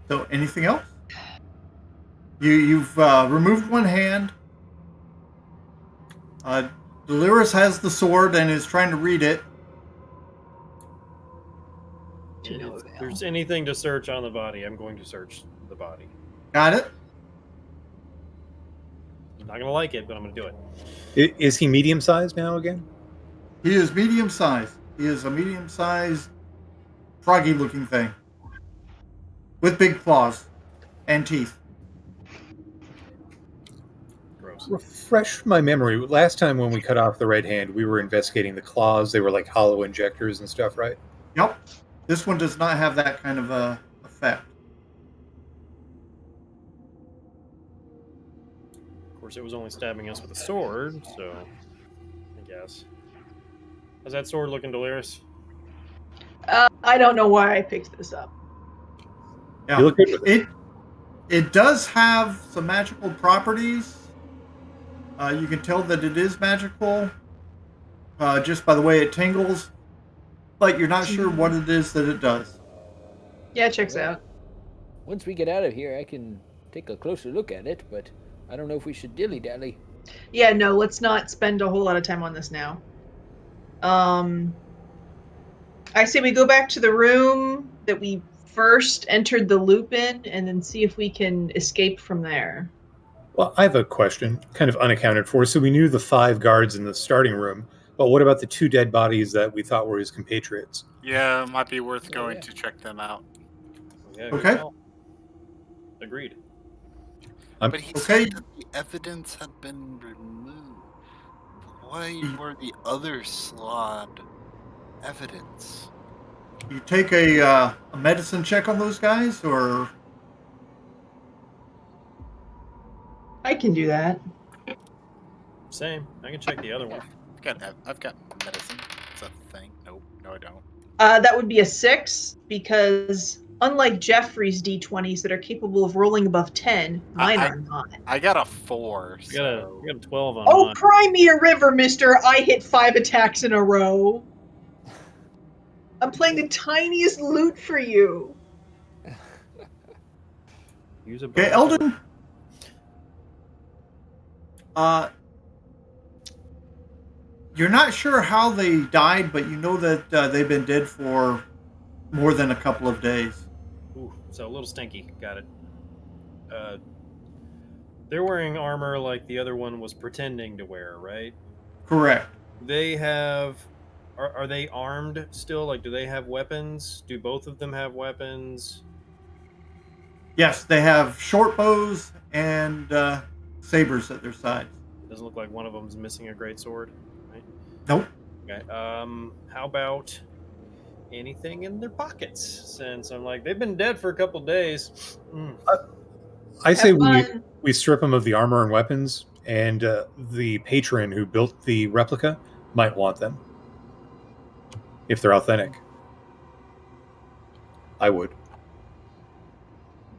E: So anything else? You've removed one hand. Delirious has the sword and is trying to read it.
B: To no
D: If
B: avail.
D: there's anything to search on the body, I'm going to search the body.
E: Got it?
D: I'm not going to like it, but I'm going to do it.
F: is he medium sized now again?
E: He is medium sized. He is a medium sized, froggy looking thing. With big claws and teeth.
D: Gross.
F: Refresh my memory. Last time when we cut off the red hand, we were investigating the claws. They were like hollow injectors and stuff, right?
E: Yep. This one does not have that kind of effect.
D: Of course, it was only stabbing us with a sword, so I guess. How's that sword looking, Delirious?
B: I don't know why I picked this up.
E: Yeah.
F: You look good with it.
E: It does have some magical properties. You can tell that it is magical just by the way it tingles, but you're not sure what it is that it does.
B: Yeah, it checks out.
C: Once we get out of here, I can take a closer look at it, but I don't know if we should dilly-dally.
B: Yeah, no, let's not spend a whole lot of time on this now. I say we go back to the room that we first entered the loop in and then see if we can escape from there.
F: Well, I have a question, kind of unaccounted for. So we knew the 5 guards in the starting room, but what about the 2 dead bodies that we thought were his compatriots?
A: Yeah, it might be worth going
C: yeah.
A: to check them out.
D: Yeah, good
E: Okay.
D: call. Agreed.
A: But he
E: Okay.
A: said that the evidence had been removed. Why were the others slawed evidence?
E: You take a medicine check on those guys, or
B: I can do that.
D: Same. I can check the other one.
A: I've got medicine. Is that the thing? Nope. No, I don't.
B: That would be a 6 because unlike Jeffrey's D20s that are capable of rolling above 10, mine are not.
A: I got a 4.
D: I got a 12 on
B: Oh,
D: mine.
B: cry me a river, mister. I hit 5 attacks in a row. I'm playing the tiniest loot for you.
D: Use a
E: okay,
D: bonus.
E: Eldon. You're not sure how they died, but you know that they've been dead for more than a couple of days.
D: Ooh, so a little stinky. Got it. They're wearing armor like the other one was pretending to wear, right?
E: Correct.
D: They have. Are they armed still? Like, do they have weapons? Do both of them have weapons?
E: Yes, they have short bows and sabers at their sides.
D: It doesn't look like one of them's missing a great sword, right?
E: Nope.
D: Okay. How about anything in their pockets, since I'm like, they've been dead for a couple days.
F: I say
B: Have fun.
F: we strip them of the armor and weapons, and the patron who built the replica might want them if they're authentic. I would.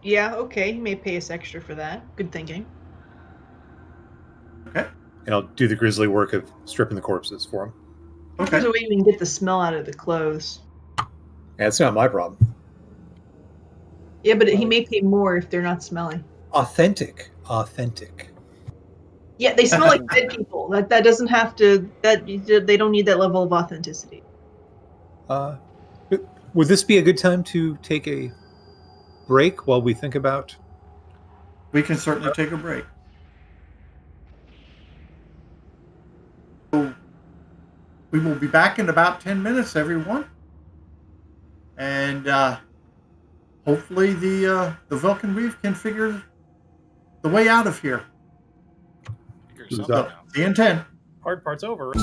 B: Yeah, okay. You may pay us extra for that. Good thinking.
E: Okay.
F: And I'll do the grisly work of stripping the corpses for them.
B: There's
E: Okay.
B: a way you can get the smell out of the clothes.
F: And it's not my problem.
B: Yeah, but he may pay more if they're not smelly.
F: Authentic.
B: Yeah, they smell like dead people. That doesn't have to. They don't need that level of authenticity.
F: Would this be a good time to take a break while we think about?
E: We can certainly take a break. So we will be back in about 10 minutes, everyone. And hopefully the Velkyn Weave can figure the way out of here.
A: Figure
F: Who's
A: something
F: up?
A: out.
E: See you in 10.
D: Hard part's over.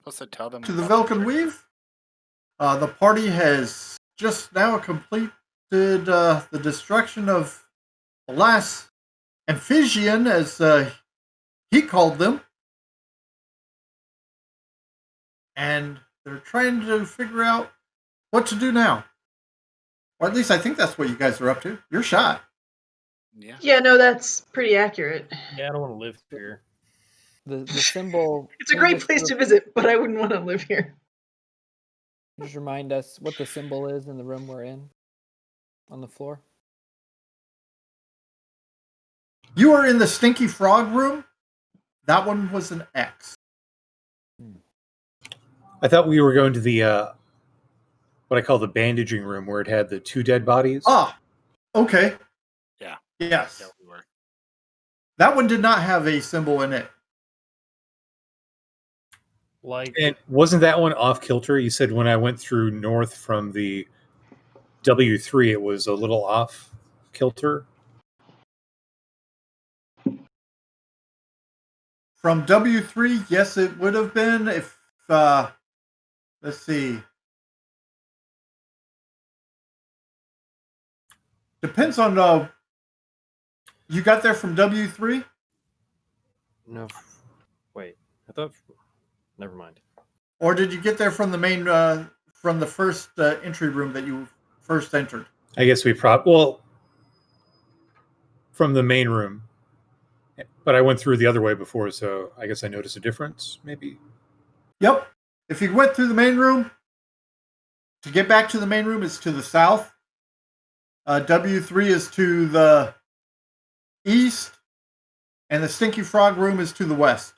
A: Plus, I tell them
E: To the
A: about
E: Velkyn Weave. The party has just now completed the destruction of the last Amphibian, as he called them. And they're trying to figure out what to do now. Or at least I think that's what you guys are up to. You're shot.
A: Yeah.
B: Yeah, no, that's pretty accurate.
D: Yeah, I don't want to live here.
C: The symbol.
B: It's a
C: can you
B: great
C: just
B: place to visit, but I wouldn't want to live here.
C: Just remind us what the symbol is in the room we're in, on the floor.
E: You are in the Stinky Frog room. That one was an X.
F: I thought we were going to the what I call the bandaging room, where it had the 2 dead bodies.
E: Ah, okay.
A: Yeah.
E: Yes.
A: Yeah, we were.
E: That one did not have a symbol in it.
D: Like,
F: And wasn't that one off kilter? You said when I went through north from the W3, it was a little off kilter.
E: From W3, yes, it would have been if, let's see. Depends on, you got there from W3?
D: no, wait. I thought. Never mind.
E: Or did you get there from the main, from the first entry room that you first entered?
F: I guess we from the main room. But I went through the other way before, so I guess I noticed a difference, maybe.
E: Yep. If you went through the main room, to get back to the main room is to the south. W3 is to the east, and the Stinky Frog room is to the west.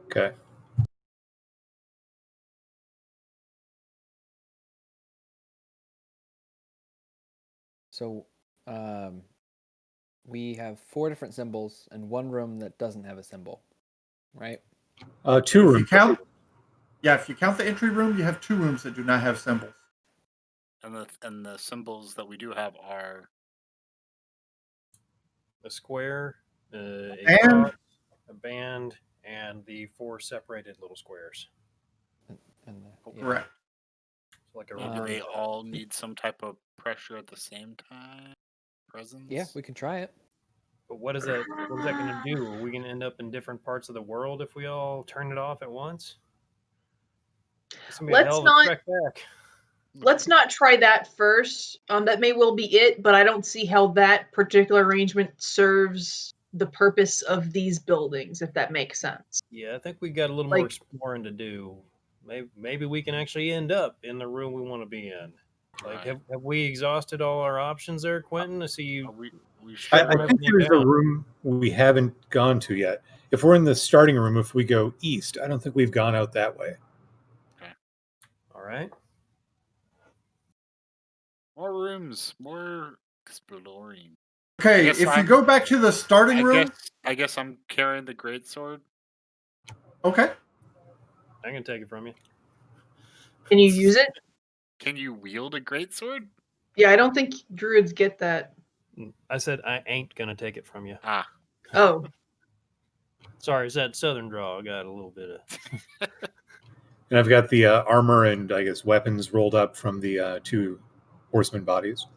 F: Okay.
C: So, we have 4 different symbols and one room that doesn't have a symbol, right?
F: 2
E: If you
F: rooms.
E: count, if you count the entry room, you have 2 rooms that do not have symbols.
A: And the symbols that we do have are
D: A square, a
E: And-
D: cross, a band, and the 4 separated little squares.
C: And yeah.
E: Correct.
D: So like a
A: maybe they all need some type of pressure at the same time. Presence.
C: Yeah, we can try it.
D: But what is that? What is that going to do? Are we going to end up in different parts of the world if we all turn it off at once? It's gonna be a
B: Let's
D: hell of a
B: not-
D: trek back.
B: Let's not try that first. That may well be it, but I don't see how that particular arrangement serves the purpose of these buildings, if that makes sense.
D: Yeah, I think we got a little more
B: Like-
D: exploring to do. Maybe we can actually end up in the room we want to be in. Like,
A: Right.
D: have we exhausted all our options there, Quentin? I see you.
A: We should.
F: I
D: Shut
F: think there's a
D: down.
F: room we haven't gone to yet. If we're in the starting room, if we go east, I don't think we've gone out that way.
D: All right.
A: More rooms, more exploring.
E: Okay,
A: guess
E: if you
A: I'm-
E: go back to the starting room,
A: I guess I'm carrying the greatsword.
E: okay.
D: I'm gonna take it from you.
B: Can you use it?
A: Can you wield a greatsword?
B: Yeah, I don't think druids get that.
D: I said I ain't gonna take it from you.
A: Ah,
B: Oh,
D: Sorry, it's that southern draw. I got a little bit of.
F: And I've got the armor and, I guess, weapons rolled up from the 2 horseman bodies.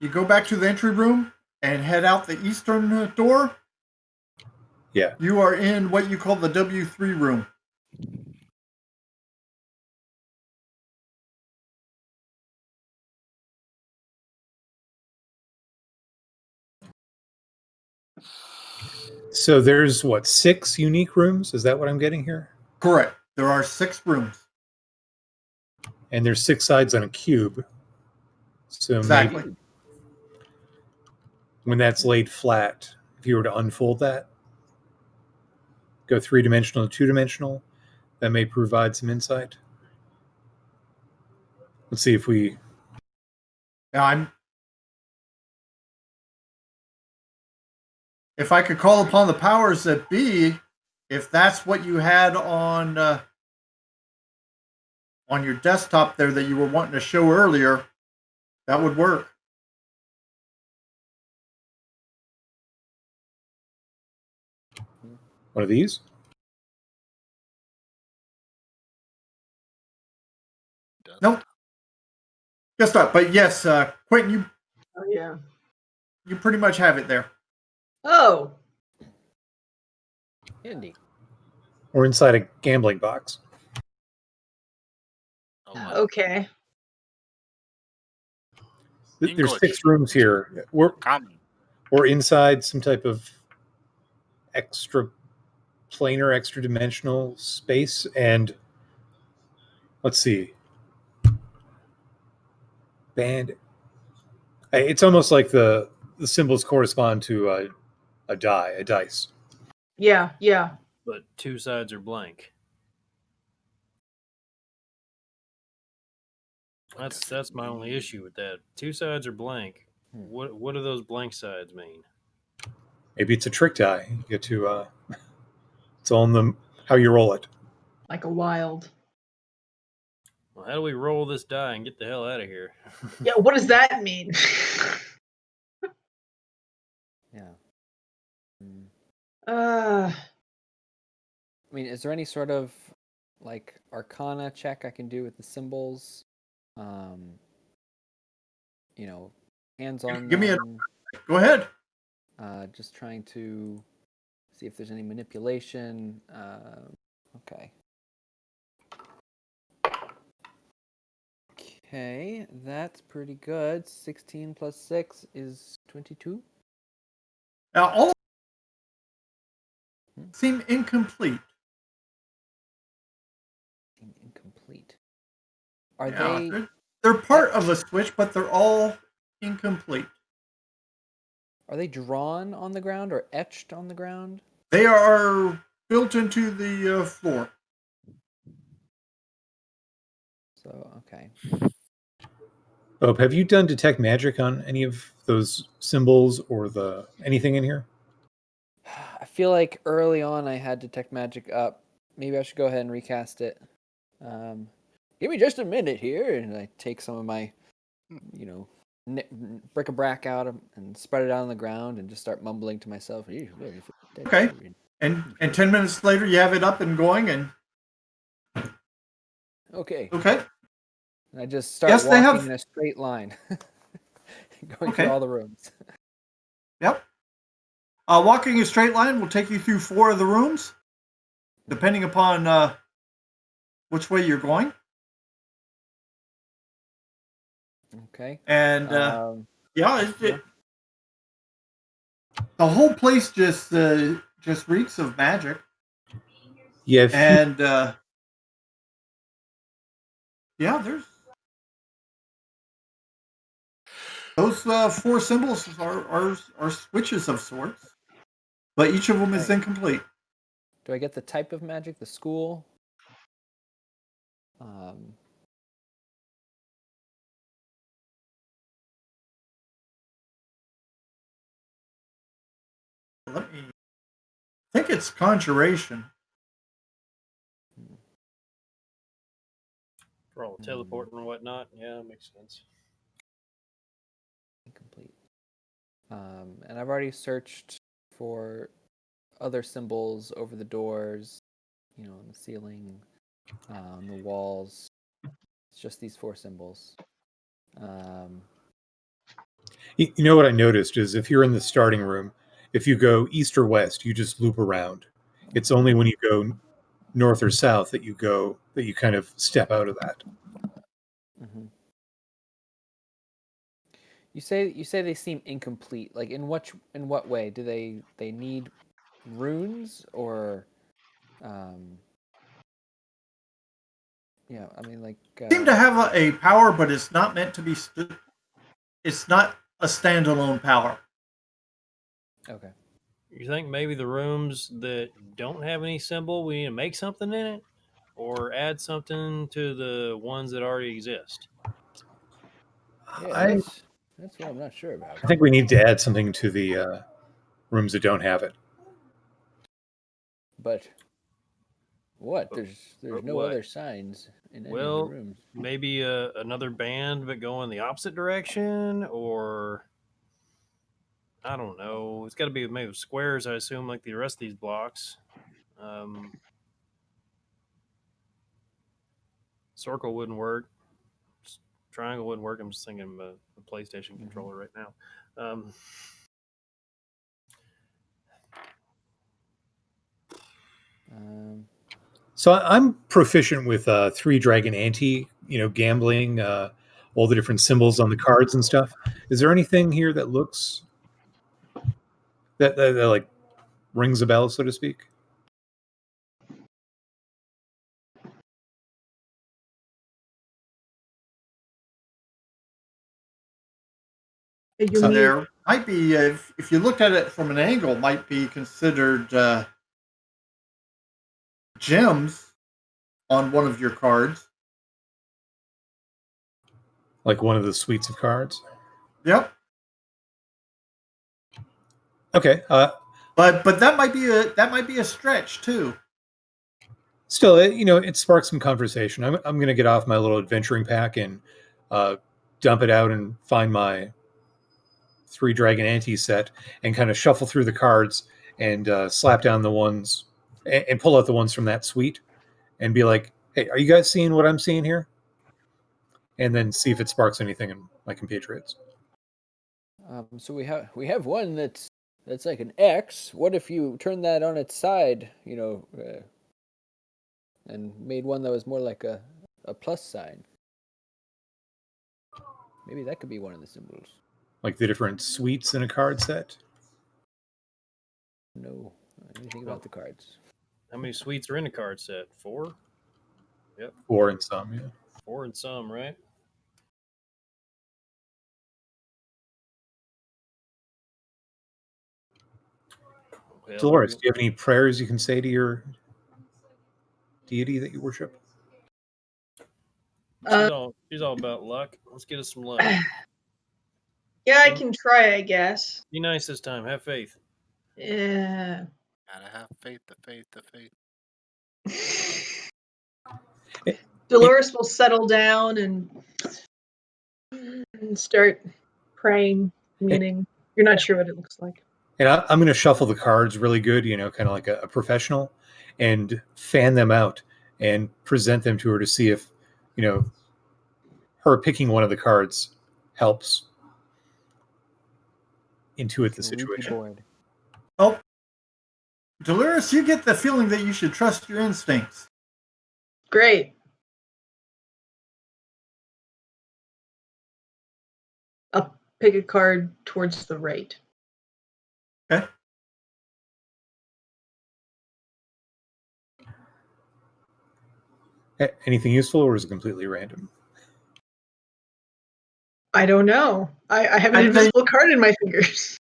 E: You go back to the entry room and head out the eastern door.
F: Yeah.
E: You are in what you call the W3 room.
F: So there's, 6 unique rooms? Is that what I'm getting here?
E: Correct. There are 6 rooms.
F: And there's 6 sides on a cube. So
E: Exactly.
F: maybe when that's laid flat, if you were to unfold that, go 3-dimensional to 2-dimensional, that may provide some insight. Let's see if we...
E: Now, if I could call upon the powers that be, if that's what you had on your desktop there that you were wanting to show earlier, that would work.
F: One of these?
E: Nope. Guess not. But yes, Quentin,
B: Oh yeah.
E: you pretty much have it there.
B: Oh.
C: Handy.
F: Or inside a gambling box.
A: Oh, my.
B: Okay.
F: There's
A: English.
F: 6 rooms here.
A: Common.
F: We're inside some type of extra planar, extra dimensional space, and let's see. Band. It's almost like the symbols correspond to a dice.
B: Yeah. Yeah.
D: But 2 sides are blank. That's my only issue with that. 2 sides are blank. What do those blank sides mean?
F: Maybe it's a trick die. You get to it's all in the how you roll it.
B: Like a wild.
D: Well, how do we roll this die and get the hell out of here?
B: Yeah. What does that mean?
C: Yeah.
B: uh.
C: I mean, is there any sort of like Arcana check I can do with the symbols? Hands on.
E: Give me Go ahead.
C: Just trying to see if there's any manipulation. Okay. Okay, that's pretty good. 16 plus 6 is 22.
E: Now, all seem incomplete.
C: Incomplete. Are
E: Yeah,
C: they?
E: they're part of a switch, but they're all incomplete.
C: Are they drawn on the ground or etched on the ground?
E: They are built into the floor.
C: So okay.
F: Oh, have you done detect magic on any of those symbols or anything in here?
C: I feel like early on I had detect magic up. Maybe I should go ahead and recast it. Give me just a minute here, and I take some of my, bric-a-brac out and spread it out on the ground and just start mumbling to myself.
E: Okay. And 10 minutes later, you have it up and going, and
C: Okay.
E: okay.
C: And I just start
E: Yes, they
C: walking
E: have-
C: in a straight line, going through all the rooms.
E: Yep. Walking a straight line will take you through 4 of the rooms, depending upon which way you're going.
C: Okay.
E: And
C: Yeah.
E: the whole place just reeks of magic.
F: Yeah.
E: And there's those 4 symbols are switches of sorts, but each of them is
C: Okay.
E: incomplete.
C: Do I get the type of magic? The school?
E: Let me I think it's conjuration.
D: For all the teleporting and whatnot. Yeah, that makes sense.
C: Incomplete. And I've already searched for other symbols over the doors, on the ceiling, on the walls. It's just these 4 symbols.
F: You know what I noticed is if you're in the starting room, if you go east or west, you just loop around. It's only when you go north or south that you kind of step out of that.
C: Mm-hmm. You say they seem incomplete. Like in what way do they need runes or I mean like
E: Seem to have a power, but it's not meant to be. It's not a standalone power.
C: Okay.
D: You think maybe the rooms that don't have any symbol, we need to make something in it, or add something to the ones that already exist?
C: Yeah, that's what I'm not sure about.
F: I think we need to add something to the rooms that don't have it.
C: But what? There's no
D: what?
C: other signs in any of
D: Well,
C: the rooms.
D: maybe another band, but go in the opposite direction, or I don't know. It's got to be made of squares, I assume, like the rest of these blocks. Circle wouldn't work. Triangle wouldn't work. I'm just thinking of a PlayStation controller right now.
F: So I'm proficient with Three Dragon Ante, gambling, all the different symbols on the cards and stuff. Is there anything here that looks that like rings a bell, so to speak?
B: You mean
E: There might be, if you looked at it from an angle, might be considered gems on one of your cards.
F: Like one of the suites of cards?
E: Yep.
F: Okay.
E: But that might be a stretch too.
F: Still, it sparks some conversation. I'm going to get off my little adventuring pack and dump it out and find my Three Dragon Ante set and kind of shuffle through the cards and slap down the ones and pull out the ones from that suite and be like, hey, are you guys seeing what I'm seeing here? And then see if it sparks anything in my compatriots.
C: So we have one that's like an X. What if you turn that on its side, and made one that was more like a plus sign? Maybe that could be one of the symbols.
F: Like the different suites in a card set?
C: No, anything about the cards.
D: How many suites are in a card set? 4? Yep.
F: 4 in some, yeah.
D: 4 in some, right? Well,
F: Dolores, do you have any prayers you can say to your deity that you worship?
D: She's all about luck. Let's get us some luck.
B: Yeah, I can try, I guess.
D: Be nice this time. Have faith.
B: Yeah.
A: Gotta have faith, the faith, the faith.
B: Dolores will settle down and start praying, meaning you're not sure what it looks like.
F: And I'm going to shuffle the cards really good, kind of like a professional, and fan them out and present them to her to see if, her picking one of the cards helps intuit the situation.
C: Board.
E: Oh, Dolores, you get the feeling that you should trust your instincts.
B: Great. I'll pick a card towards the right.
E: Okay.
F: Anything useful, or is it completely random?
B: I don't know. I have an invisible card in my fingers.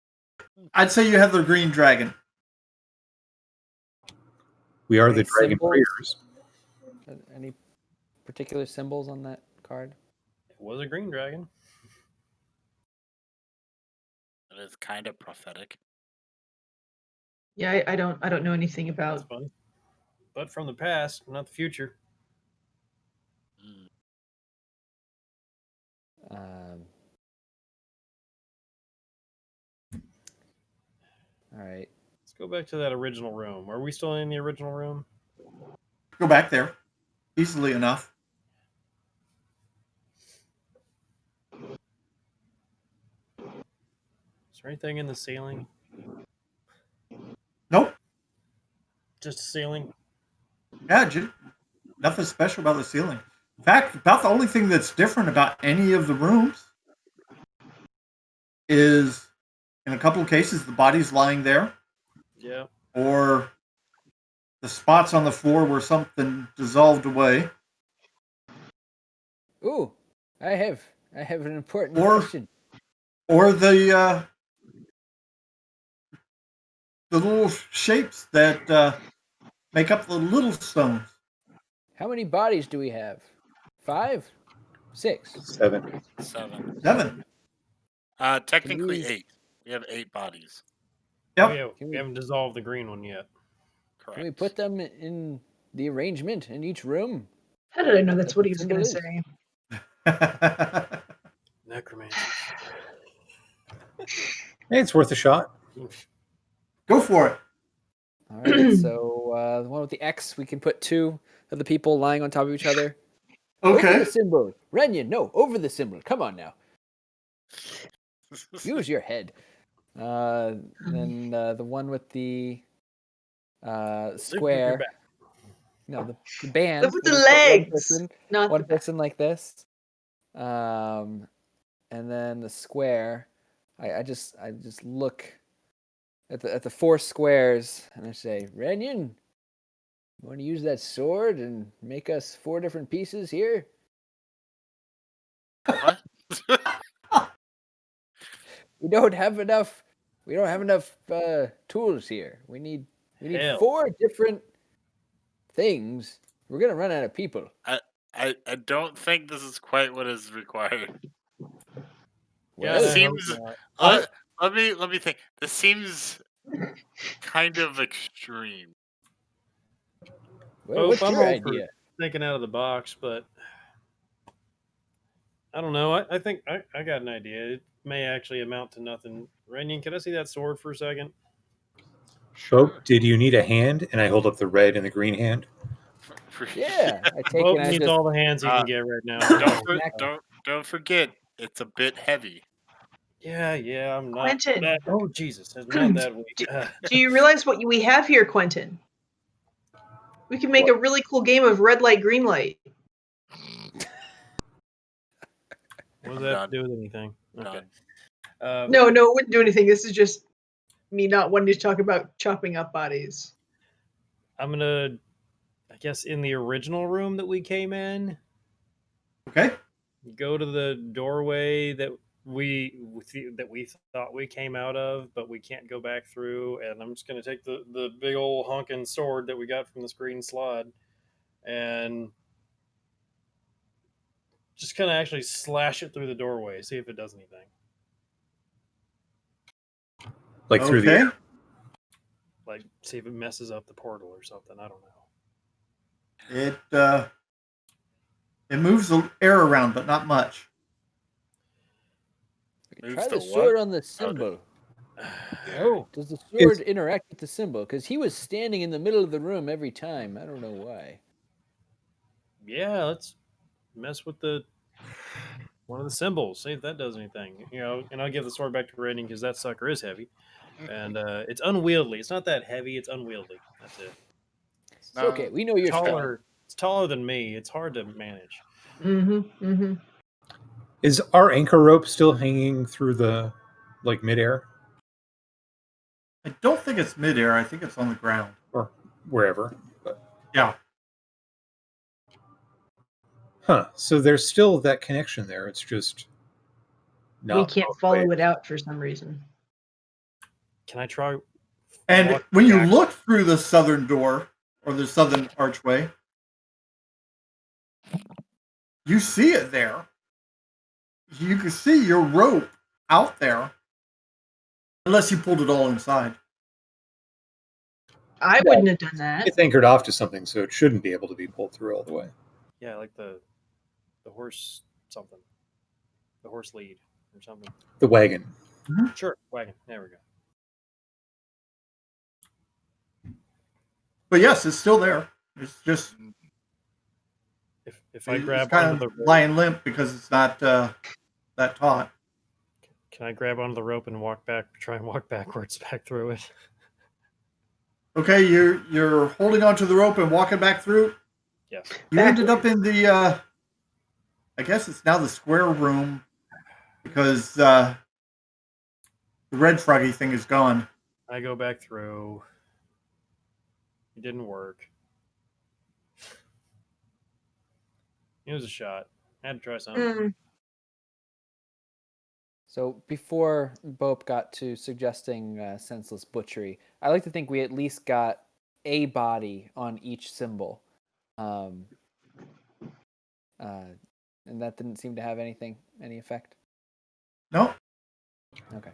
E: I'd say you have the green dragon.
F: We are the
C: Any
F: dragon
C: symbols?
F: warriors.
C: Any particular symbols on that card?
D: It was a green dragon.
A: It is kind of prophetic.
B: Yeah, I don't know anything
D: That's
B: about.
D: fun. But from the past, not the future.
A: Mm.
C: All right.
D: Let's go back to that original room. Are we still in the original room?
E: Go back there. Easily enough.
D: Is there anything in the ceiling?
E: Nope.
D: Just a ceiling?
E: Yeah, nothing special about the ceiling. In fact, about the only thing that's different about any of the rooms is, in a couple of cases, the body's lying there.
D: Yeah.
E: Or the spots on the floor where something dissolved away.
C: Ooh, I have an important
E: Or-
C: question.
E: Or the little shapes that make up the little stones.
C: How many bodies do we have? 5? 6?
F: 7.
A: 7.
E: 7.
A: Technically
C: we-
A: 8. We have 8 bodies.
E: Yep.
D: Yeah, we haven't dissolved the green one yet.
A: Correct.
C: Can we put them in the arrangement in each room?
B: How did I know that's
C: That's
B: what
C: what
B: he was
C: symbol
B: going to
C: is.
B: say?
D: Necromancy.
F: Hey, it's worth a shot.
E: Go for it.
C: All right, so the one with the X, we can put 2 of the people lying on top of each other. Over
E: Okay.
C: the symbol. Renyon, no, over the symbol. Come on now. Use your head. Then the one with the square. No, the band.
B: Look at
C: we'll
B: the
C: just put
B: legs,
C: One person,
B: not
C: one
B: the back.
C: person like this. And then the square. I just look at the 4 squares and I say, Renyon, you want to use that sword and make us 4 different pieces here?
A: What?
C: We don't have enough. We don't have enough tools here. We need
D: Hell.
C: 4 different things. We're gonna run out of people.
A: I don't think this is quite what is required.
D: Yeah,
A: This
D: I hope
A: seems.
D: not.
A: Let me think. This seems kind of extreme.
C: Well, what's
D: I'm
C: your
D: all for
C: idea?
D: thinking out of the box, but I don't know. I think I got an idea. It may actually amount to nothing. Renyon, can I see that sword for a second?
F: Bope, did you need a hand? And I hold up the red and the green hand.
C: Yeah, I take
D: Bope
C: it. I
D: needs
C: just
D: all the hands he
A: Uh,
D: can get right now.
A: Don't forget. It's a bit heavy.
D: Yeah, I'm not
B: Quentin.
D: that. Oh Jesus, I'm not that weak.
B: Do you realize what we have here, Quentin? We can make a really cool game of red light, green light.
D: What does
A: I'm
D: that have
A: done.
D: to do with anything? Okay.
A: Done.
B: No, it wouldn't do anything. This is just me not wanting to talk about chopping up bodies.
D: I'm gonna, I guess, in the original room that we came in,
E: Okay.
D: go to the doorway that we thought we came out of, but we can't go back through. And I'm just gonna take the big old honking sword that we got from the screen slot and just kind of actually slash it through the doorway, see if it does anything.
F: Like through the
E: Okay.
F: air.
D: Like, see if it messes up the portal or something. I don't know.
E: It moves the air around, but not much.
A: Moves
C: try
A: the
C: the sword
A: what?
C: on the symbol.
D: Oh,
C: Does the sword interact with the symbol? Because he was standing in the middle of the room every time. I don't know why.
D: yeah, let's mess with one of the symbols, see if that does anything. And I'll give the sword back to Raiden because that sucker is heavy, and it's unwieldy. It's not that heavy; it's unwieldy. That's it.
C: It's
A: No.
C: okay. We know you're strong.
D: It's taller than me. It's hard to manage.
F: Is our anchor rope still hanging through the midair
E: I don't think it's midair. I think it's on the ground.
F: or wherever? But,
E: Yeah.
F: so there's still that connection there. It's just not.
B: We can't
F: both
B: follow
F: ways.
B: it out for some reason.
D: Can I try?
E: And
D: walking
E: when you
D: back?
E: look through the southern door or the southern archway, you see it there. You can see your rope out there, unless you pulled it all inside.
B: I wouldn't have done that.
F: It's anchored off to something, so it shouldn't be able to be pulled through all the way.
D: Yeah, like the horse something, the horse lead or something.
F: The wagon.
D: Sure, wagon. There we go.
E: But yes, it's still there. It's just
D: If I
E: it's
D: grab
E: kind
D: onto
E: of
D: the rope,
E: lying limp because it's not that taut.
D: can I grab onto the rope and try and walk backwards back through it?
E: Okay, you're holding onto the rope and walking back through.
D: Yes.
E: You ended up in the I guess it's now the square room because the red froggy thing is gone.
D: I go back through. It didn't work. It was a shot. I had to try something.
C: So before Bope got to suggesting senseless butchery, I like to think we at least got a body on each symbol. And that didn't seem to have any effect.
E: No.
C: Okay.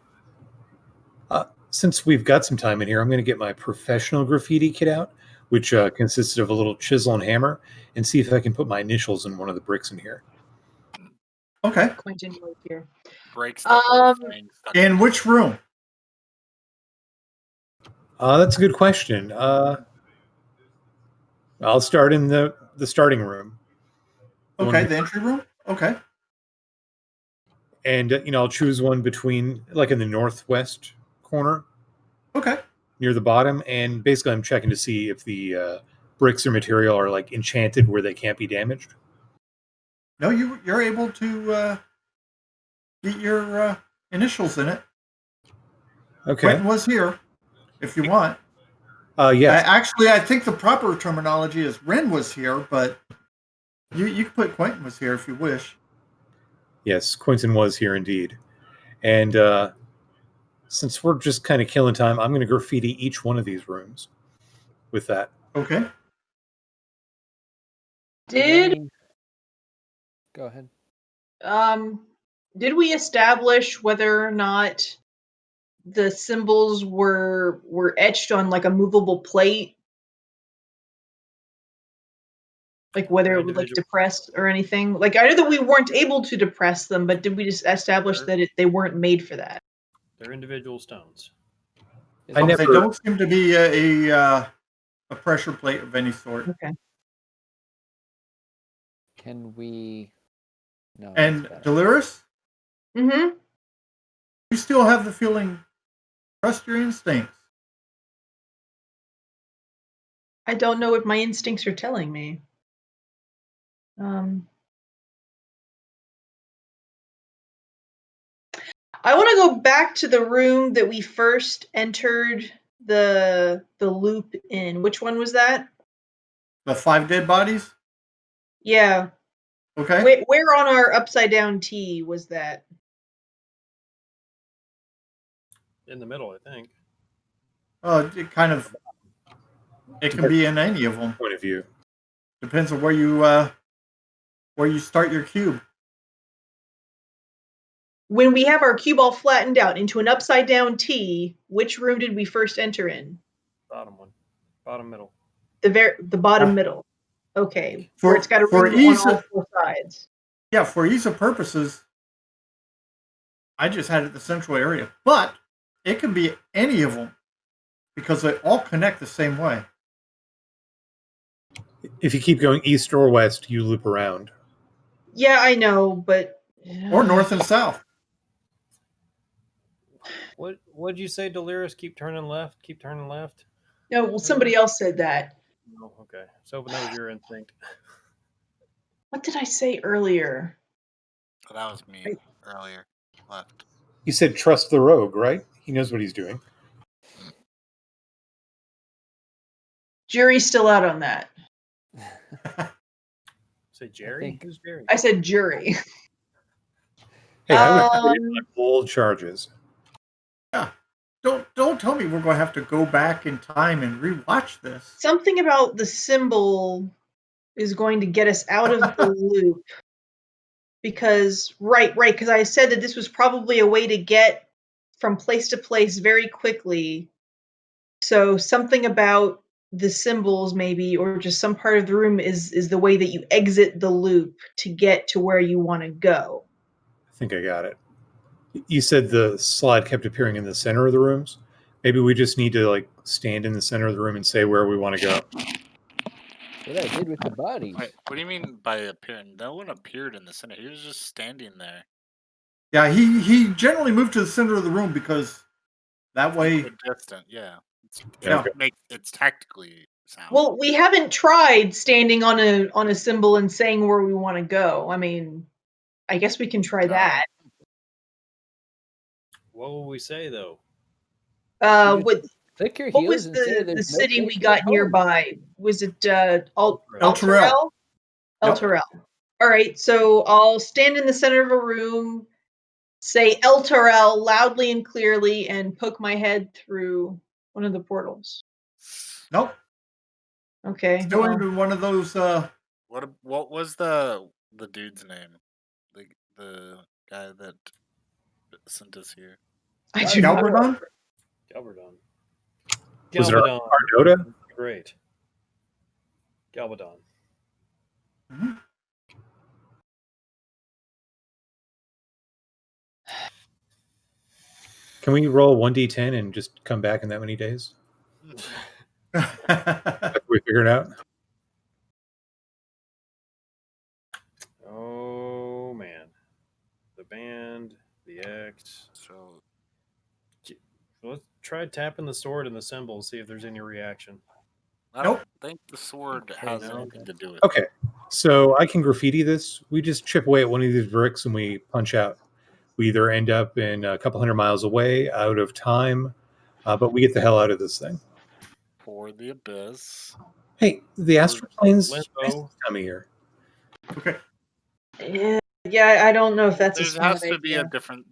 F: Since we've got some time in here, I'm going to get my professional graffiti kit out, which consists of a little chisel and hammer, and see if I can put my initials in one of the bricks in here.
E: Okay.
B: Quentin right here.
A: Breaks the whole thing.
E: In which room?
F: That's a good question. I'll start in the starting room.
E: Okay, the entry room. Okay.
F: And I'll choose one between, like in the northwest corner,
E: Okay.
F: near the bottom. And basically, I'm checking to see if the bricks or material are like enchanted where they can't be damaged.
E: No, you're able to get your initials in it.
F: Okay.
E: Quentin was here, if you want.
F: Yes.
E: Actually, I think the proper terminology is Ren was here, but you can put Quentin was here if you wish.
F: Yes, Quentin was here indeed. And since we're just kind of killing time, I'm going to graffiti each one of these rooms with that.
E: Okay.
B: Did
C: Go ahead.
B: did we establish whether or not the symbols were etched on like a movable plate? Like whether it would like depress or anything? Like I know that we weren't able to depress them, but did we just establish that they weren't made for that?
D: They're individual stones.
F: I never.
E: They don't seem to be a pressure plate of any sort.
B: Okay.
C: Can we? No.
E: And Delirious,
B: Mm-hmm.
E: you still have the feeling. Trust your instincts.
B: I don't know what my instincts are telling me. I want to go back to the room that we first entered the loop in. Which one was that?
E: The 5 dead bodies?
B: Yeah.
E: Okay.
B: Where on our upside down T was that?
D: In the middle, I think.
E: It kind of. It can be in any of them.
F: Point of view.
E: Depends on where you start your cube.
B: When we have our cue ball flattened out into an upside down T, which room did we first enter in?
D: Bottom one. Bottom middle.
B: The bottom middle. Okay.
E: For,
B: where it's got a room on all 4 sides.
E: Yeah, for ease of purposes, I just had it the central area. But it can be any of them because they all connect the same way.
F: If you keep going east or west, you loop around.
B: Yeah, I know, but
E: or north and south.
D: What'd you say, Delirious? Keep turning left. Keep turning left.
B: No, well, somebody else said that.
D: Oh, okay. So that was your instinct.
B: What did I say earlier?
A: Oh, that was me earlier. Left.
F: You said trust the rogue, right? He knows what he's doing.
B: Jury's still out on that.
D: Say Jerry? Who's Jerry?
B: I said jury.
F: Hey, I would bold charges.
E: Yeah. Don't tell me we're going to have to go back in time and rewatch this.
B: Something about the symbol is going to get us out of the loop. Because, because I said that this was probably a way to get from place to place very quickly. So something about the symbols maybe, or just some part of the room is the way that you exit the loop to get to where you want to go.
F: I think I got it. You said the slide kept appearing in the center of the rooms. Maybe we just need to like stand in the center of the room and say where we want to go.
C: What I did with the bodies.
A: Wait, what do you mean by appearing? No one appeared in the center. He was just standing there.
E: Yeah, he generally moved to the center of the room because that way.
A: Distant, yeah. It's tactically sound.
B: Well, we haven't tried standing on a symbol and saying where we want to go. I mean, I guess we can try that.
D: What will we say though?
C: Click your
B: what
C: heels
B: was
C: and say
B: the
C: there's
B: city
C: no
B: we
C: place to
B: got
C: go.
B: nearby? Was it El
E: Terrell?
B: El Terrell. All right, so I'll stand in the center of a room, say El Terrell loudly and clearly, and poke my head through one of the portals.
E: Nope.
B: Okay.
E: Still into one of those.
A: What was the dude's name? The guy that sent us here.
E: Galberdon?
D: Galberdon.
F: Was it Ardota?
D: Great. Galberdon.
E: Mm-hmm.
F: Can we roll 1d10 and just come back in that many days? After we figure it out?
D: try tapping the sword and the symbol, see if there's any reaction.
A: I
E: Nope.
A: don't think the sword
C: Okay,
A: has
D: no.
A: anything to do with it.
F: Okay, so I can graffiti this. We just chip away at one of these bricks and we punch out. We either end up in a couple hundred miles away, out of time, but we get the hell out of this thing.
A: For the abyss.
F: Hey, the astral planes
D: Limbo.
F: this time of year.
E: Okay.
B: Yeah, I don't know if that's a
A: There
B: smart
A: has to be a
B: idea.
A: different.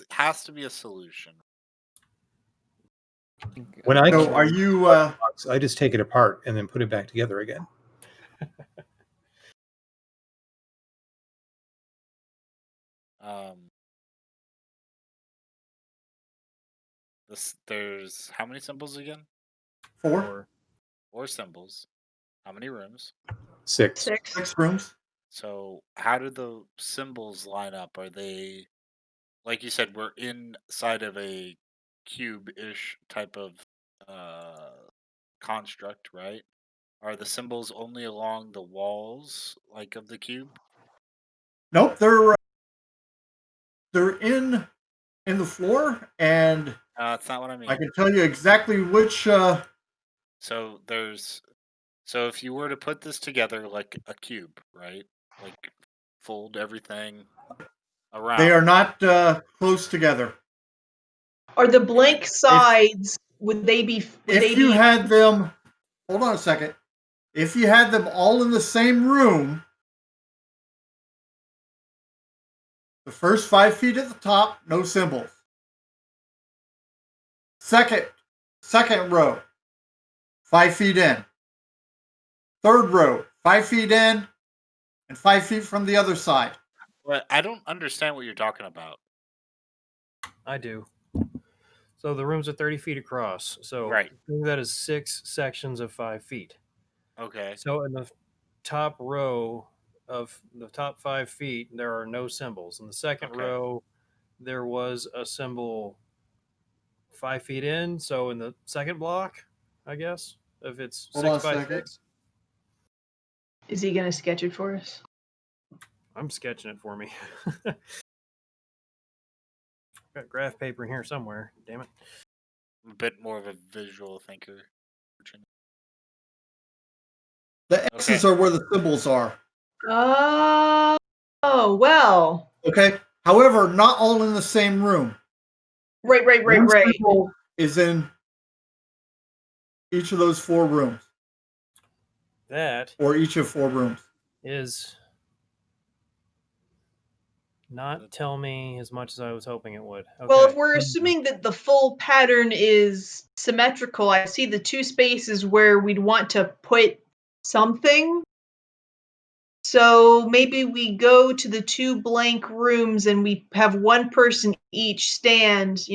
A: Has to be a solution.
F: When I
E: So are you?
F: I just take it apart and then put it back together again.
A: There's how many symbols again?
E: 4,
A: 4 symbols. How many rooms?
F: 6.
E: 6 rooms.
A: So how do the symbols line up? Are they, like you said, we're inside of a cube-ish type of construct, right? Are the symbols only along the walls, like of the cube?
E: Nope, they're in the floor, and
A: That's not what I mean.
E: I can tell you exactly which.
A: So if you were to put this together like a cube, right? Like fold everything around.
E: They are not close together.
B: Are the blank sides? Would they be?
E: If you had them, hold on a second. If you had them all in the same room, the first 5 feet at the top, no symbols. Second row, 5 feet in. Third row, 5 feet in, and 5 feet from the other side.
A: But I don't understand what you're talking about.
D: I do. So the rooms are 30 feet across. So
A: Right.
D: think that is 6 sections of 5 feet.
A: Okay.
D: So in the top row of the top 5 feet, there are no symbols. In the second
A: Okay.
D: row, there was a symbol 5 feet in. So in the second block, I guess, if it's
E: Hold on
D: 6
E: a
D: by
E: second.
D: 6,
B: Is he going to sketch it for us?
D: I'm sketching it for me. Got graph paper in here somewhere. Damn it.
A: I'm a bit more of a visual thinker.
E: The X's are where the symbols are.
B: Oh, well.
E: Okay. However, not all in the same room.
B: Right.
E: One symbol is in each of those 4 rooms,
D: That
E: or each of 4 rooms.
D: is not tell me as much as I was hoping it would. Okay.
B: Well, if we're assuming that the full pattern is symmetrical, I see the 2 spaces where we'd want to put something. So maybe we go to the 2 blank rooms and we have one person each stand,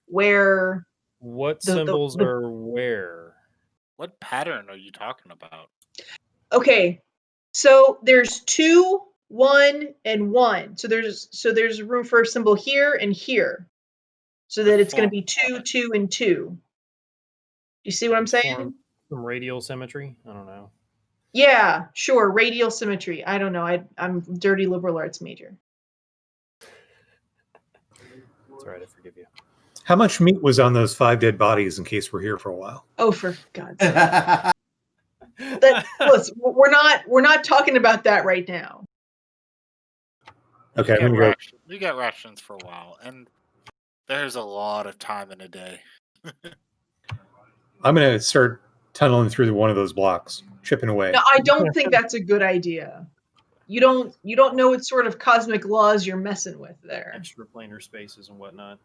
B: where
D: What
B: the-
D: symbols
B: the-
D: are where?
A: What pattern are you talking about?
B: Okay. So there's 2, 1, and 1. So there's room for a symbol here and here. So that it's going to be 2, 2, and 2. You see what I'm saying?
D: Form some radial symmetry? I don't know.
B: Yeah, sure. Radial symmetry. I don't know. I'm dirty liberal arts major.
D: That's all right. I forgive you.
F: How much meat was on those 5 dead bodies in case we're here for a while?
B: Oh, for God's sake. Listen, we're not talking about that right now.
F: Okay, I'm gonna go.
A: We got rations for a while, and there's a lot of time in a day.
F: I'm gonna start tunneling through one of those blocks, chipping away.
B: No, I don't think that's a good idea. You don't know what sort of cosmic laws you're messing with there.
D: Extraplanar spaces and whatnot.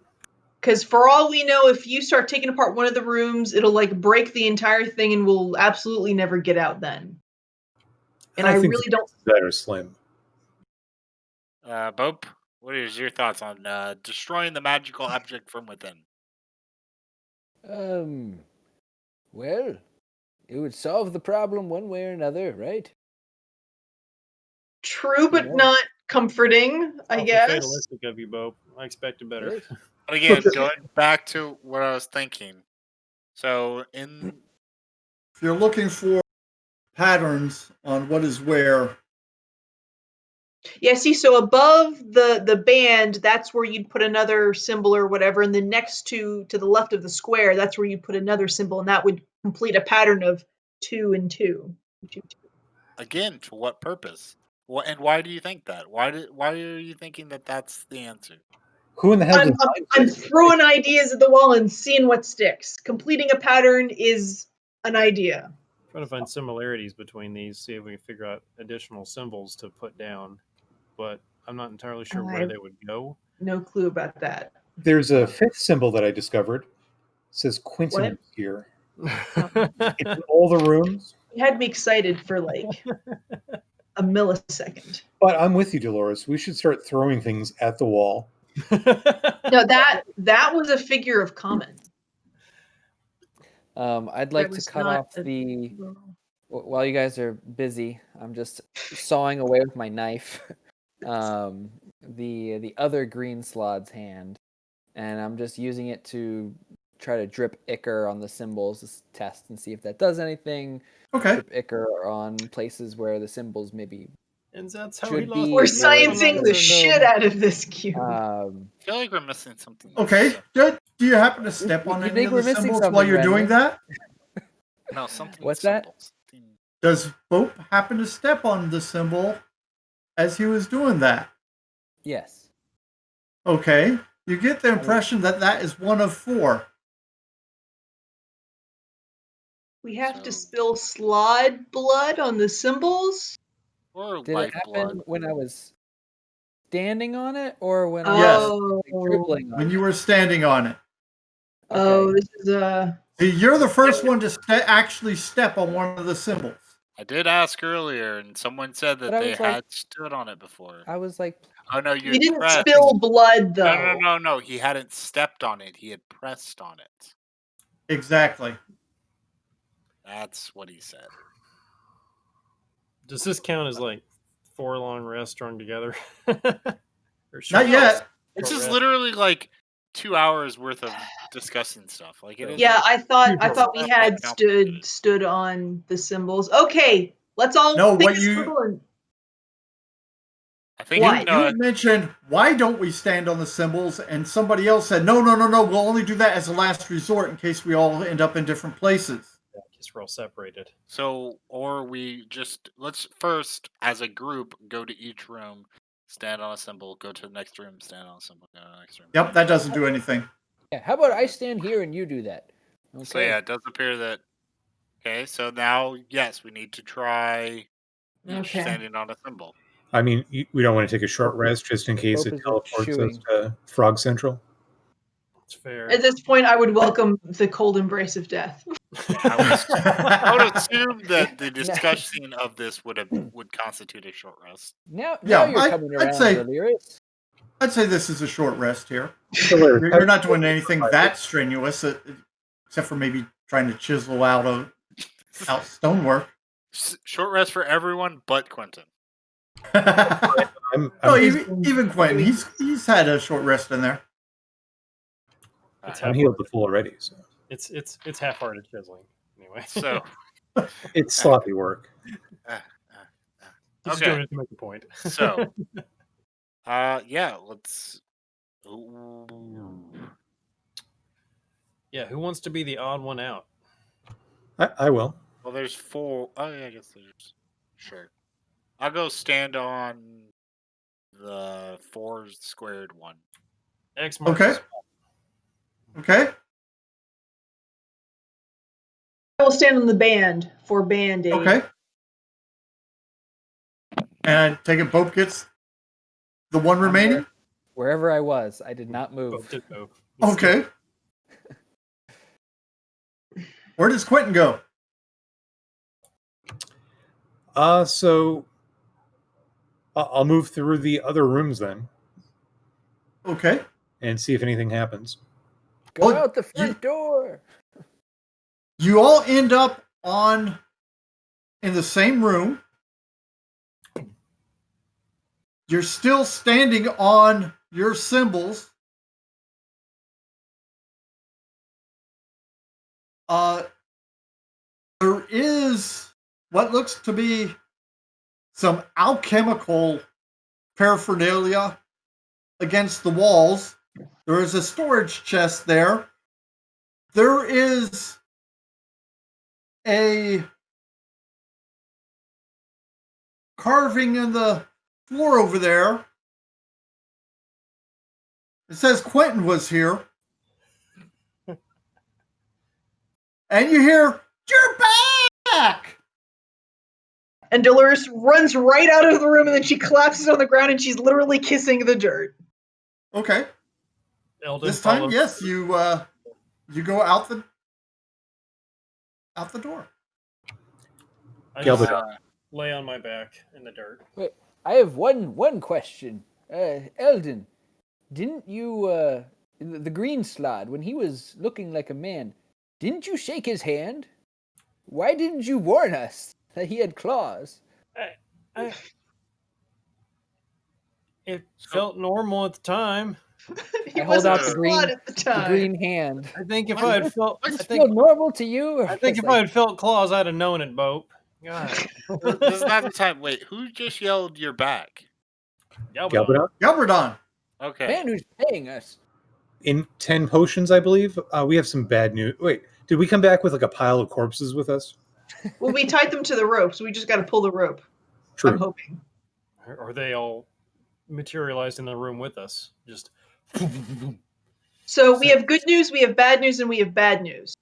B: Because for all we know, if you start taking apart one of the rooms, it'll like break the entire thing, and we'll absolutely never get out then. And I
F: think
B: really don't.
F: that are slim.
A: Bope, what is your thoughts on destroying the magical object from within?
C: Well, it would solve the problem one way or another, right?
B: True, but
C: Yeah.
B: not comforting, I
D: Awfully
B: guess.
D: fatalistic of you, Bo. I expected better.
C: Right.
A: But again, going back to what I was thinking. So
E: If you're looking for patterns on what is where,
B: Yeah, see, so above the band, that's where you'd put another symbol or whatever, and then next to the left of the square, that's where you put another symbol, and that would complete a pattern of 2 and 2. 2, 2.
A: Again, to what purpose? And why do you think that? Why are you thinking that that's the answer?
F: Who in the hell
B: I'm,
F: designed
B: I'm
F: this?
B: throwing ideas at the wall and seeing what sticks. Completing a pattern is an idea.
D: Trying to find similarities between these, see if we can figure out additional symbols to put down. But I'm not entirely sure where they would go.
B: No clue about that.
F: There's a fifth symbol that I discovered. It says Quentin
B: What?
F: here. It's in all the rooms.
B: You had me excited for like a millisecond.
F: But I'm with you, Dolores. We should start throwing things at the wall.
B: No, that was a figure of common.
C: I'd like
B: That
C: to
B: was
C: cut
B: not
C: off
B: a-
C: the. While you guys are busy, I'm just sawing away with my knife. The other green slod's hand, and I'm just using it to try to drip ichor on the symbols to test and see if that does anything.
E: Okay.
C: Drip ichor on places where the symbols maybe.
D: And that's how
C: Should
D: he lost.
C: be-
B: We're
C: Yeah,
B: sciencing the
C: no.
B: shit out of this cube.
A: I feel like we're missing something.
E: Okay. Do you happen to step on
C: You
E: any
C: think
E: of
C: we're
E: the
C: missing
E: symbols
C: something,
E: while you're doing
C: Brendan?
E: that?
A: No, something.
C: What's that?
A: Something.
E: Does Bope happen to step on the symbol as he was doing that?
C: Yes.
E: Okay. You get the impression that that is one of 4.
B: We have to
A: So-
B: spill slod blood on the symbols?
A: Or
C: Did it happen
A: lifeblood.
C: when I was standing on it, or when I
E: Yes.
C: was like, dribbling on
E: When
C: it?
E: you were standing on it.
B: Oh,
C: Okay.
B: this is
E: See, you're the first one to actually step on one of the symbols.
A: I did ask earlier, and someone said that
C: But I
A: they
C: was like-
A: had stood on it before.
C: I was like,
A: Oh no, you
B: you
A: had
B: didn't
A: pressed.
B: spill blood though.
A: No. He hadn't stepped on it. He had pressed on it.
E: Exactly.
A: That's what he said.
D: Does this count as like 4 long rests strung together? Or short
E: Not yet.
A: This
D: short
A: is
D: rest?
A: literally like 2 hours worth of discussing stuff. Like it is.
B: Yeah, I thought we
A: Not
B: had
A: that complicated.
B: stood on the symbols. Okay, let's all
E: No,
B: think
E: what
B: a
E: you-
B: symbol and
A: I think
B: What?
A: no,
E: You mentioned, why don't we stand on the symbols? And somebody else said, no, we'll only do that as a last resort in case we all end up in different places.
D: Yeah, just we're all separated.
A: So, or let's first, as a group, go to each room, stand on a symbol, go to the next room, stand on a symbol, go to the next room.
E: Yep, that doesn't do anything.
C: yeah, how about I stand here and you do that? Okay.
A: So yeah, it does appear that. Okay, so now yes, we need to try each
B: Okay.
A: standing on a symbol.
F: I mean, we don't want to take a short rest just in case
C: Bope
F: it
C: is
F: teleports us
C: chewing.
F: to Frog Central.
D: It's fair.
B: at this point I would welcome the cold embrace of death.
A: I would assume that the discussion of this would constitute a short rest.
C: Now
E: Yeah,
C: you're coming
E: I'd
C: around,
E: say-
C: Delirious.
E: I'd say this is a short rest here. You're not doing anything that strenuous, except for maybe trying to chisel out stonework.
A: Short rest for everyone but Quentin.
F: I'm
E: No, even Quentin, he's had a short rest in there.
D: It's
F: I'm healed to full already, so
D: It's half-hearted chiseling anyway.
A: So
F: it's sloppy work.
D: Just
A: okay.
D: doing it to make a point.
A: So, yeah, let's. Ooh.
D: Yeah, who wants to be the odd one out?
F: I will.
A: Well, there's 4. Oh, yeah, I guess there's. Sure. I'll go stand on the 4 squared one.
D: X marks
E: Okay.
D: the spot.
E: Okay?
B: I will stand on the band for band-aid.
E: Okay. And I take it Bope gets the one remaining?
C: Wherever I was, I did not move.
D: Both did both.
E: Okay. Where does Quentin go?
F: So I'll move through the other rooms then
E: Okay.
F: and see if anything happens.
C: Go
E: Well,
C: out the front door.
E: You all end up in the same room. You're still standing on your symbols. There is what looks to be some alchemical paraphernalia against the walls. There is a storage chest there. There is a carving in the floor over there. It says Quentin was here. And you hear, "You're back!"
B: And Dolores runs right out of the room, and then she collapses on the ground, and she's literally kissing the dirt.
E: Okay.
D: Eldon
E: This time,
D: follows.
E: yes, you go out the door.
D: I
F: Gilbert.
D: just lay on my back in the dirt.
C: Wait, I have one question. Eldon, didn't you, the green slod, when he was looking like a man, didn't you shake his hand? Why didn't you warn us that he had claws?
D: It felt normal at the time.
B: He
C: I hold
B: wasn't
C: out
B: a
C: the
B: slut
C: green-
B: at the
C: The
B: time.
C: green hand.
D: I think if I had felt,
C: Does it feel normal to you?
D: I think if I had felt claws, I'd have known it, Bope. God.
A: This is not the time. Wait, who just yelled "You're back"?
F: Galbadon?
E: Galbradon.
A: Okay.
C: Man who's paying us.
F: In 10 potions, I believe. We have some bad news. Wait, did we come back with like a pile of corpses with us?
B: Well, we tied them to the rope, so we just got to pull the rope.
F: True.
B: I'm hoping.
D: Or they all materialized in the room with us. Just.
B: So we have good news, we have bad news, and we have bad news.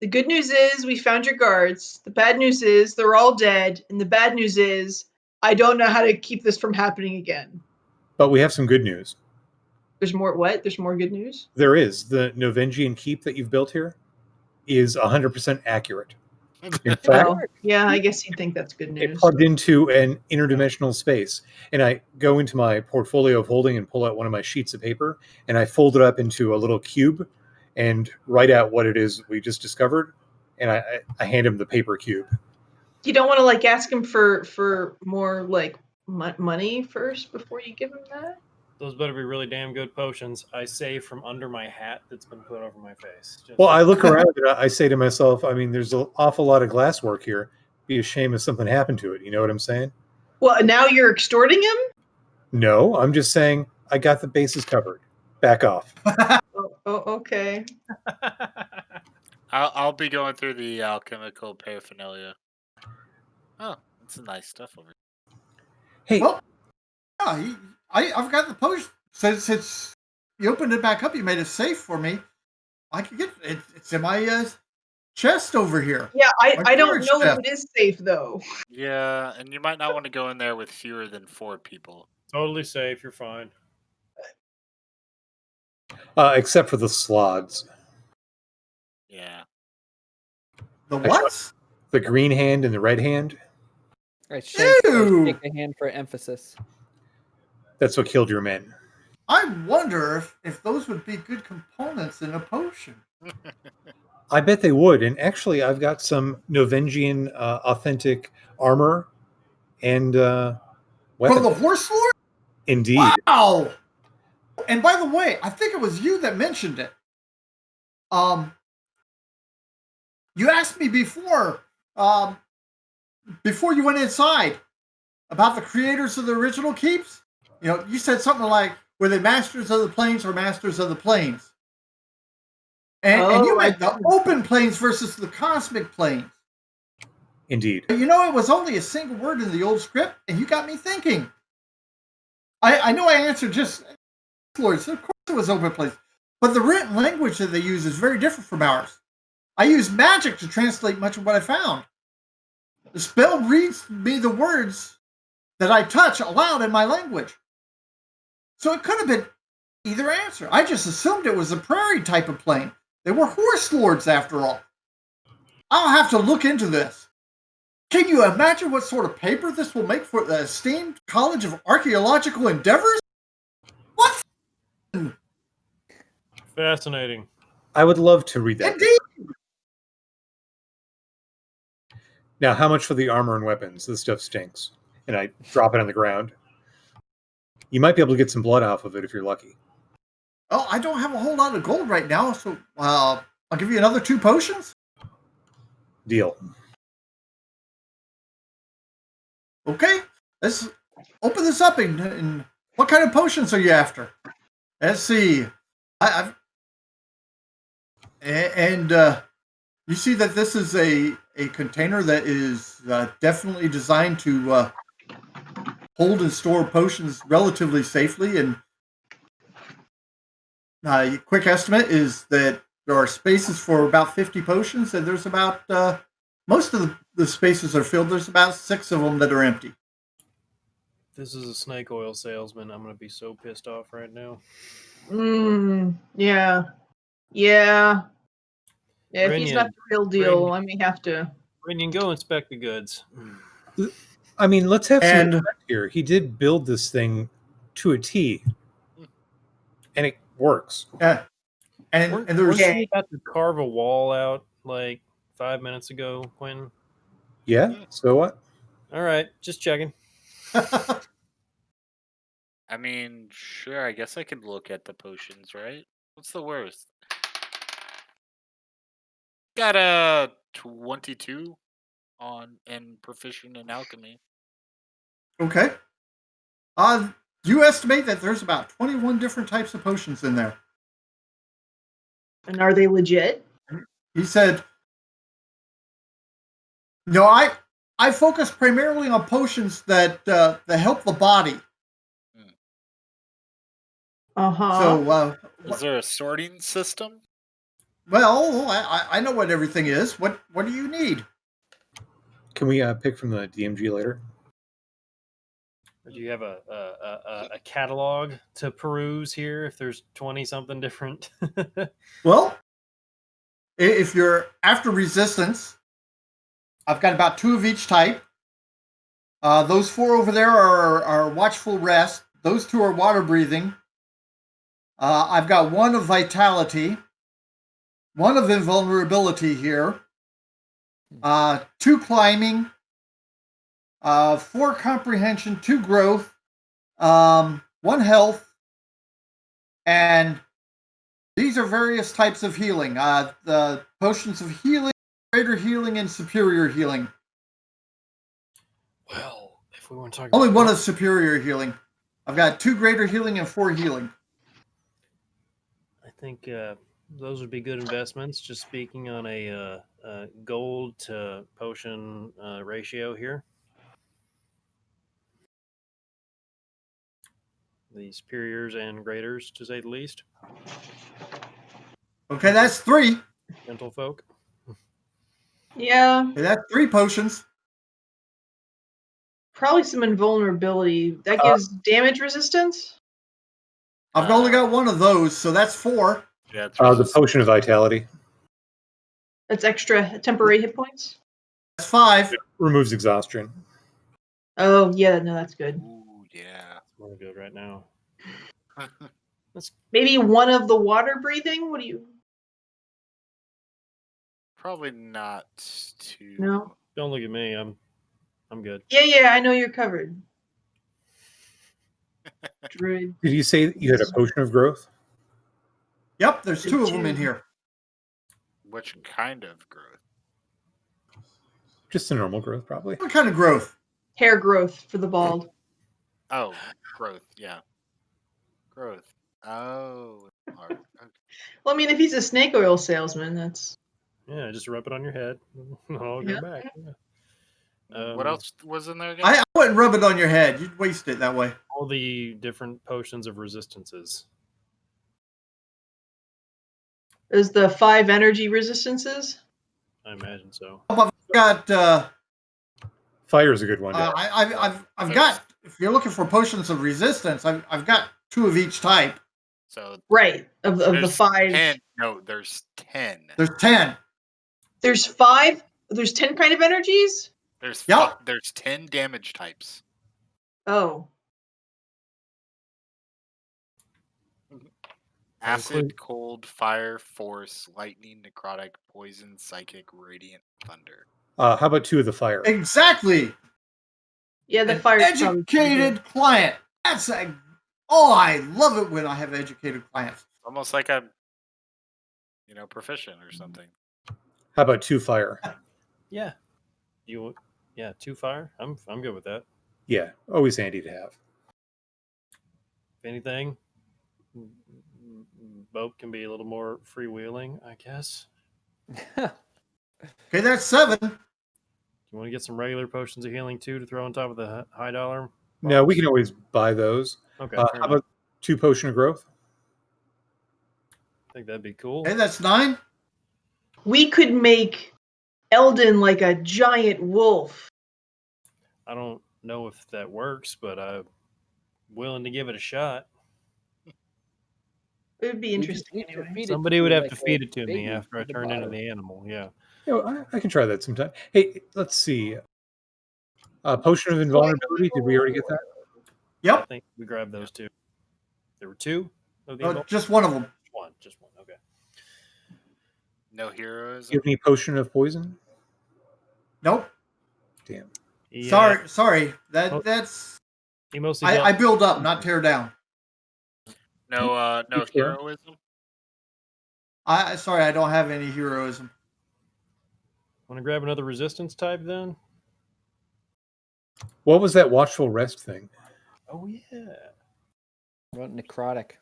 B: The good news is we found your guards. The bad news is they're all dead. And the bad news is I don't know how to keep this from happening again.
F: But we have some good news.
B: There's more what? There's more good news?
F: There is. The Novengian keep that you've built here is 100% accurate. In fact,
B: Oh, yeah, I guess you'd think that's good
F: it
B: news.
F: plugged into an interdimensional space. And I go into my portfolio of holding and pull out one of my sheets of paper, and I fold it up into a little cube and write out what it is we just discovered. And I hand him the paper cube.
B: You don't want to like ask him for more like money first before you give him that?
D: Those better be really damn good potions. I say from under my hat that's been put over my face. Just-
F: Well, I look around and I say to myself, I mean, there's an awful lot of glass work here. Be a shame if something happened to it. You know what I'm saying?
B: Well, now you're extorting him?
F: No, I'm just saying I got the bases covered. Back off.
B: Oh, okay.
A: I'll be going through the alchemical paraphernalia. Oh, that's some nice stuff over here.
F: Hey,
E: Well, yeah, I've got the potion. Since you opened it back up, you made it safe for me. I can get it. It's in my chest over here.
B: Yeah,
E: My
B: I don't
E: storage
B: know if
E: chest.
B: it is safe though.
A: Yeah, and you might not want to go in there with fewer than 4 people.
D: Totally safe. You're fine.
F: except for the slods.
A: Yeah.
E: The what?
F: The green hand and the red hand.
C: I shake
E: Ew!
C: the hand for emphasis.
F: That's what killed your men.
E: I wonder if those would be good components in a potion.
F: I bet they would. And actually, I've got some Novengian authentic armor and
E: From
F: weapons.
E: the horse lord?
F: Indeed.
E: Wow! And by the way, I think it was you that mentioned it. You asked me before you went inside about the creators of the original keeps. You know, you said something like, were they masters of the plains or masters of the plains? And you meant the open plains versus the cosmic plains.
F: Indeed.
E: You know, it was only a single word in the old script, and you got me thinking. I know I answered just Lords. Of course it was open plains. But the written language that they use is very different from ours. I use magic to translate much of what I found. The spell reads me the words that I touch aloud in my language. So it could have been either answer. I just assumed it was a prairie type of plain. They were horse lords after all. I'll have to look into this. Can you imagine what sort of paper this will make for the esteemed College of Archaeological Endeavors? What?
D: Fascinating.
F: I would love to read that.
E: Indeed.
F: Now, how much for the armor and weapons? This stuff stinks. And I drop it on the ground. You might be able to get some blood off of it if you're lucky.
E: Well, I don't have a whole lot of gold right now, so I'll give you another 2 potions.
F: Deal.
E: Okay. This open this up and what kind of potions are you after? Let's see. You see that this is a container that is definitely designed to hold and store potions relatively safely. And quick estimate is that there are spaces for about 50 potions, and there's about most of the spaces are filled. There's about 6 of them that are empty.
D: This is a snake oil salesman. I'm gonna be so pissed off right now.
B: Yeah. Yeah. If he's not
D: Brenyan,
B: the real deal, I may have to.
D: Brenyan, go inspect the goods.
F: I mean, let's have some
E: And
F: respect here. He did build this thing to a T, and it works.
E: and
D: Weren't
E: there's
D: you about to carve a wall out like 5 minutes ago, Quentin?
F: Yeah. So what?
D: All right, just checking.
A: I mean, sure. I guess I could look at the potions, right? What's the worst? Got a 22 on and proficient in alchemy.
E: Okay. You estimate that there's about 21 different types of potions in there.
B: And are they legit?
E: He said, "No, I focus primarily on potions that help the body.
B: Uh-huh.
E: So,
A: Is there a sorting system?
E: well, I know what everything is. What do you need?
F: Can we pick from the DMG later?
D: Or do you have a catalog to peruse here? If there's 20 something different.
E: Well, if you're after resistance, I've got about 2 of each type. Those 4 over there are watchful rest. Those 2 are water breathing. I've got 1 of vitality, 1 of invulnerability here, 2 climbing, 4 comprehension, 2 growth, 1 health, and these are various types of healing. The potions of healing, greater healing, and superior healing.
D: Well, if we want to talk
E: Only
D: about
E: 1 is superior healing. I've got 2 greater healing and 4 healing.
D: I think those would be good investments. Just speaking on a gold to potion ratio here. The superiors and graders, to say the least.
E: Okay, that's 3.
D: Gentle folk.
B: Yeah.
E: Okay, that's 3 potions.
B: Probably some invulnerability. That gives damage resistance?
E: I've only got 1 of those, so that's 4.
A: Yeah, it's
F: The potion of vitality
B: That's extra temporary hit points?
E: That's 5.
F: removes exhaustion.
B: Oh, yeah, no, that's good.
A: Ooh, yeah.
D: It's really good right now.
B: Maybe 1 of the water breathing? What do you...
A: Probably not too.
B: No?
D: Don't look at me. I'm good.
B: Yeah, I know you're covered. Druid.
F: Did you say you had a potion of growth?
E: Yep, there's 2 of them in here.
A: Which kind of growth?
F: Just a normal growth, probably.
E: What kind of growth?
B: Hair growth for the bald.
A: Oh, growth. Yeah. Growth. Oh. Hard. Okay.
B: Well, I mean, if he's a snake oil salesman, that's...
D: Yeah, just rub it on your head. I'll go
B: Yeah.
D: back. Yeah.
A: What else was in there again?
E: I wouldn't rub it on your head. You'd waste it that way.
D: All the different potions of resistances.
B: Is the 5 energy resistances?
D: I imagine so.
E: I've got
F: Fire is a good one.
E: I've got, if you're looking for potions of resistance, I've got 2 of each type.
A: So
B: Right, of the
A: there's
B: 5.
A: 10. No, there's 10.
E: There's 10.
B: There's 5? There's 10 kind of energies?
A: There's 10 damage types.
B: Oh.
A: Acid, cold, fire, force, lightning, necrotic, poison, psychic, radiant, thunder.
F: How about 2 of the fire?
E: Exactly.
B: Yeah, the
E: An
B: fire.
E: educated client. That's I love it when I have educated clients.
A: Almost like I'm, proficient or something.
F: How about 2 fire?
D: Yeah. 2 fire? I'm good with that.
F: Yeah, always handy to have.
D: If anything, boat can be a little more freewheeling, I guess.
E: Okay, that's 7.
D: You want to get some regular potions of healing too to throw on top of the high dollar?
F: No, we
D: bottles?
F: can always buy those.
D: Okay,
F: How
D: fair enough.
F: about 2 potion of growth?
D: I think that'd be cool.
E: Okay, that's 9.
B: We could make Eldon like a giant wolf.
D: I don't know if that works, but I'm willing to give it a shot.
B: It would be
C: We
B: interesting
C: could
B: anyway.
C: feed it
D: Somebody
C: to
D: would
C: you
D: have
C: like
D: to
C: a
D: feed it to me
C: baby
D: after I
C: at the
D: turn into
C: bottom.
D: the animal. Yeah.
F: I can try that sometime. Hey, let's see. Potion of invulnerability. Did we already get that?
D: I
E: Yep.
D: think we grabbed those two. There were 2 of the
E: Just one of them.
D: Just one. Okay.
A: No heroes.
F: Do you have any potion of poison?
E: Nope.
F: Damn.
D: Yeah,
E: Sorry.
D: Oh.
E: That's
D: he mostly
E: I build up, not tear down.
A: No
F: Sure.
A: heroism.
E: Sorry, I don't have any heroism.
D: Want to grab another resistance type then?
F: What was that watchful rest thing?
D: Oh yeah.
C: What necrotic?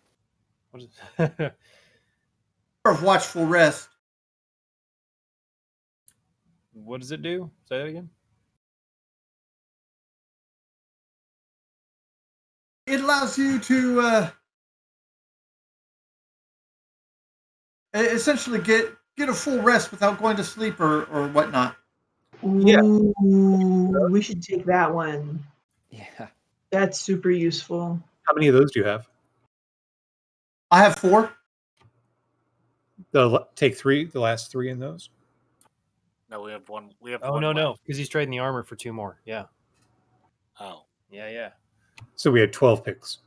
D: What is it?
E: Of watchful rest.
D: What does it do? Say that again.
E: It allows you to essentially get a full rest without going to sleep or whatnot.
F: Yeah.
B: Ooh, we should take that one.
C: Yeah.
B: That's super useful.
F: How many of those do you have?
E: I have 4.
F: Take 3. The last 3 in those.
A: No, we have one. We have
D: Oh
A: one
D: no,
A: left.
D: because he's trading the armor for 2 more. Yeah.
A: Oh.
D: Yeah.
F: So we had 12 picks.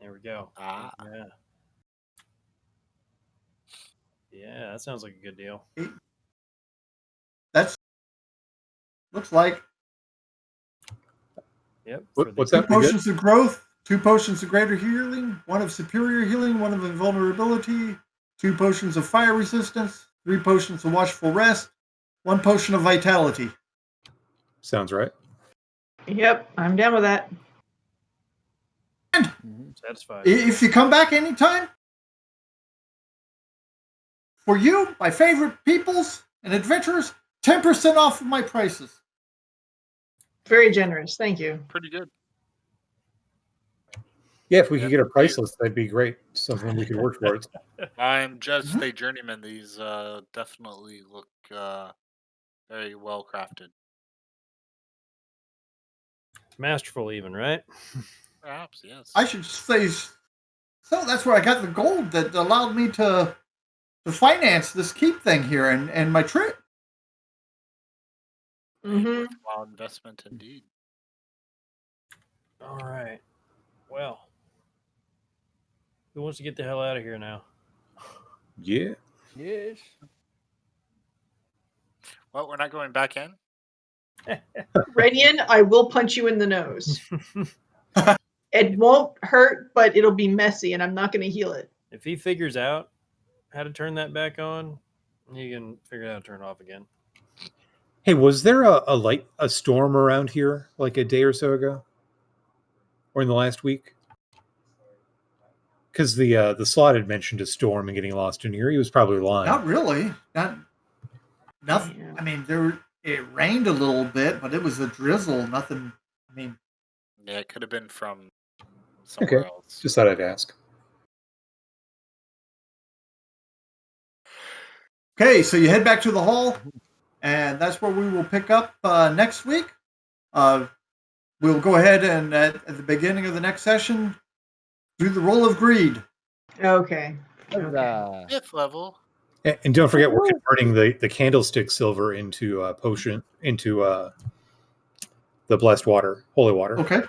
D: There we go.
A: Ah.
D: Yeah, that sounds like a good deal.
E: That's looks like
D: Yep.
F: What's
E: 2
F: that? We good?
E: potions of growth, 2 potions of greater healing, 1 of superior healing, 1 of invulnerability, 2 potions of fire resistance, 3 potions of watchful rest, 1 potion of vitality.
F: Sounds right.
B: Yep, I'm down with that.
D: Satisfied.
E: If you come back anytime, for you, my favorite peoples and adventurers, 10% off of my prices.
B: Very generous. Thank you.
A: Pretty good.
F: Yeah, if we could
A: Yeah,
F: get a
A: thank
F: price
A: you.
F: list, that'd be great. Something we could work towards.
A: I'm just a journeyman. These definitely look very well crafted.
D: Masterful, even, right?
A: Perhaps, yes.
E: I should say, so that's where I got the gold that allowed me to finance this keep thing here and my trip.
A: Worthwhile investment indeed.
D: All right. Well, who wants to get the hell out of here now?
F: Yeah.
C: Yes.
A: Well, we're not going back in.
B: Redian, I will punch you in the nose. It won't hurt, but it'll be messy, and I'm not going to heal it.
D: If he figures out how to turn that back on, he can figure out how to turn it off again.
F: Hey, was there a storm around here like a day or so ago, or in the last week? Because the slot had mentioned a storm and getting lost in here. He was probably lying.
E: Not really. Nothing.
B: Yeah.
E: I mean, it rained a little bit, but it was a drizzle. Nothing. I mean,
A: Yeah, it could have been from somewhere
F: Okay.
A: else.
F: Just thought I'd ask.
E: okay, so you head back to the hall, and that's where we will pick up next week. We'll go ahead and at the beginning of the next session do the roll of greed.
B: Okay.
C: Huzzah.
A: 5th level.
F: And don't forget, we're converting the candlestick silver into potion into the blessed water, holy water.
E: Okay.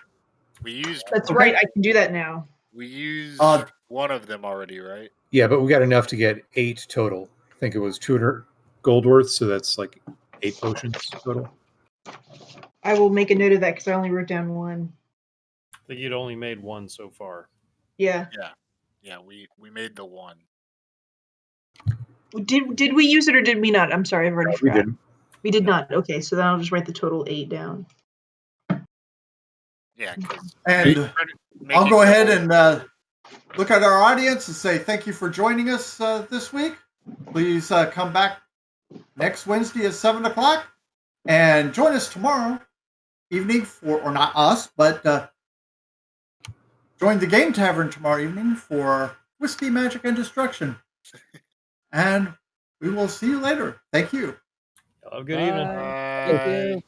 A: We used
B: That's
E: Okay.
B: right. I can do that now.
A: we used
E: Uh,
A: one of them already, right?
F: Yeah, but we got enough to get 8 total. I think it was 200 gold worth, so that's like 8 potions total.
B: I will make a note of that because I only wrote down 1.
D: I think you'd only made 1 so far.
B: Yeah.
A: Yeah, we made the one.
B: Did we use it or did we not? I'm sorry, I've already
F: We
B: forgot.
F: didn't.
B: We did not. Okay, so then I'll just write the total 8 down.
A: Yeah, because
E: And I'll go ahead and look at our audience and say thank you for joining us this week. Please come back next Wednesday at 7 o'clock and join us tomorrow evening for, or not us, but join the Game Tavern tomorrow evening for Whiskey, Magic, and Destruction. And we will see you later. Thank you.
D: Have a good evening.
C: Thank you.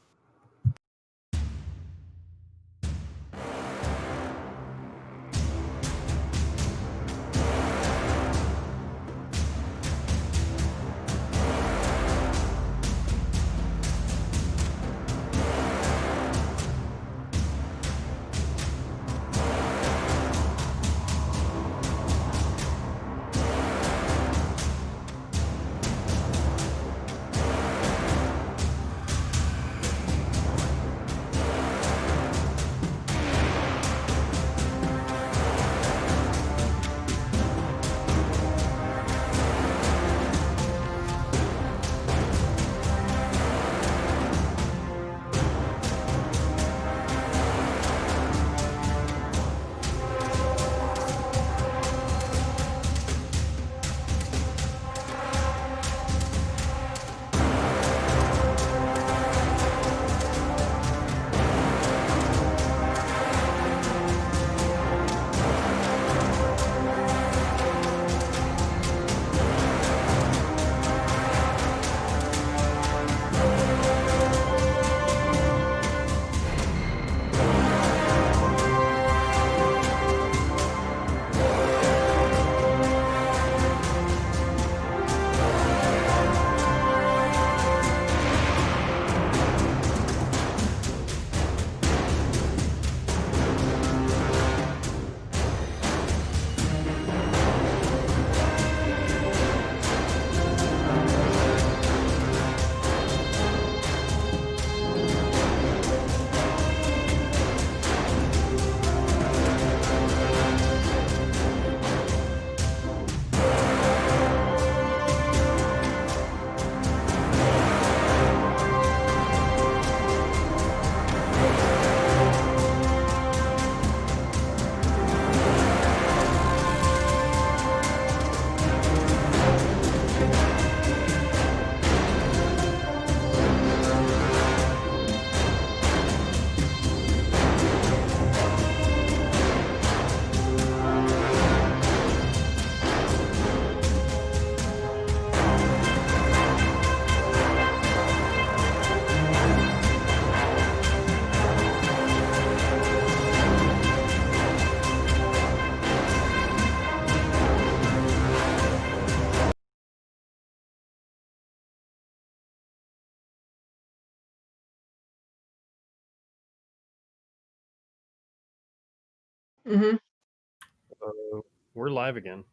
B: Mm-hmm.
D: We're live again.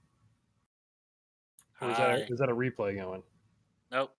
D: Or is that a replay going?
A: Nope.